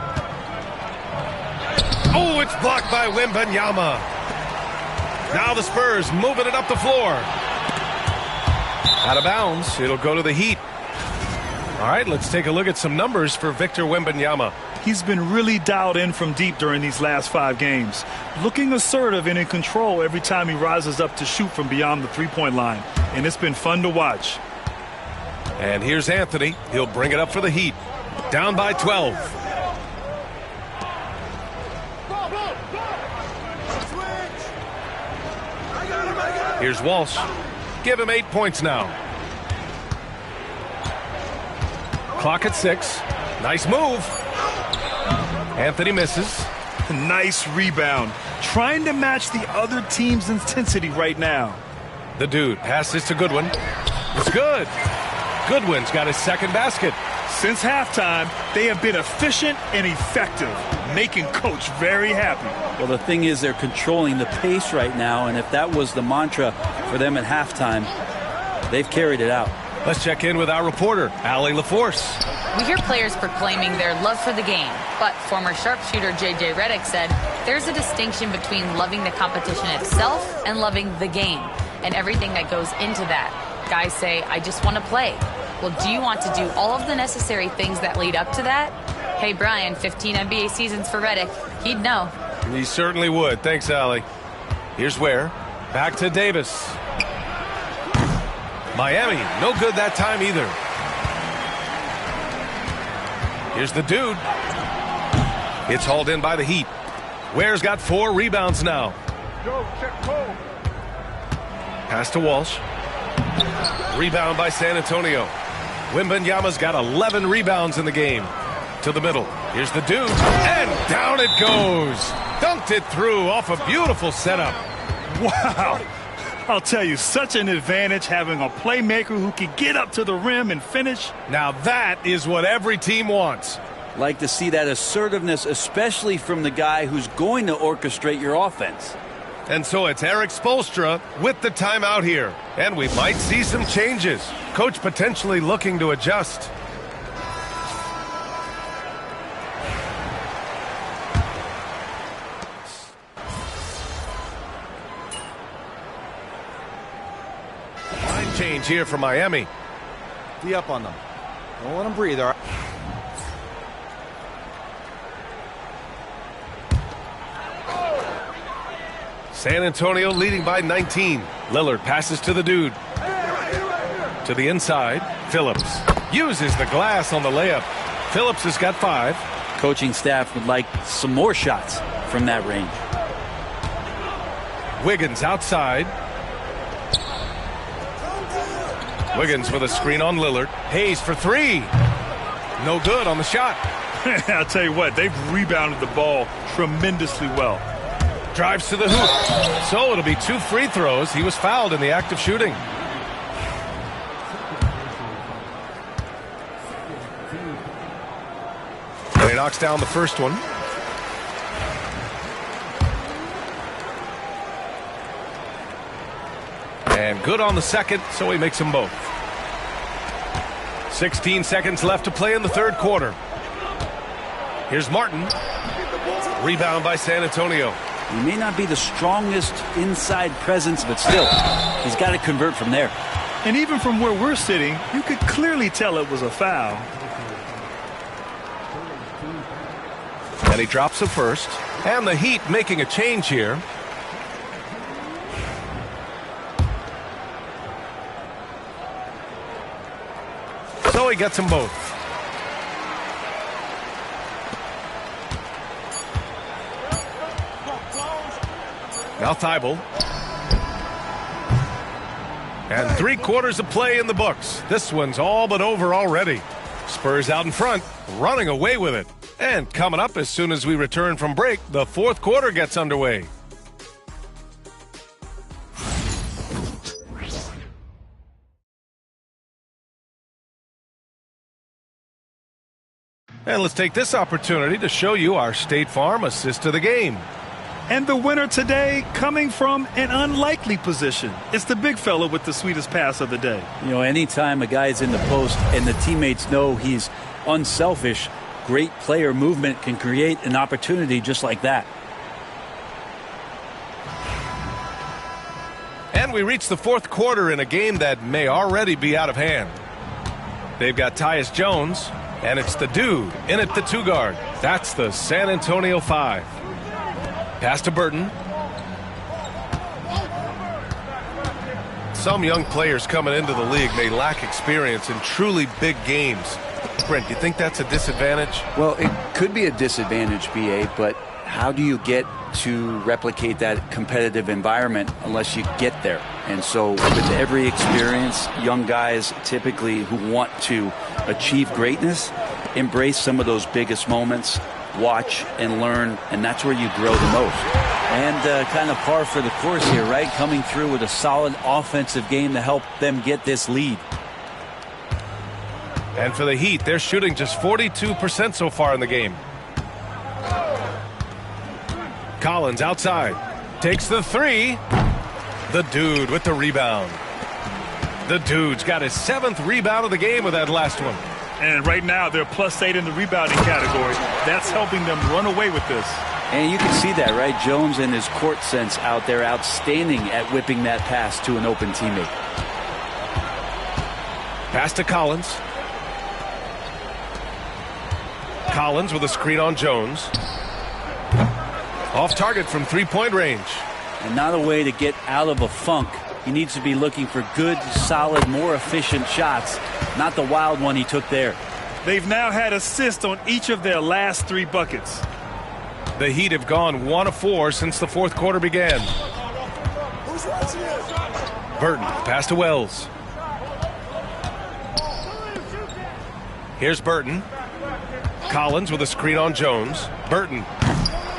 Oh, it's blocked by Wembanyama. Now the Spurs moving it up the floor. Out of bounds. It'll go to the Heat. All right, let's take a look at some numbers for Victor Wembanyama. He's been really dialed in from deep during these last 5 games. Looking assertive and in control every time he rises up to shoot from beyond the three-point line. And it's been fun to watch. And here's Anthony. He'll bring it up for the Heat. Down by 12. Here's Walsh. Give him 8 points now. Clock at 6. Nice move. Anthony misses. Nice rebound. Trying to match the other team's intensity right now. The dude passes to Goodwin. It's good. Goodwin's got his second basket. Since halftime, they have been efficient and effective, making Coach very happy. Well, the thing is they're controlling the pace right now, and if that was the mantra for them at halftime, they've carried it out. Let's check in with our reporter, Allie LaForce. We hear players proclaiming their love for the game, but former sharpshooter J.J. Redick said there's a distinction between loving the competition itself and loving the game, and everything that goes into that. Guys say, I just want to play. Well, do you want to do all of the necessary things that lead up to that? Hey, Brian, 15 NBA seasons for Redick. He'd know. He certainly would. Thanks, Allie. Here's Ware. Back to Davis. Miami, no good that time either. Here's the dude. It's hauled in by the Heat. Ware's got 4 rebounds now. Pass to Walsh. Rebound by San Antonio. Wembanyama's got 11 rebounds in the game. To the middle. Here's the dude. And down it goes. Dunked it through off a beautiful setup. Wow. I'll tell you, such an advantage having a playmaker who can get up to the rim and finish. Now that is what every team wants. Like to see that assertiveness, especially from the guy who's going to orchestrate your offense. And so it's Eric Spoelstra with the timeout here. And we might see some changes. Coach potentially looking to adjust. change here for Miami. Be up on them. Don't let them breathe. All right. San Antonio leading by 19. Lillard passes to the dude. To the inside. Phillips uses the glass on the layup. Phillips has got 5. Coaching staff would like some more shots from that range. Wiggins outside. Wiggins with a screen on Lillard. Hayes for 3. No good on the shot. I'll tell you what, they've rebounded the ball tremendously well. Drives to the hoop. So it'll be 2 free throws. He was fouled in the act of shooting. And he knocks down the first one. And good on the second, so he makes them both. 16 seconds left to play in the third quarter. Here's Martin. Rebound by San Antonio. He may not be the strongest inside presence, but still, he's got to convert from there. And even from where we're sitting, you could clearly tell it was a foul. And he drops the first. And the Heat making a change here. So he gets them both. Now Thibault. And 3 quarters of play in the books. This one's all but over already. Spurs out in front, running away with it. And coming up as soon as we return from break, the fourth quarter gets underway. And let's take this opportunity to show you our State Farm assist to the game. And the winner today coming from an unlikely position. It's the big fella with the sweetest pass of the day. You know, anytime a guy's in the post and the teammates know he's unselfish, great player movement can create an opportunity just like that. And we reach the fourth quarter in a game that may already be out of hand. They've got Tyus Jones, and it's the dude in at the 2 guard. That's the San Antonio 5. Pass to Burton. Some young players coming into the league may lack experience in truly big games. Brent, do you think that's a disadvantage? Well, it could be a disadvantage, BA, but how do you get to replicate that competitive environment unless you get there? And so with every experience, young guys typically who want to achieve greatness embrace some of those biggest moments, watch and learn, and that's where you grow the most. And kind of par for the course here, right? Coming through with a solid offensive game to help them get this lead. And for the Heat, they're shooting just 42% so far in the game. Collins outside. Takes the 3. The dude with the rebound. The dude's got his 7th rebound of the game with that last one. And right now, they're +8 in the rebounding category. That's helping them run away with this. And you can see that, right? Jones and his court sense out there, outstanding at whipping that pass to an open teammate. Pass to Collins. Collins with a screen on Jones. Off target from 3-point range. And not a way to get out of a funk. He needs to be looking for good, solid, more efficient shots, not the wild one he took there. They've now had assists on each of their last 3 buckets. The Heat have gone 1 of 4 since the fourth quarter began. Burton, pass to Wells. Here's Burton. Collins with a screen on Jones. Burton.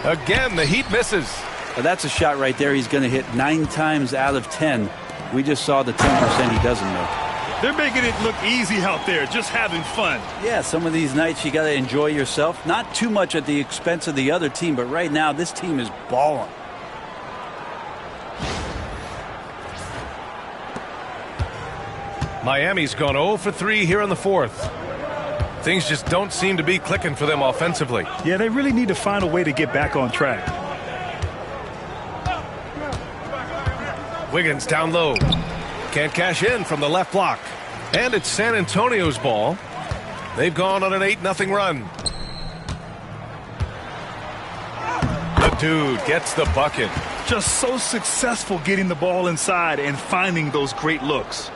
Again, the Heat misses. Well, that's a shot right there he's going to hit 9 times out of 10. We just saw the 10% he doesn't make. They're making it look easy out there, just having fun. Yeah, some of these nights you got to enjoy yourself. Not too much at the expense of the other team, but right now this team is balling. Miami's gone 0 for 3 here in the fourth. Things just don't seem to be clicking for them offensively. Yeah, they really need to find a way to get back on track. Wiggins down low. Can't cash in from the left block. And it's San Antonio's ball. They've gone on an 8-0 run. The dude gets the bucket. Just so successful getting the ball inside and finding those great looks.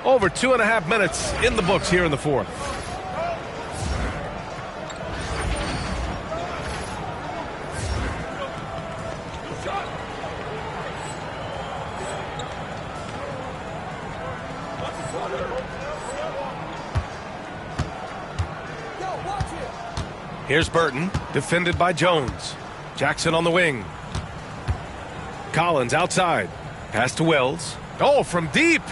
Over 2.5 minutes in the books here in the fourth. Here's Burton, defended by Jones. Jackson on the wing. Collins outside. Pass to Wells. Oh, from deep.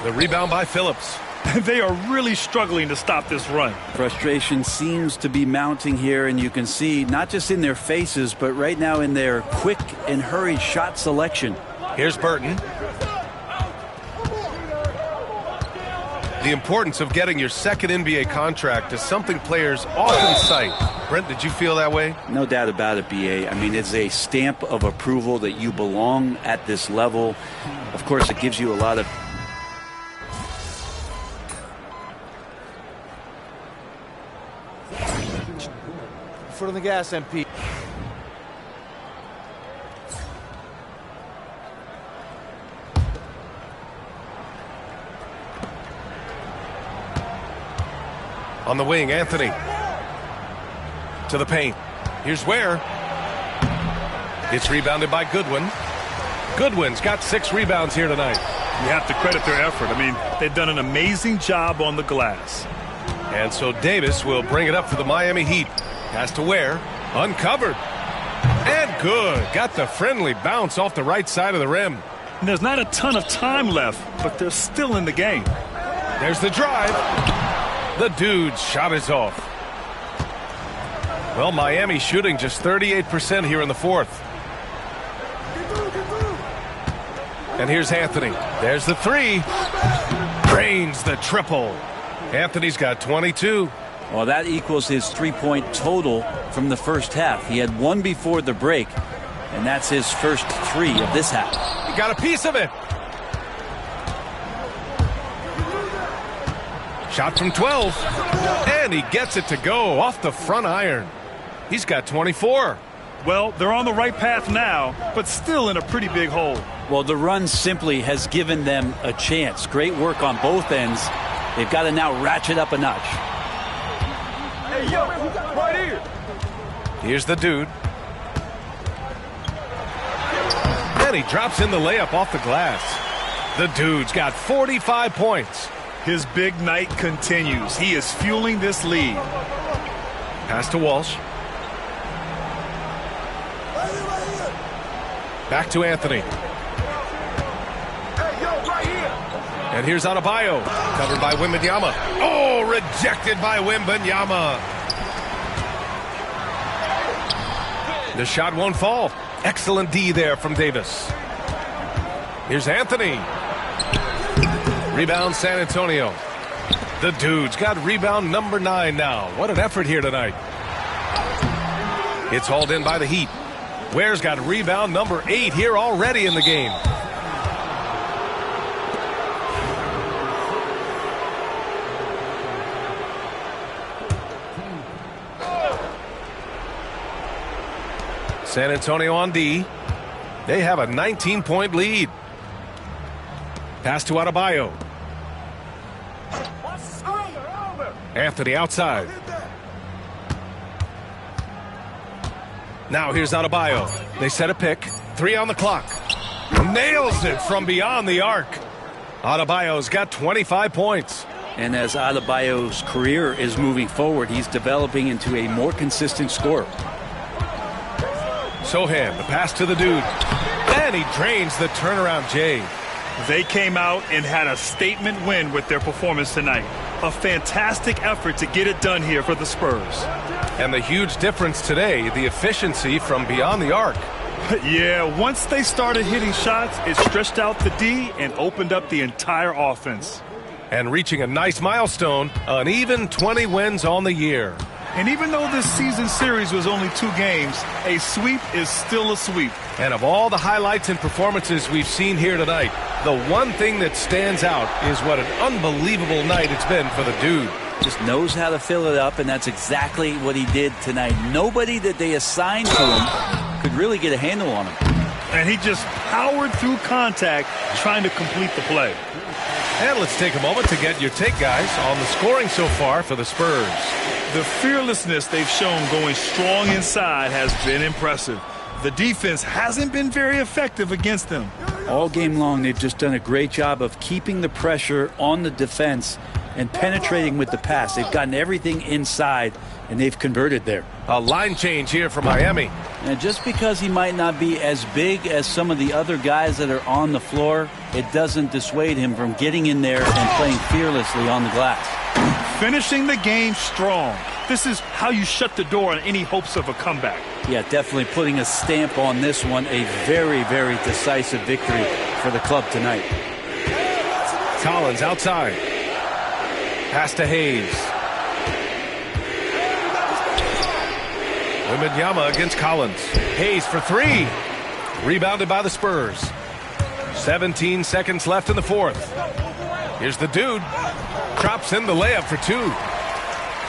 The rebound by Phillips. They are really struggling to stop this run. Frustration seems to be mounting here, and you can see not just in their faces, but right now in their quick and hurried shot selection. Here's Burton. The importance of getting your second NBA contract is something players often cite. Brent, did you feel that way? No doubt about it, B.A. I mean, it's a stamp of approval that you belong at this level. Of course, it gives you a lot of... Foot on the gas, MP. On the wing, Anthony. To the paint. Here's Ware. It's rebounded by Goodwin. Goodwin's got 6 rebounds here tonight. You have to credit their effort. I mean, they've done an amazing job on the glass. And so Davis will bring it up for the Miami Heat. Pass to Ware. Uncovered. And good. Got the friendly bounce off the right side of the rim. And there's not a ton of time left, but they're still in the game. There's the drive. The dude's shot is off. Well, Miami shooting just 38% here in the fourth. And here's Anthony. There's the 3. Drains the triple. Anthony's got 22. Well, that equals his 3-point total from the first half. He had 1 before the break, and that's his first 3 of this half. He got a piece of it. Shot from 12, and he gets it to go off the front iron. He's got 24. Well, they're on the right path now, but still in a pretty big hole. Well, the run simply has given them a chance. Great work on both ends. They've got to now ratchet up a notch. Hey, yo, right here. Here's the dude. And he drops in the layup off the glass. The dude's got 45 points. His big night continues. He is fueling this lead. Pass to Walsh. Back to Anthony. Hey, yo, right here. And here's Adebayo. Covered by Wembanyama. Oh, rejected by Wembanyama. The shot won't fall. Excellent D there from Davis. Here's Anthony. Rebound San Antonio. The dude's got rebound number 9 now. What an effort here tonight. It's hauled in by the Heat. Ware's got rebound number 8 here already in the game. San Antonio on D. They have a 19-point lead. Pass to Adebayo. Anthony outside. Now here's Adebayo. They set a pick. 3 on the clock. Nails it from beyond the arc. Adebayo's got 25 points. And as Adebayo's career is moving forward, he's developing into a more consistent scorer. Sohan, the pass to the dude. And he drains the turnaround J. They came out and had a statement win with their performance tonight. A fantastic effort to get it done here for the Spurs. And the huge difference today, the efficiency from beyond the arc. Yeah, once they started hitting shots, it stretched out the D and opened up the entire offense. And reaching a nice milestone, an even 20 wins on the year. And even though this season series was only 2 games, a sweep is still a sweep. And of all the highlights and performances we've seen here tonight, the one thing that stands out is what an unbelievable night it's been for the dude. Just knows how to fill it up, and that's exactly what he did tonight. Nobody that they assigned to him could really get a handle on him. And he just powered through contact trying to complete the play. And let's take a moment to get your take, guys, on the scoring so far for the Spurs. The fearlessness they've shown going strong inside has been impressive. The defense hasn't been very effective against them. All game long, they've just done a great job of keeping the pressure on the defense and penetrating with the pass. They've gotten everything inside, and they've converted there. A line change here for Miami. And just because he might not be as big as some of the other guys that are on the floor, it doesn't dissuade him from getting in there and playing fearlessly on the glass. Finishing the game strong. This is how you shut the door on any hopes of a comeback. Yeah, definitely putting a stamp on this one. A very, very decisive victory for the club tonight. Collins outside. Pass to Hayes. Wembanyama against Collins. Hayes for 3. Rebounded by the Spurs. 17 seconds left in the fourth. Here's the dude. Drops in the layup for 2.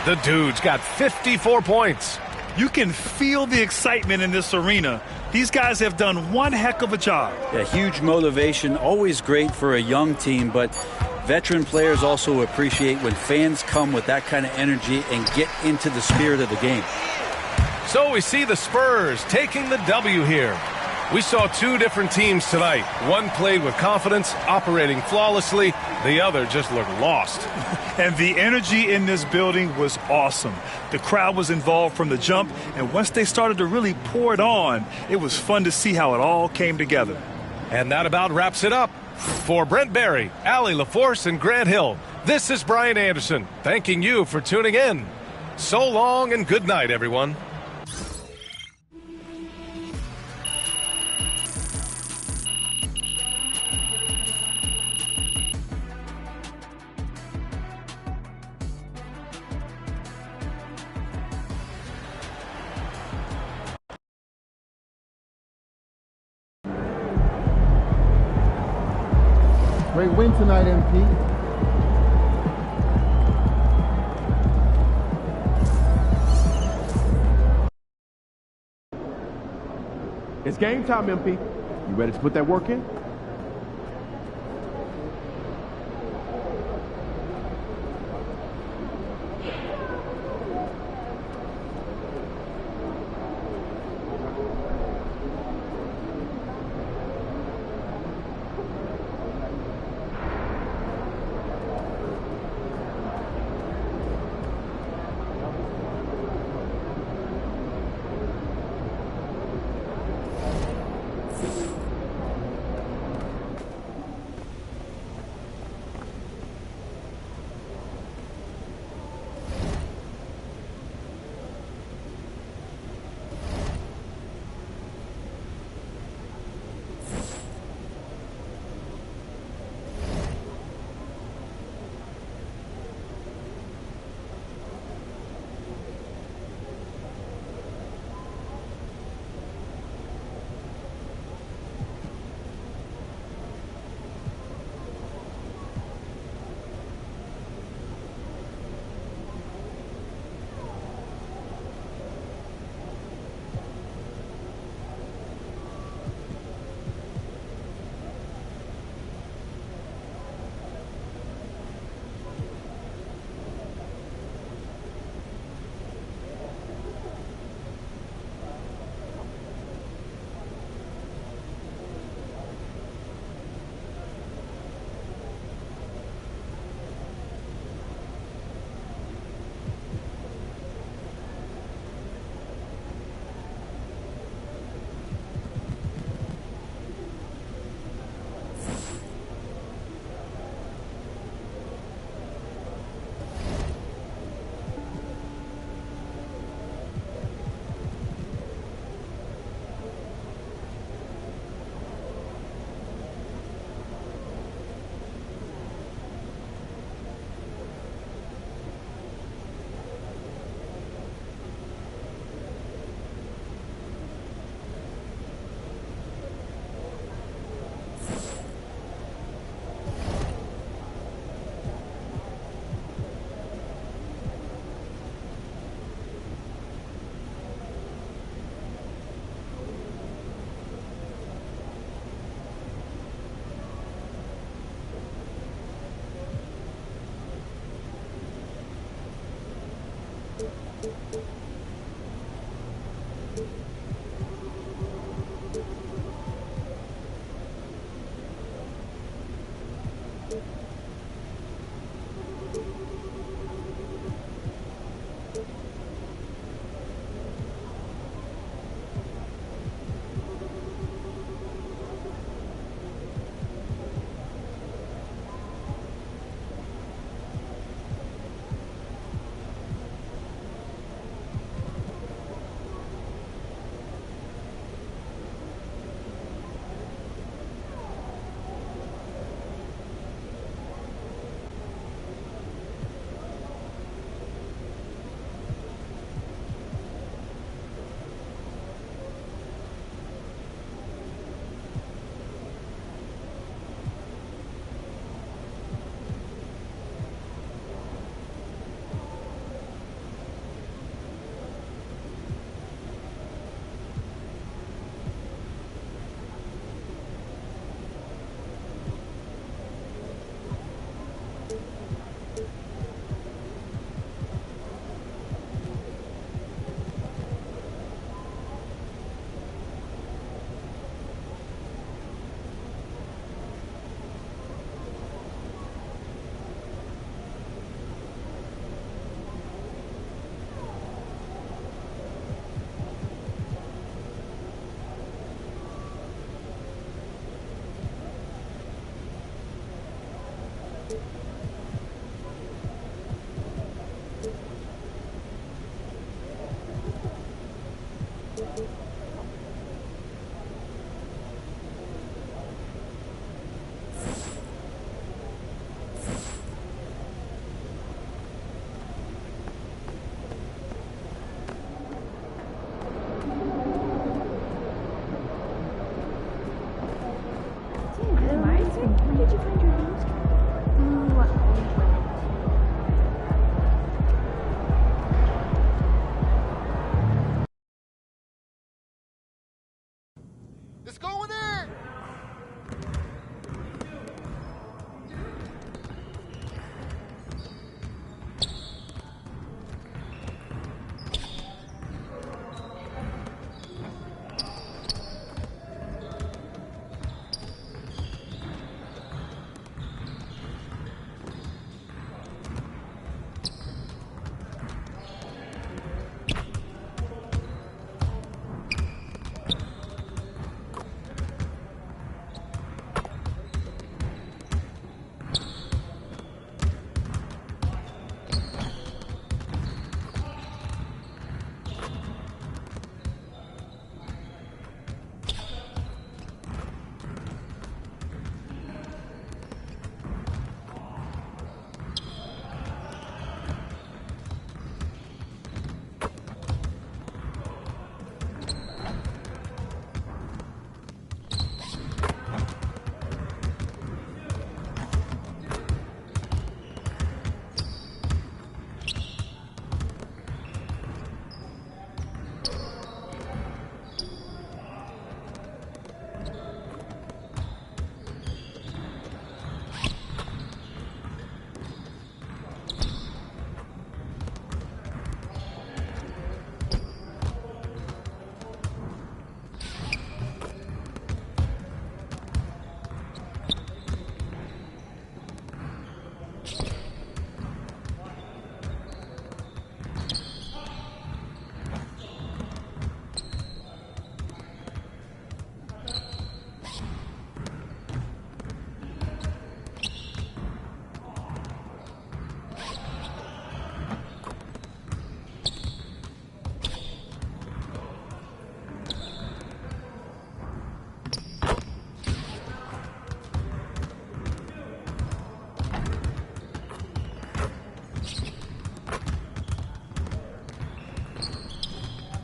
The dude's got 54 points. You can feel the excitement in this arena. These guys have done one heck of a job. Yeah, huge motivation. Always great for a young team, but veteran players also appreciate when fans come with that kind of energy and get into the spirit of the game. So we see the Spurs taking the W here. We saw 2 different teams tonight. One played with confidence, operating flawlessly. The other just looked lost. And the energy in this building was awesome. The crowd was involved from the jump, and once they started to really pour it on, it was fun to see how it all came together. And that about wraps it up. For Brent Barry, Allie LaForce, and Grant Hill, this is Brian Anderson, thanking you for tuning in. So long and good night, everyone. Great win tonight, MP. It's game time, MP. You ready to put that work in? It's going in!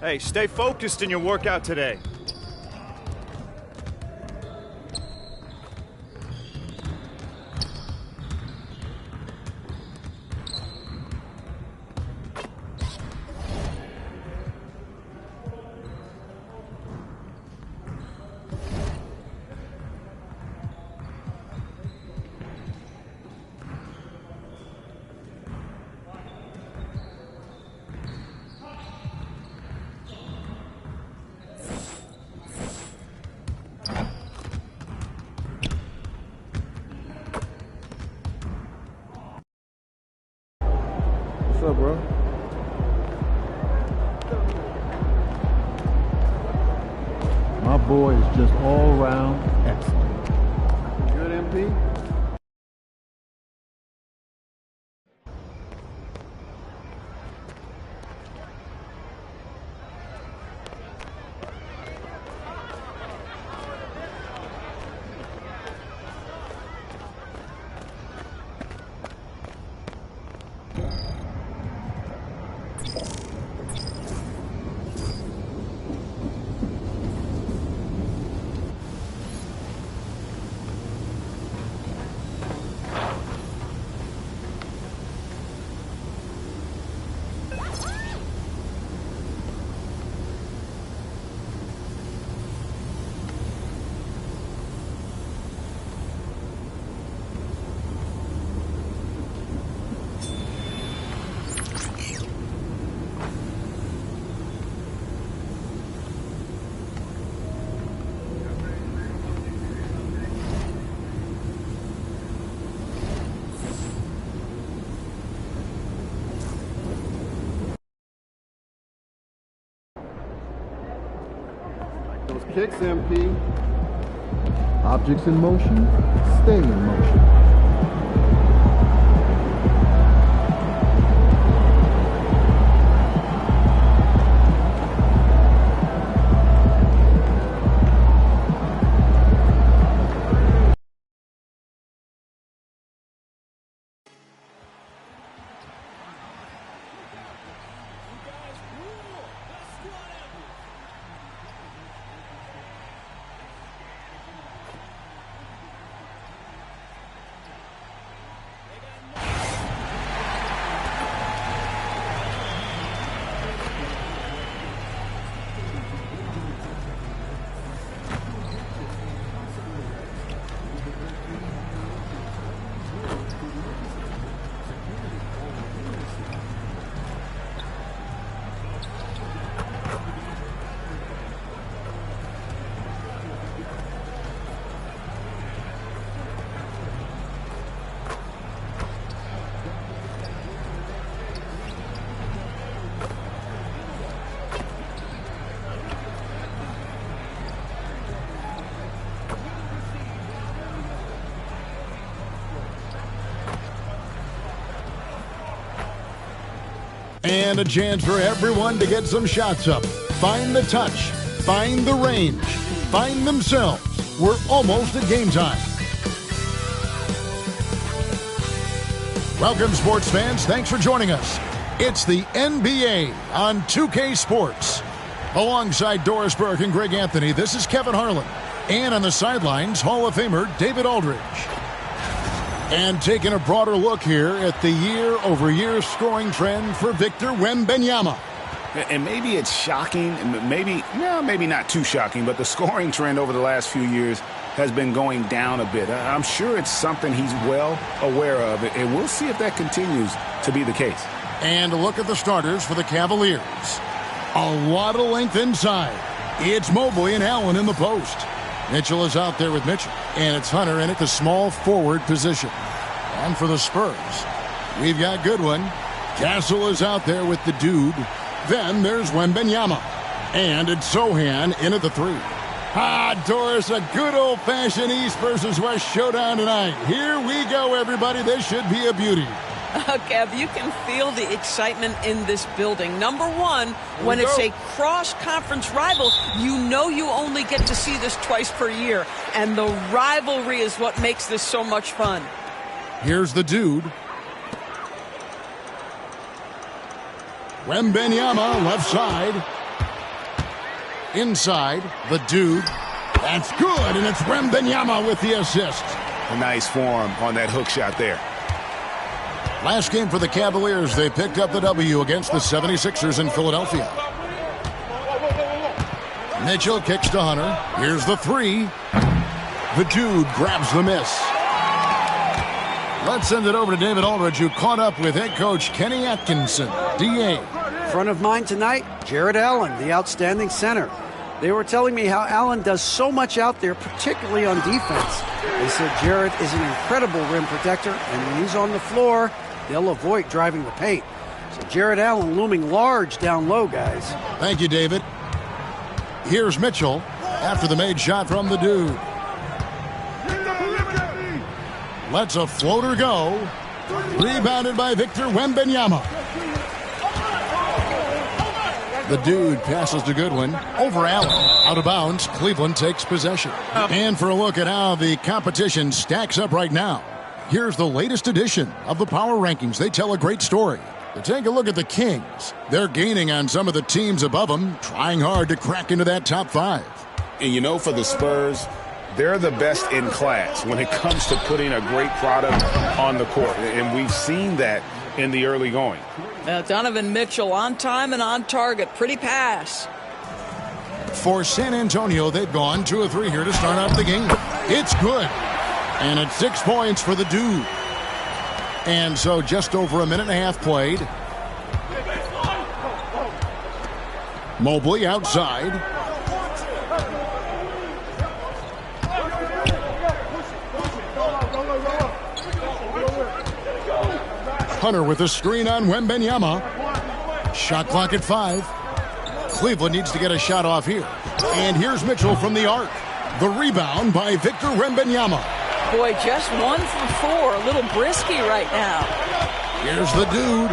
Hey, stay focused in your workout today. What's up, bro? My boy is just all around excellent. Good, MP? Those kicks, MP. Objects in motion, stay in motion. And a chance for everyone to get some shots up. Find the touch. Find the range. Find themselves. We're almost at game time. Welcome, sports fans. Thanks for joining us. It's the NBA on 2K Sports. Alongside Doris Burke and Greg Anthony, this is Kevin Harlan. And on the sidelines, Hall of Famer David Aldridge. And taking a broader look here at the year-over-year scoring trend for Victor Wembanyama. And maybe it's shocking, maybe not too shocking, but the scoring trend over the last few years has been going down a bit. I'm sure it's something he's well aware of, and we'll see if that continues to be the case. And a look at the starters for the Cavaliers. A lot of length inside. It's Mobley and Allen in the post. Mitchell is out there with Mitchell, and it's Hunter in at the small forward position. And for the Spurs, we've got Goodwin. Castle is out there with the dude. Then there's Wembanyama. And it's Sohan in at the three. Doris, a good old-fashioned East versus West showdown tonight. Here we go, everybody. This should be a beauty. Kev, you can feel the excitement in this building. Number one, when it's a cross-conference rival, you know you only get to see this twice per year. And the rivalry is what makes this so much fun. Here's the dude. Wembanyama, left side. Inside, the dude. That's good, and it's Wembanyama with the assist. A nice form on that hook shot there. Last game for the Cavaliers, they picked up the W against the 76ers in Philadelphia. Mitchell kicks to Hunter. Here's the three. The dude grabs the miss. Let's send it over to David Aldridge, who caught up with head coach Kenny Atkinson, DA. Front of mind tonight, Jared Allen, the outstanding center. They were telling me how Allen does so much out there, particularly on defense. They said Jared is an incredible rim protector, and when he's on the floor, they'll avoid driving the paint. So Jared Allen looming large down low, guys. Thank you, David. Here's Mitchell after the made shot from the dude. Lets a floater go. Rebounded by Victor Wembanyama. The dude passes to Goodwin. Over Allen. Out of bounds. Cleveland takes possession. And for a look at how the competition stacks up right now, here's the latest edition of the Power Rankings. They tell a great story. To take a look at the Kings, they're gaining on some of the teams above them, trying hard to crack into that top 5. And you know, for the Spurs, they're the best in class when it comes to putting a great product on the court. And we've seen that in the early going. Donovan Mitchell on time and on target. Pretty pass. For San Antonio, they've gone 2 of 3 here to start out the game. It's good. And it's 6 points for the dude. And so just over a minute and a half played. Mobley outside. Hunter with a screen on Wembanyama. Shot clock at 5. Cleveland needs to get a shot off here. And here's Mitchell from the arc. The rebound by Victor Wembanyama. Boy, just 1 for 4. A little brisky right now. Here's the dude.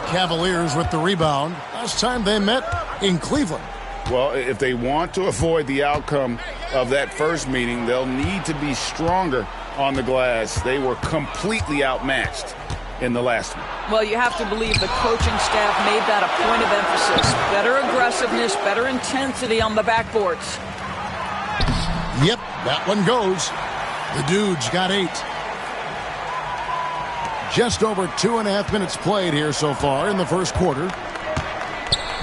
Cavaliers with the rebound. Last time they met in Cleveland. Well, if they want to avoid the outcome of that first meeting, they'll need to be stronger on the glass. They were completely outmatched in the last one. Well, you have to believe the coaching staff made that a point of emphasis. Better aggressiveness, better intensity on the backboards. Yep, that one goes. The dude's got 8. Just over 2.5 minutes played here so far in the first quarter.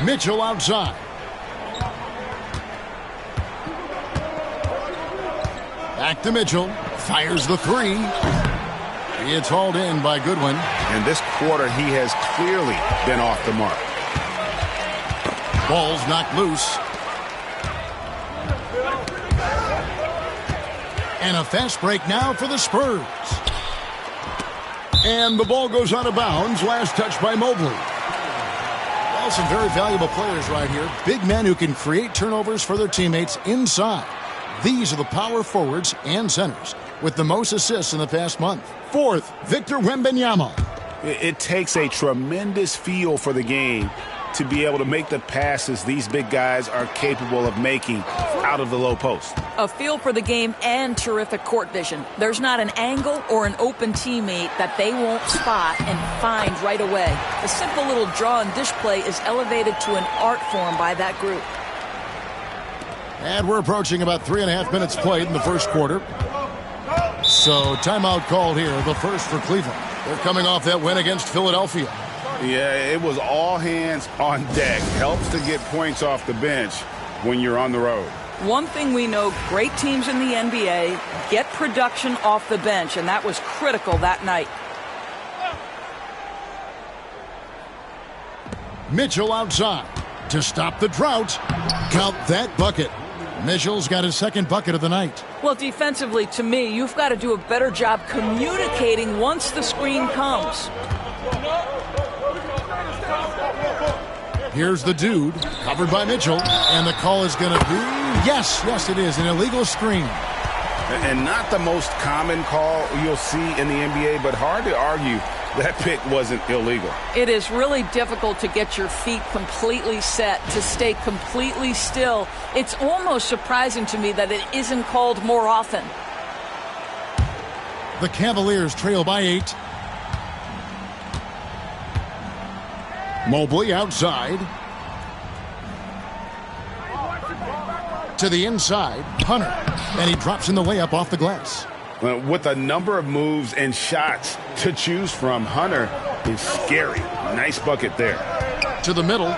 Mitchell outside. Back to Mitchell. Fires the 3. It's hauled in by Goodwin. And this quarter, he has clearly been off the mark. Ball's knocked loose. And a fast break now for the Spurs. And the ball goes out of bounds. Last touch by Mobley. Well, some very valuable players right here. Big men who can create turnovers for their teammates inside. These are the power forwards and centers with the most assists in the past month. 4th, Victor Wembanyama. It takes a tremendous feel for the game to be able to make the passes these big guys are capable of making out of the low post. A feel for the game and terrific court vision. There's not an angle or an open teammate that they won't spot and find right away. The simple little draw and dish play is elevated to an art form by that group. And we're approaching about 3.5 minutes played in the first quarter. So timeout called here, the first for Cleveland. They're coming off that win against Philadelphia. Yeah, it was all hands on deck. Helps to get points off the bench when you're on the road. One thing we know, great teams in the NBA get production off the bench, and that was critical that night. Mitchell outside to stop the drought. Count that bucket. Mitchell's got his second bucket of the night. Well, defensively, to me, you've got to do a better job communicating once the screen comes. Here's the dude, covered by Mitchell, and the call is going to be, yes, it is, an illegal screen. And not the most common call you'll see in the NBA, but hard to argue that pick wasn't illegal. It is really difficult to get your feet completely set, to stay completely still. It's almost surprising to me that it isn't called more often. The Cavaliers trail by 8. Mobley outside. To the inside, Hunter. And he drops in the layup off the glass. With a number of moves and shots to choose from, Hunter is scary. Nice bucket there. To the middle.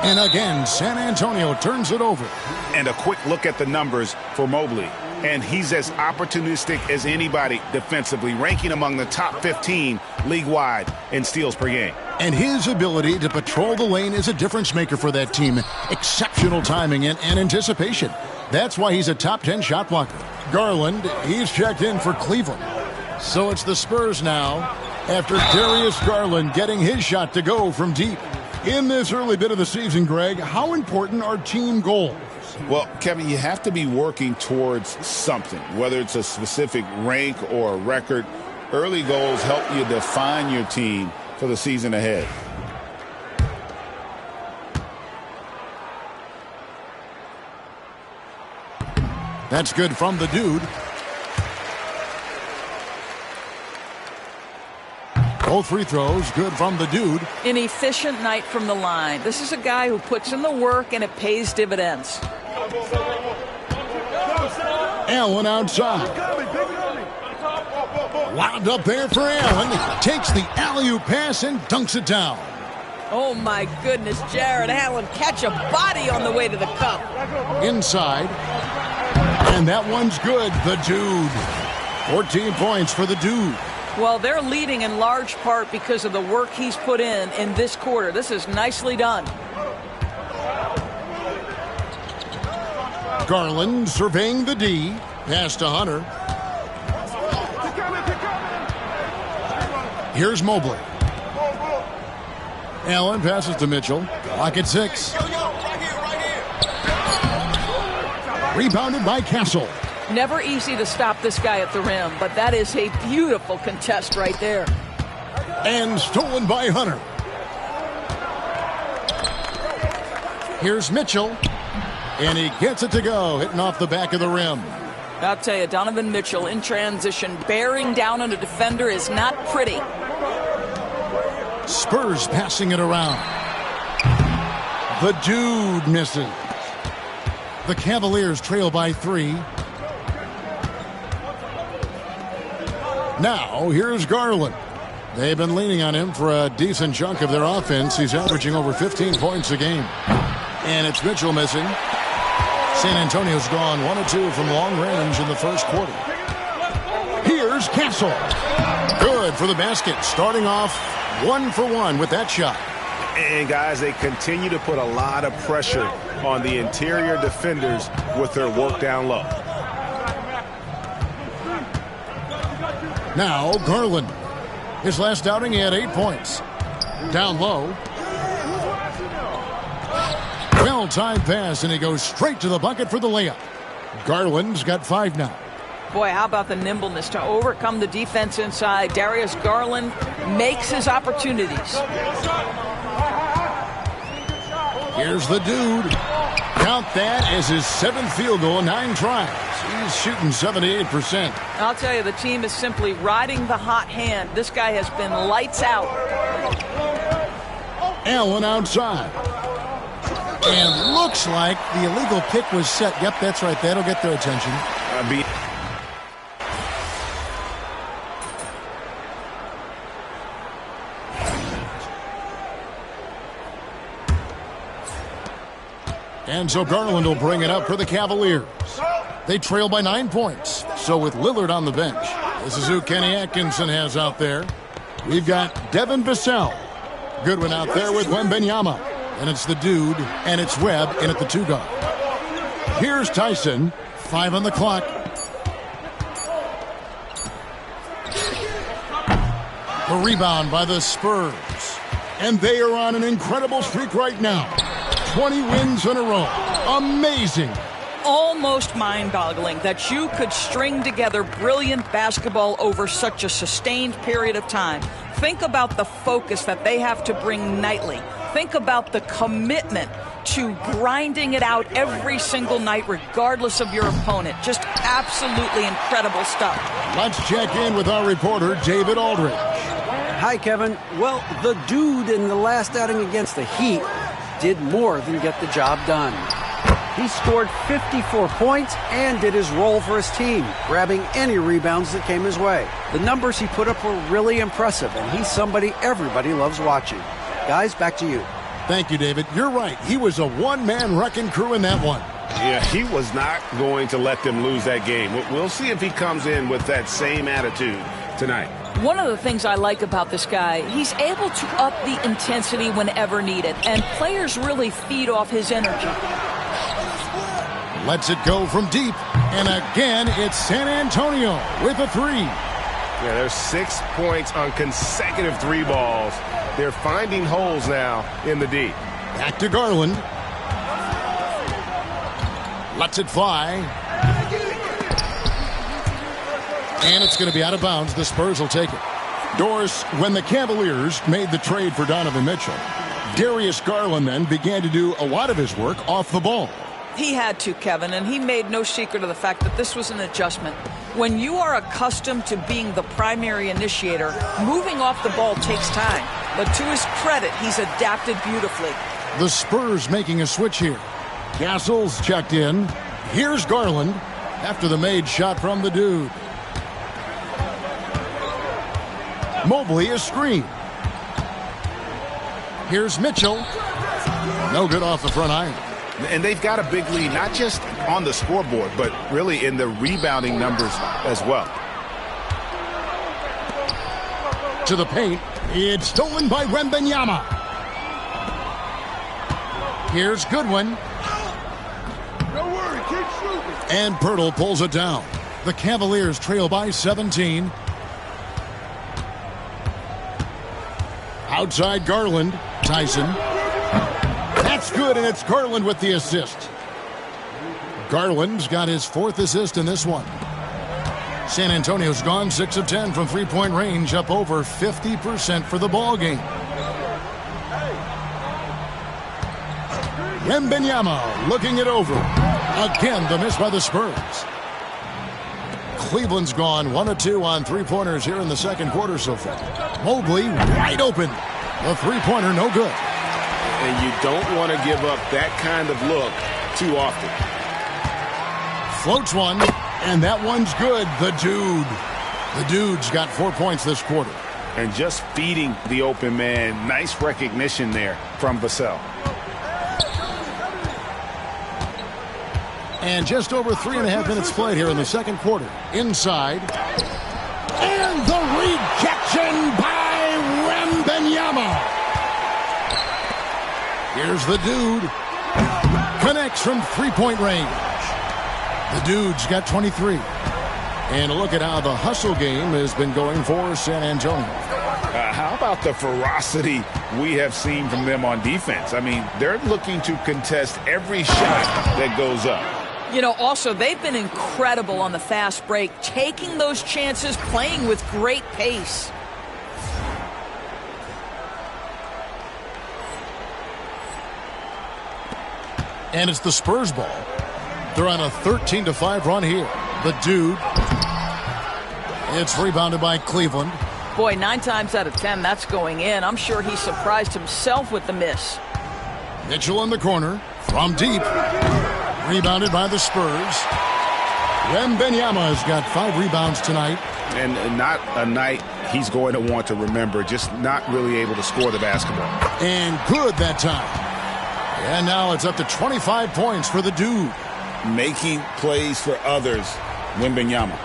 And again, San Antonio turns it over. And a quick look at the numbers for Mobley. And he's as opportunistic as anybody defensively, ranking among the top 15 league-wide in steals per game. And his ability to patrol the lane is a difference maker for that team. Exceptional timing and anticipation. That's why he's a top 10 shot blocker. Garland, he's checked in for Cleveland. So it's the Spurs now after Darius Garland getting his shot to go from deep. In this early bit of the season, Greg, how important are team goals? Well, Kevin, you have to be working towards something, whether it's a specific rank or a record. Early goals help you define your team for the season ahead. That's good from the dude. Both free throws good from the dude. An efficient night from the line. This is a guy who puts in the work and it pays dividends. Allen outside. Wound up there for Allen. Takes the alley-oop pass and dunks it down. Oh my goodness, Jared Allen catch a body on the way to the cup. Inside. And that one's good. The dude. 14 points for the dude. Well, they're leading in large part because of the work he's put in this quarter. This is nicely done. Garland surveying the D. Pass to Hunter. Here's Mobley. Allen passes to Mitchell. Clock at 6. Rebounded by Castle. Never easy to stop this guy at the rim, but that is a beautiful contest right there. And stolen by Hunter. Here's Mitchell. And he gets it to go, hitting off the back of the rim. I'll tell you, Donovan Mitchell in transition, bearing down on a defender is not pretty. Spurs passing it around. The dude misses. The Cavaliers trail by 3. Now, here's Garland. They've been leaning on him for a decent chunk of their offense. He's averaging over 15 points a game. And it's Mitchell missing. San Antonio's gone 1 of 2 from long range in the first quarter. Here's Castle. Good for the basket. Starting off 1 for 1 with that shot. And, guys, they continue to put a lot of pressure on the interior defenders with their work down low. Now, Garland. His last outing, he had 8 points. Down low. Well-timed pass, and he goes straight to the bucket for the layup. Garland's got 5 now. Boy, how about the nimbleness to overcome the defense inside. Darius Garland makes his opportunities. Here's the dude. Count that as his 7th field goal in 9 tries. He's shooting 78%. I'll tell you, the team is simply riding the hot hand. This guy has been lights out. Allen outside. And looks like the illegal pick was set. Yep, that's right. That'll get their attention. And so Garland will bring it up for the Cavaliers. They trail by 9 points. So with Lillard on the bench, this is who Kenny Atkinson has out there. We've got Devin Vassell. Goodwin out there with Wembanyama. And it's the dude, and it's Webb in at the 2 guard. Here's Tyson. 5 on the clock. The rebound by the Spurs. And they are on an incredible streak right now. 20 wins in a row. Amazing. Almost mind-boggling that you could string together brilliant basketball over such a sustained period of time. Think about the focus that they have to bring nightly. Think about the commitment to grinding it out every single night, regardless of your opponent. Just absolutely incredible stuff. Let's check in with our reporter, David Aldridge. Hi, Kevin. Well, the dude in the last outing against the Heat did more than get the job done. He scored 54 points and did his role for his team, grabbing any rebounds that came his way. The numbers he put up were really impressive, and he's somebody everybody loves watching. Guys, back to you. Thank you, David. You're right. He was a one-man wrecking crew in that one. Yeah, he was not going to let them lose that game. We'll see if he comes in with that same attitude tonight. One of the things I like about this guy, he's able to up the intensity whenever needed, and players really feed off his energy. Lets it go from deep, and again, it's San Antonio with a 3. Yeah, there's 6 points on consecutive 3 balls. They're finding holes now in the D. Back to Garland. Lets it fly. And it's going to be out of bounds. The Spurs will take it. Doris, when the Cavaliers made the trade for Donovan Mitchell, Darius Garland then began to do a lot of his work off the ball. He had to, Kevin, and he made no secret of the fact that this was an adjustment. When you are accustomed to being the primary initiator, moving off the ball takes time. But to his credit, he's adapted beautifully. The Spurs making a switch here. Castle's checked in. Here's Garland after the made shot from the dude. Mobley is screen. Here's Mitchell. No good off the front iron. And they've got a big lead, not just on the scoreboard, but really in the rebounding numbers as well. To the paint. It's stolen by Wembanyama. Here's Goodwin. Don't worry, keep shooting. And Pirtle pulls it down. The Cavaliers trail by 17. Outside Garland. Tyson. That's good, and it's Garland with the assist. Garland's got his 4th assist in this one. San Antonio's gone 6 of 10 from three-point range, up over 50% for the ball game. Wembanyama looking it over. Again, the miss by the Spurs. Cleveland's gone 1 of 2 on three-pointers here in the second quarter so far. Mobley wide open. The three-pointer no good. And you don't want to give up that kind of look too often. Floats one, and that one's good. The dude's got 4 points this quarter. And just feeding the open man. Nice recognition there from Vassell. And just over 3.5 minutes played here in the second quarter. Inside. And the rejection by Wembanyama. Here's the dude. Connects from three-point range. The dude's got 23. And a look at how the hustle game has been going for San Antonio. How about the ferocity we have seen from them on defense? I mean, they're looking to contest every shot that goes up. You know, also, they've been incredible on the fast break, taking those chances, playing with great pace. And it's the Spurs ball. They're on a 13-5 run here. The dude. It's rebounded by Cleveland. Boy, 9 times out of 10, that's going in. I'm sure he surprised himself with the miss. Mitchell in the corner. From deep. Rebounded by the Spurs. Wembanyama has got 5 rebounds tonight. And not a night he's going to want to remember. Just not really able to score the basketball. And good that time. And now it's up to 25 points for the dude. Making plays for others, Wembanyama.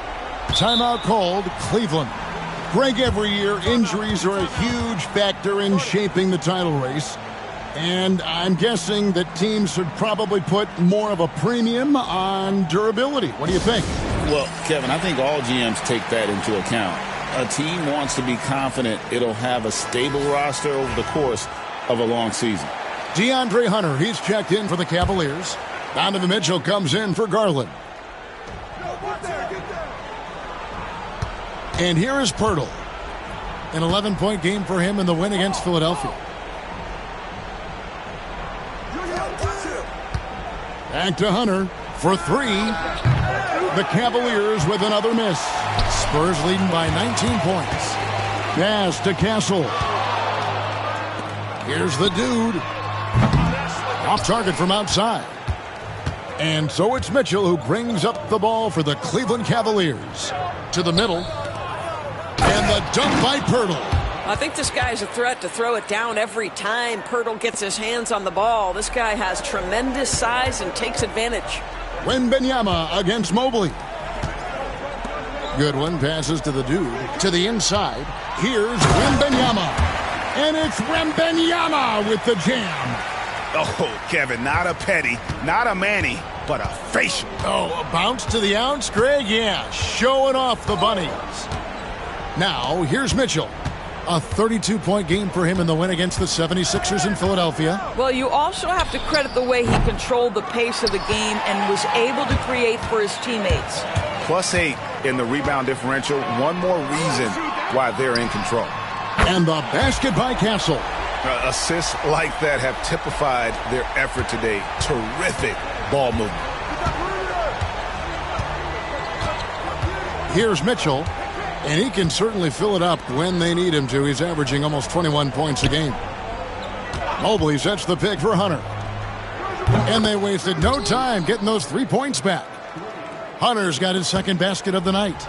Timeout called, Cleveland. Greg, every year, injuries are a huge factor in shaping the title race. And I'm guessing that teams should probably put more of a premium on durability. What do you think? Well, Kevin, I think all GMs take that into account. A team wants to be confident it'll have a stable roster over the course of a long season. DeAndre Hunter, he's checked in for the Cavaliers. Donovan Mitchell comes in for Garland. And here is Pirtle. An 11-point game for him in the win against Philadelphia. Back to Hunter for 3. The Cavaliers with another miss. Spurs leading by 19 points. Pass to Castle. Here's the dude. Off target from outside. And so it's Mitchell who brings up the ball for the Cleveland Cavaliers. To the middle. And the dunk by Pirtle. I think this guy is a threat to throw it down every time Pirtle gets his hands on the ball. This guy has tremendous size and takes advantage. Wembanyama against Mobley. Goodwin passes to the dude. To the inside. Here's Wembanyama. And it's Wembanyama with the jam. Oh, Kevin, not a petty, not a Manny, but a facial. Oh, a bounce to the ounce, Greg? Yeah, showing off the bunnies. Now, here's Mitchell. A 32-point game for him in the win against the 76ers in Philadelphia. Well, you also have to credit the way he controlled the pace of the game and was able to create for his teammates. +8 in the rebound differential. One more reason why they're in control. And the basket by Castle. Assists like that have typified their effort today. Terrific ball movement. Here's Mitchell, and he can certainly fill it up when they need him to. He's averaging almost 21 points a game. Mobley sets the pick for Hunter. And they wasted no time getting those 3 points back. Hunter's got his second basket of the night.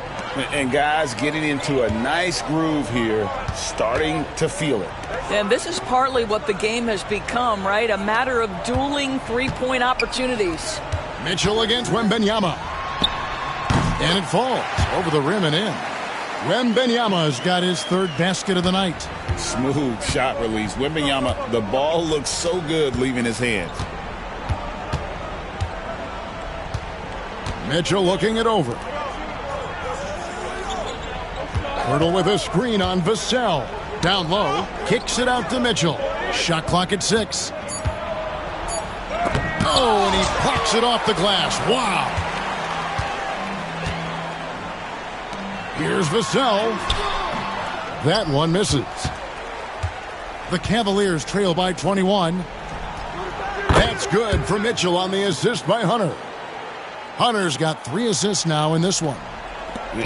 And guys getting into a nice groove here, starting to feel it. And this is partly what the game has become, right? A matter of dueling three-point opportunities. Mitchell against Wembanyama. And it falls over the rim and in. Wembanyama's got his third basket of the night. Smooth shot release. Wembanyama, the ball looks so good leaving his hands. Mitchell looking it over. Hurdle with a screen on Vassell. Down low, kicks it out to Mitchell. Shot clock at 6. Oh, and he pops it off the glass. Wow. Here's Vassell. That one misses. The Cavaliers trail by 21. That's good for Mitchell on the assist by Hunter. Hunter's got 3 assists now in this one.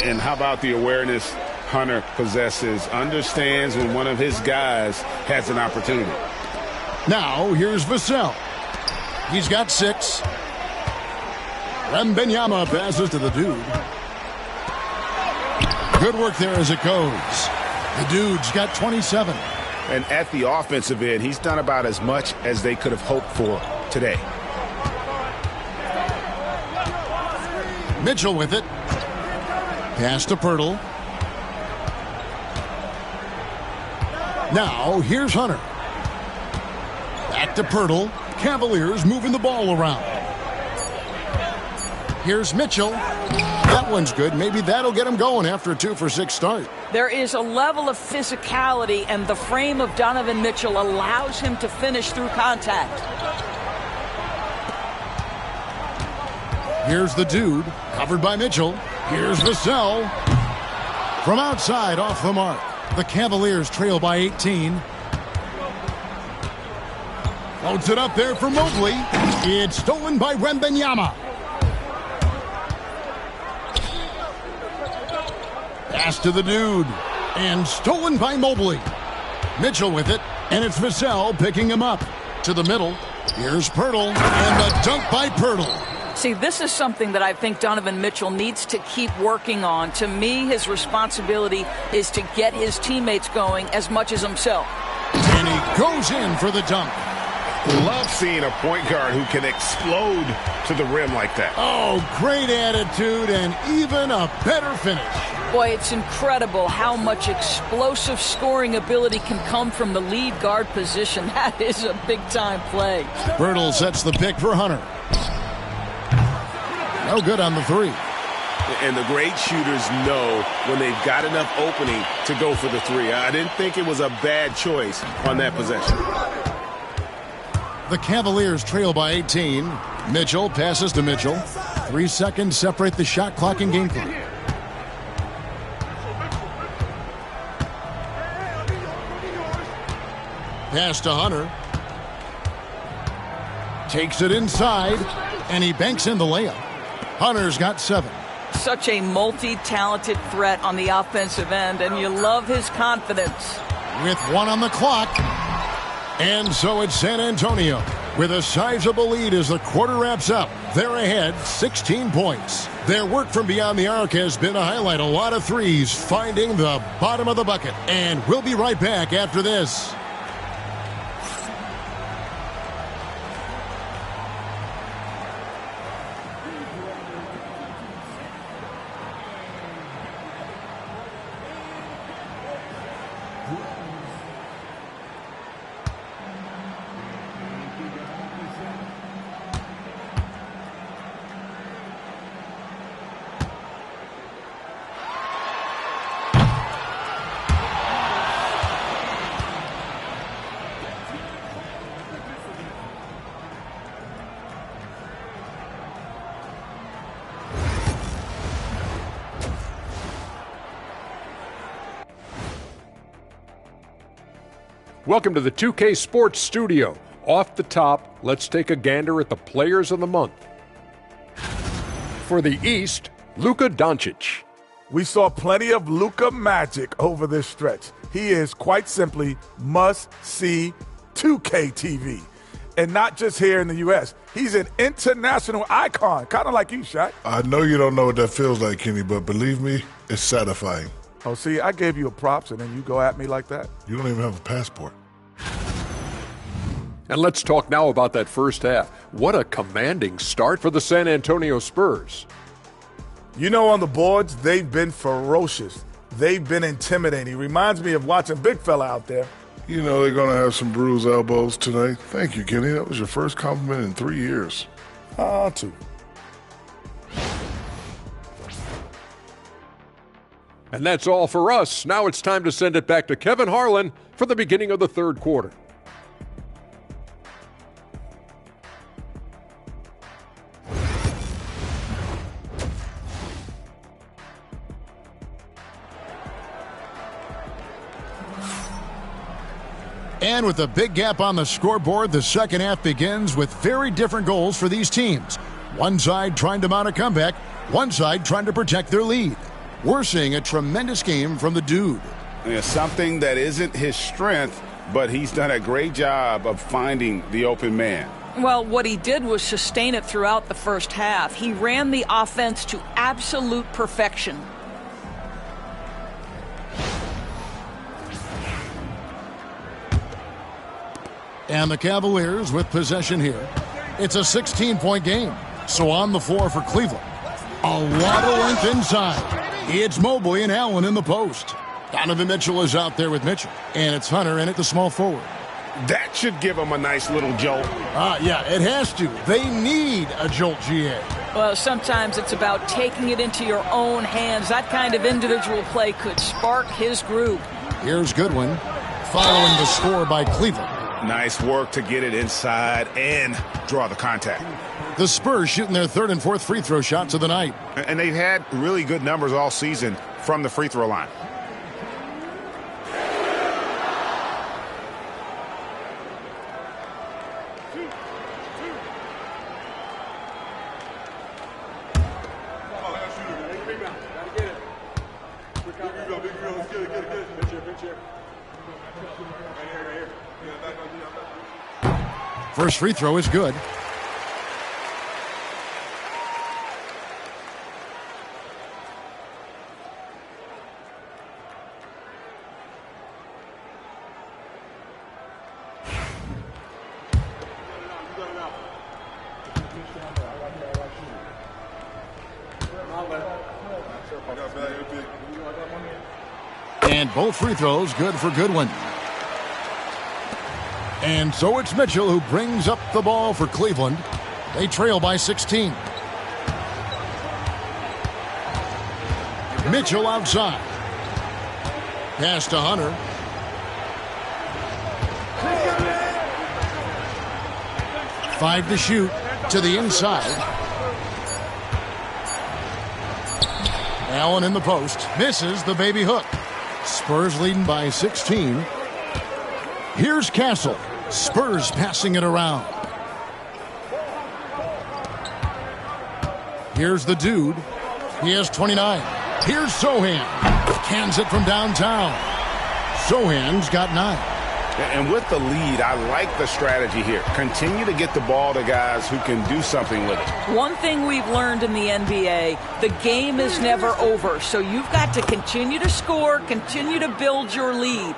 And how about the awareness Hunter possesses? Understands when one of his guys has an opportunity. Now, here's Vassell. He's got 6. Wembanyama passes to the dude. Good work there as it goes. The dude's got 27. And at the offensive end, he's done about as much as they could have hoped for today. Mitchell with it. Pass to Pirtle. Now, here's Hunter. Back to Pirtle. Cavaliers moving the ball around. Here's Mitchell. That one's good. Maybe that'll get him going after a 2-for-6 start. There is a level of physicality, and the frame of Donovan Mitchell allows him to finish through contact. Here's the dude, covered by Mitchell. Here's Vassell. From outside, off the mark. The Cavaliers trail by 18. Floats it up there for Mobley. It's stolen by Wembanyama. Pass to the dude. And stolen by Mobley. Mitchell with it. And it's Vassell picking him up. To the middle. Here's Pirtle. And the dunk by Pirtle. See, this is something that I think Donovan Mitchell needs to keep working on. To me, his responsibility is to get his teammates going as much as himself. And he goes in for the dunk. Love seeing a point guard who can explode to the rim like that. Oh, great attitude and even a better finish. Boy, it's incredible how much explosive scoring ability can come from the lead guard position. That is a big-time play. Pirtle sets the pick for Hunter. No good on the 3. And the great shooters know when they've got enough opening to go for the 3. I didn't think it was a bad choice on that possession. The Cavaliers trail by 18. Mitchell passes to Mitchell. 3 seconds separate the shot clock and game clock. Pass to Hunter. Takes it inside, and he banks in the layup. Hunter's got 7. Such a multi-talented threat on the offensive end, and you love his confidence. With 1 on the clock. And so it's San Antonio with a sizable lead as the quarter wraps up. They're ahead 16 points. Their work from beyond the arc has been a highlight. A lot of threes finding the bottom of the bucket. And we'll be right back after this. Welcome to the 2K Sports Studio. Off the top, let's take a gander at the players of the month. For the East, Luka Doncic. We saw plenty of Luka magic over this stretch. He is quite simply must-see 2K TV. And not just here in the U.S. He's an international icon, kind of like you, Shaq. I know you don't know what that feels like, Kenny, but believe me, it's satisfying. Oh, see, I gave you a props, and then you go at me like that? You don't even have a passport. And let's talk now about that first half. What a commanding start for the San Antonio Spurs. You know, on the boards, they've been ferocious. They've been intimidating. Reminds me of watching big fella out there. You know they're going to have some bruised elbows tonight. Thank you, Kenny. That was your first compliment in 3 years. Two. And that's all for us. Now it's time to send it back to Kevin Harlan for the beginning of the third quarter. And with a big gap on the scoreboard, the second half begins with very different goals for these teams. One side trying to mount a comeback, one side trying to protect their lead. We're seeing a tremendous game from the dude. Yeah, something that isn't his strength, but he's done a great job of finding the open man. Well, what he did was sustain it throughout the first half. He ran the offense to absolute perfection. And the Cavaliers with possession here. It's a 16-point game. So on the floor for Cleveland. A lot of length inside. It's Mobley and Allen in the post. Donovan Mitchell is out there with Mitchell. And it's Hunter in at the small forward. That should give him a nice little jolt. Yeah, it has to. They need a jolt, GA. Well, sometimes it's about taking it into your own hands. That kind of individual play could spark his group. Here's Goodwin following the score by Cleveland. Nice work to get it inside and draw the contact. The Spurs shooting their third and fourth free throw shots of the night. And they've had really good numbers all season from the free throw line. First free throw is good. And both free throws good for Goodwin. And so it's Mitchell who brings up the ball for Cleveland. They trail by 16. Mitchell outside. Pass to Hunter. Five to shoot to the inside. Allen in the post. Misses the baby hook. Spurs leading by 16. Here's Castle. Spurs passing it around. Here's the dude. He has 29. Here's Sohan. Cans it from downtown. Sohan's got 9. And with the lead, I like the strategy here. Continue to get the ball to guys who can do something with it. One thing we've learned in the NBA, the game is never over. So you've got to continue to score, continue to build your lead.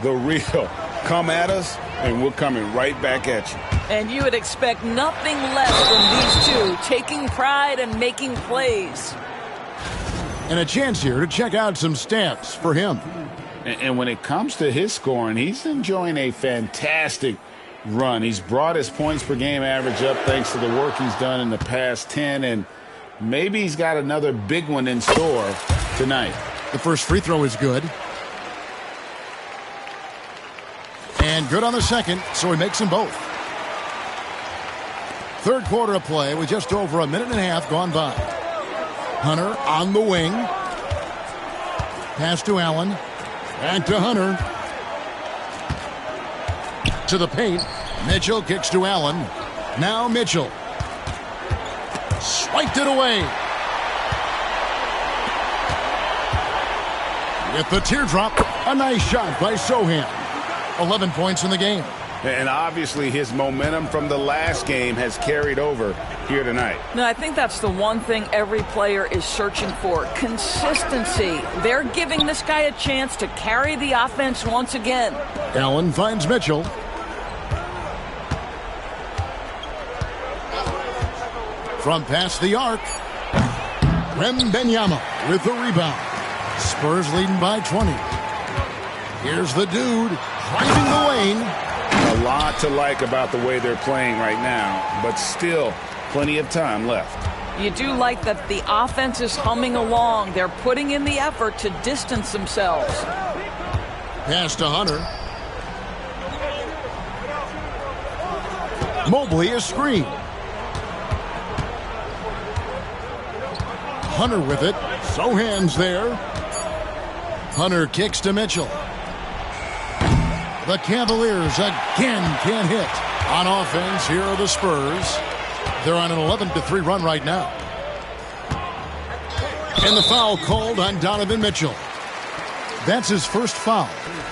The real. Come at us, and we're coming right back at you. And you would expect nothing less from these two, taking pride and making plays. And a chance here to check out some stats for him. And when it comes to his scoring, he's enjoying a fantastic run. He's brought his points per game average up thanks to the work he's done in the past 10, and maybe he's got another big one in store tonight. The first free throw is good. And good on the second, so he makes them both. Third quarter of play with just over a minute and a half gone by. Hunter on the wing. Pass to Allen. Back to Hunter. To the paint. Mitchell kicks to Allen. Now Mitchell. Swiped it away. With the teardrop, a nice shot by Sohan. 11 points in the game. And obviously his momentum from the last game has carried over here tonight. No, I think that's the one thing every player is searching for. Consistency. They're giving this guy a chance to carry the offense once again. Allen finds Mitchell. From past the arc. Wembanyama with the rebound. Spurs leading by 20. Here's the dude driving the lane. A lot to like about the way they're playing right now, but still plenty of time left. You do like that the offense is humming along. They're putting in the effort to distance themselves. Pass to Hunter. Mobley is screened. Hunter with it. Sohan's there. Hunter kicks to Mitchell. The Cavaliers again can't hit. On offense, here are the Spurs. They're on an 11-3 run right now. And the foul called on Donovan Mitchell. That's his first foul.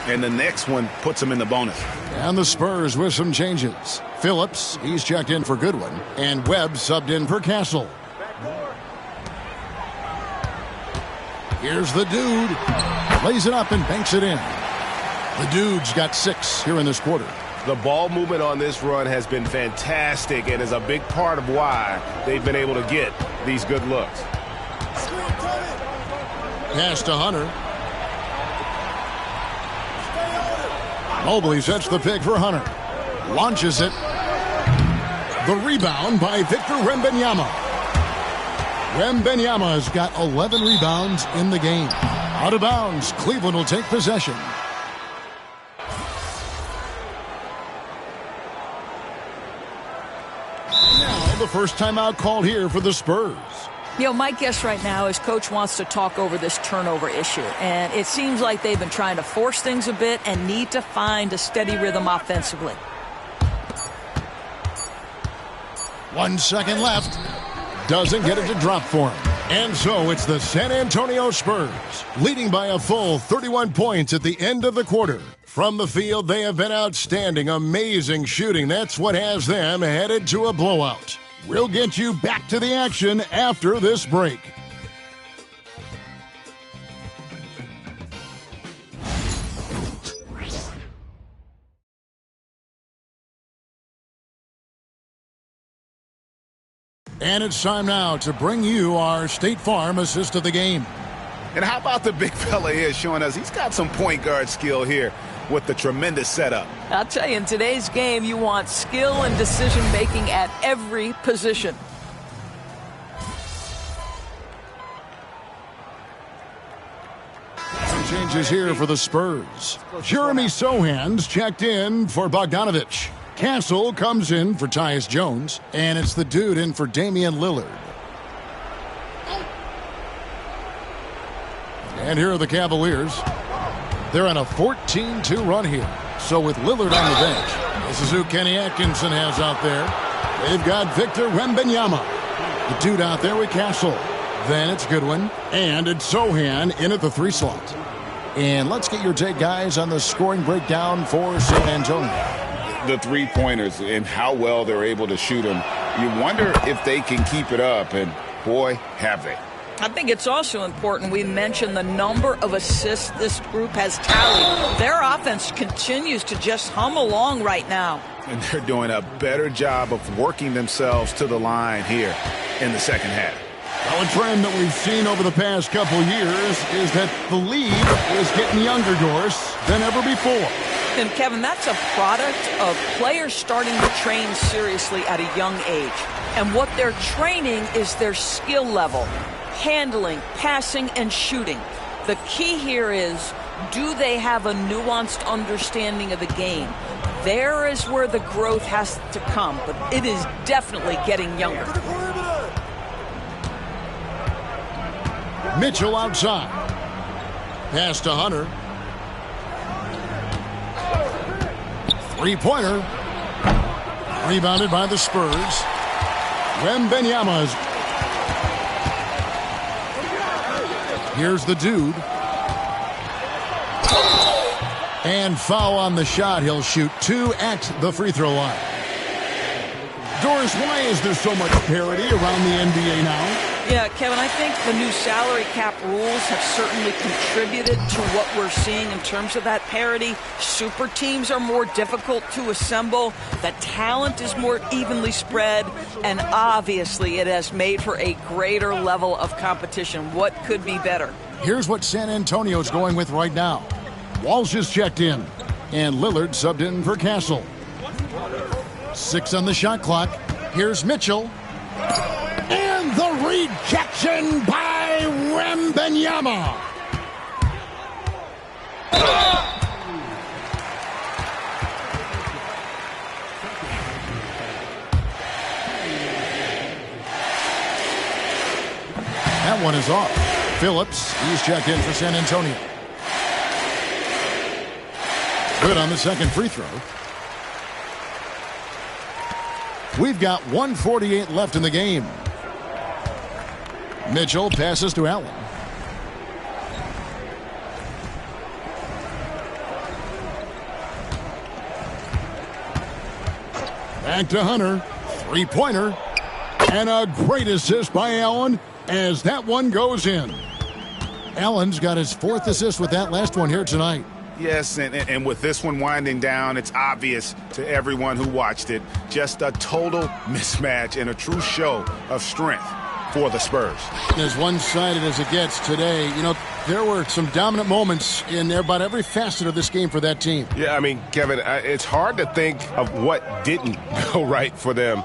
And the next one puts him in the bonus. And the Spurs with some changes. Phillips, he's checked in for Goodwin. And Webb subbed in for Castle. Here's the dude. Lays it up and banks it in. The dude's got 6 here in this quarter. The ball movement on this run has been fantastic and is a big part of why they've been able to get these good looks. Pass to Hunter. Mobley sets the pick for Hunter. Launches it. The rebound by Victor Wembanyama. Wembanyama has got 11 rebounds in the game. Out of bounds, Cleveland will take possession. Now the first timeout called here for the Spurs. You know, my guess right now is Coach wants to talk over this turnover issue. And it seems like they've been trying to force things a bit and need to find a steady rhythm offensively. 1 second left. Doesn't get it to drop for him. And so it's the San Antonio Spurs, leading by a full 31 points at the end of the quarter. From the field, they have been outstanding, amazing shooting. That's what has them headed to a blowout. We'll get you back to the action after this break. And it's time now to bring you our State Farm assist of the game. And how about the big fella here showing us he's got some point guard skill here with the tremendous setup. I'll tell you, in today's game, you want skill and decision-making at every position. Some changes here for the Spurs. Jeremy Sohan's checked in for Bogdanovich. Castle comes in for Tyus Jones, and it's the dude in for Damian Lillard. And here are the Cavaliers. They're on a 14-2 run here. So with Lillard on the bench, this is who Kenny Atkinson has out there. They've got Victor Wembanyama, the dude out there with Castle. Then it's Goodwin, and it's Sohan in at the 3 slot. And let's get your take, guys, on the scoring breakdown for San Antonio. The three-pointers and how well they're able to shoot them. You wonder if they can keep it up, and boy, have they. I think it's also important we mention the number of assists this group has tallied. Their offense continues to just hum along right now. And they're doing a better job of working themselves to the line here in the second half. Well, a trend that we've seen over the past couple years is that the league is getting younger, Doris, than ever before. And, Kevin, that's a product of players starting to train seriously at a young age. And what they're training is their skill level, handling, passing, and shooting. The key here is, do they have a nuanced understanding of the game? There is where the growth has to come, but it is definitely getting younger. Mitchell outside. Pass to Hunter. Three-pointer. Rebounded by the Spurs. Wembanyama's. Here's the dude. And foul on the shot. He'll shoot 2 at the free throw line. Doris, why is there so much parity around the NBA now? Yeah, Kevin, I think the new salary cap rules have certainly contributed to what we're seeing in terms of that parity. Super teams are more difficult to assemble. The talent is more evenly spread. And obviously, it has made for a greater level of competition. What could be better? Here's what San Antonio's going with right now. Walsh is checked in, and Lillard subbed in for Castle. 6 on the shot clock. Here's Mitchell. And the rejection by Wembanyama. That one is off. Phillips, he's checked in for San Antonio. Good on the second free throw. We've got 1:48 left in the game. Mitchell passes to Allen. Back to Hunter. Three-pointer. And a great assist by Allen as that one goes in. Allen's got his 4th assist with that last one here tonight. Yes, and with this one winding down, it's obvious to everyone who watched it. Just a total mismatch and a true show of strength for the Spurs. As one-sided as it gets today, you know, there were some dominant moments in about every facet of this game for that team. Yeah, I mean, Kevin, it's hard to think of what didn't go right for them.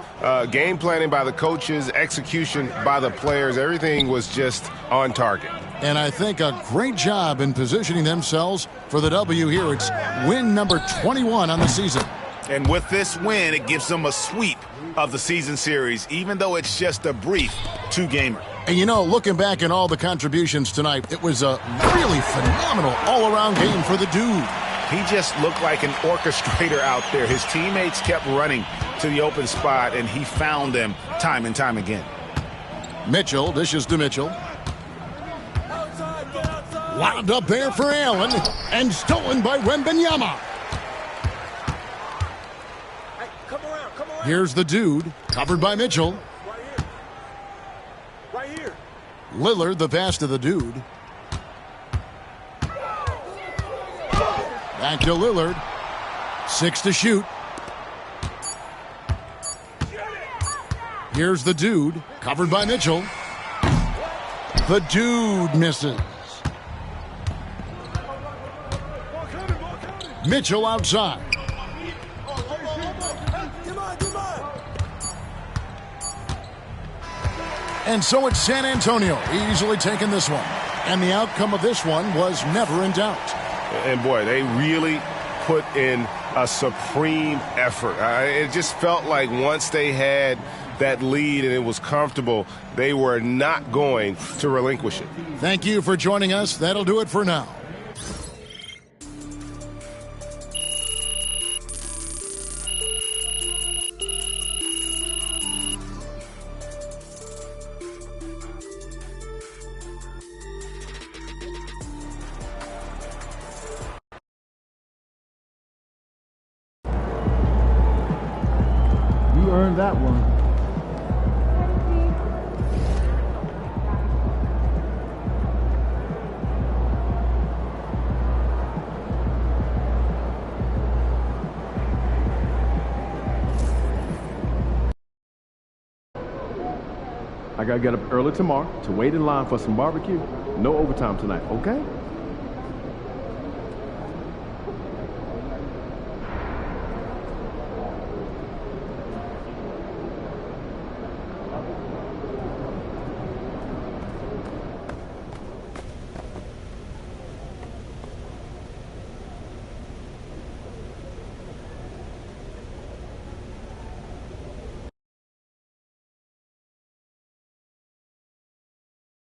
Game planning by the coaches, execution by the players, everything was just on target. And I think a great job in positioning themselves for the W here. It's win number 21 on the season. And with this win, it gives them a sweep of the season series, even though it's just a brief 2-gamer. And you know, looking back at all the contributions tonight, it was a really phenomenal all-around game for the dude. He just looked like an orchestrator out there. His teammates kept running to the open spot, and he found them time and time again. Mitchell dishes to Mitchell. Wound up there for Allen, and stolen by Wembanyama. Hey, come around. Here's the dude, covered by Mitchell. Right here. Lillard, the pass to the dude. Back to Lillard. 6 to shoot. Here's the dude, covered by Mitchell. The dude misses. Mitchell outside. And so it's San Antonio easily taking this one. And the outcome of this one was never in doubt. And boy, they really put in a supreme effort. It just felt like once they had that lead and it was comfortable, they were not going to relinquish it. Thank you for joining us. That'll do it for now. You earned that one. I gotta get up early tomorrow to wait in line for some barbecue. No overtime tonight, okay?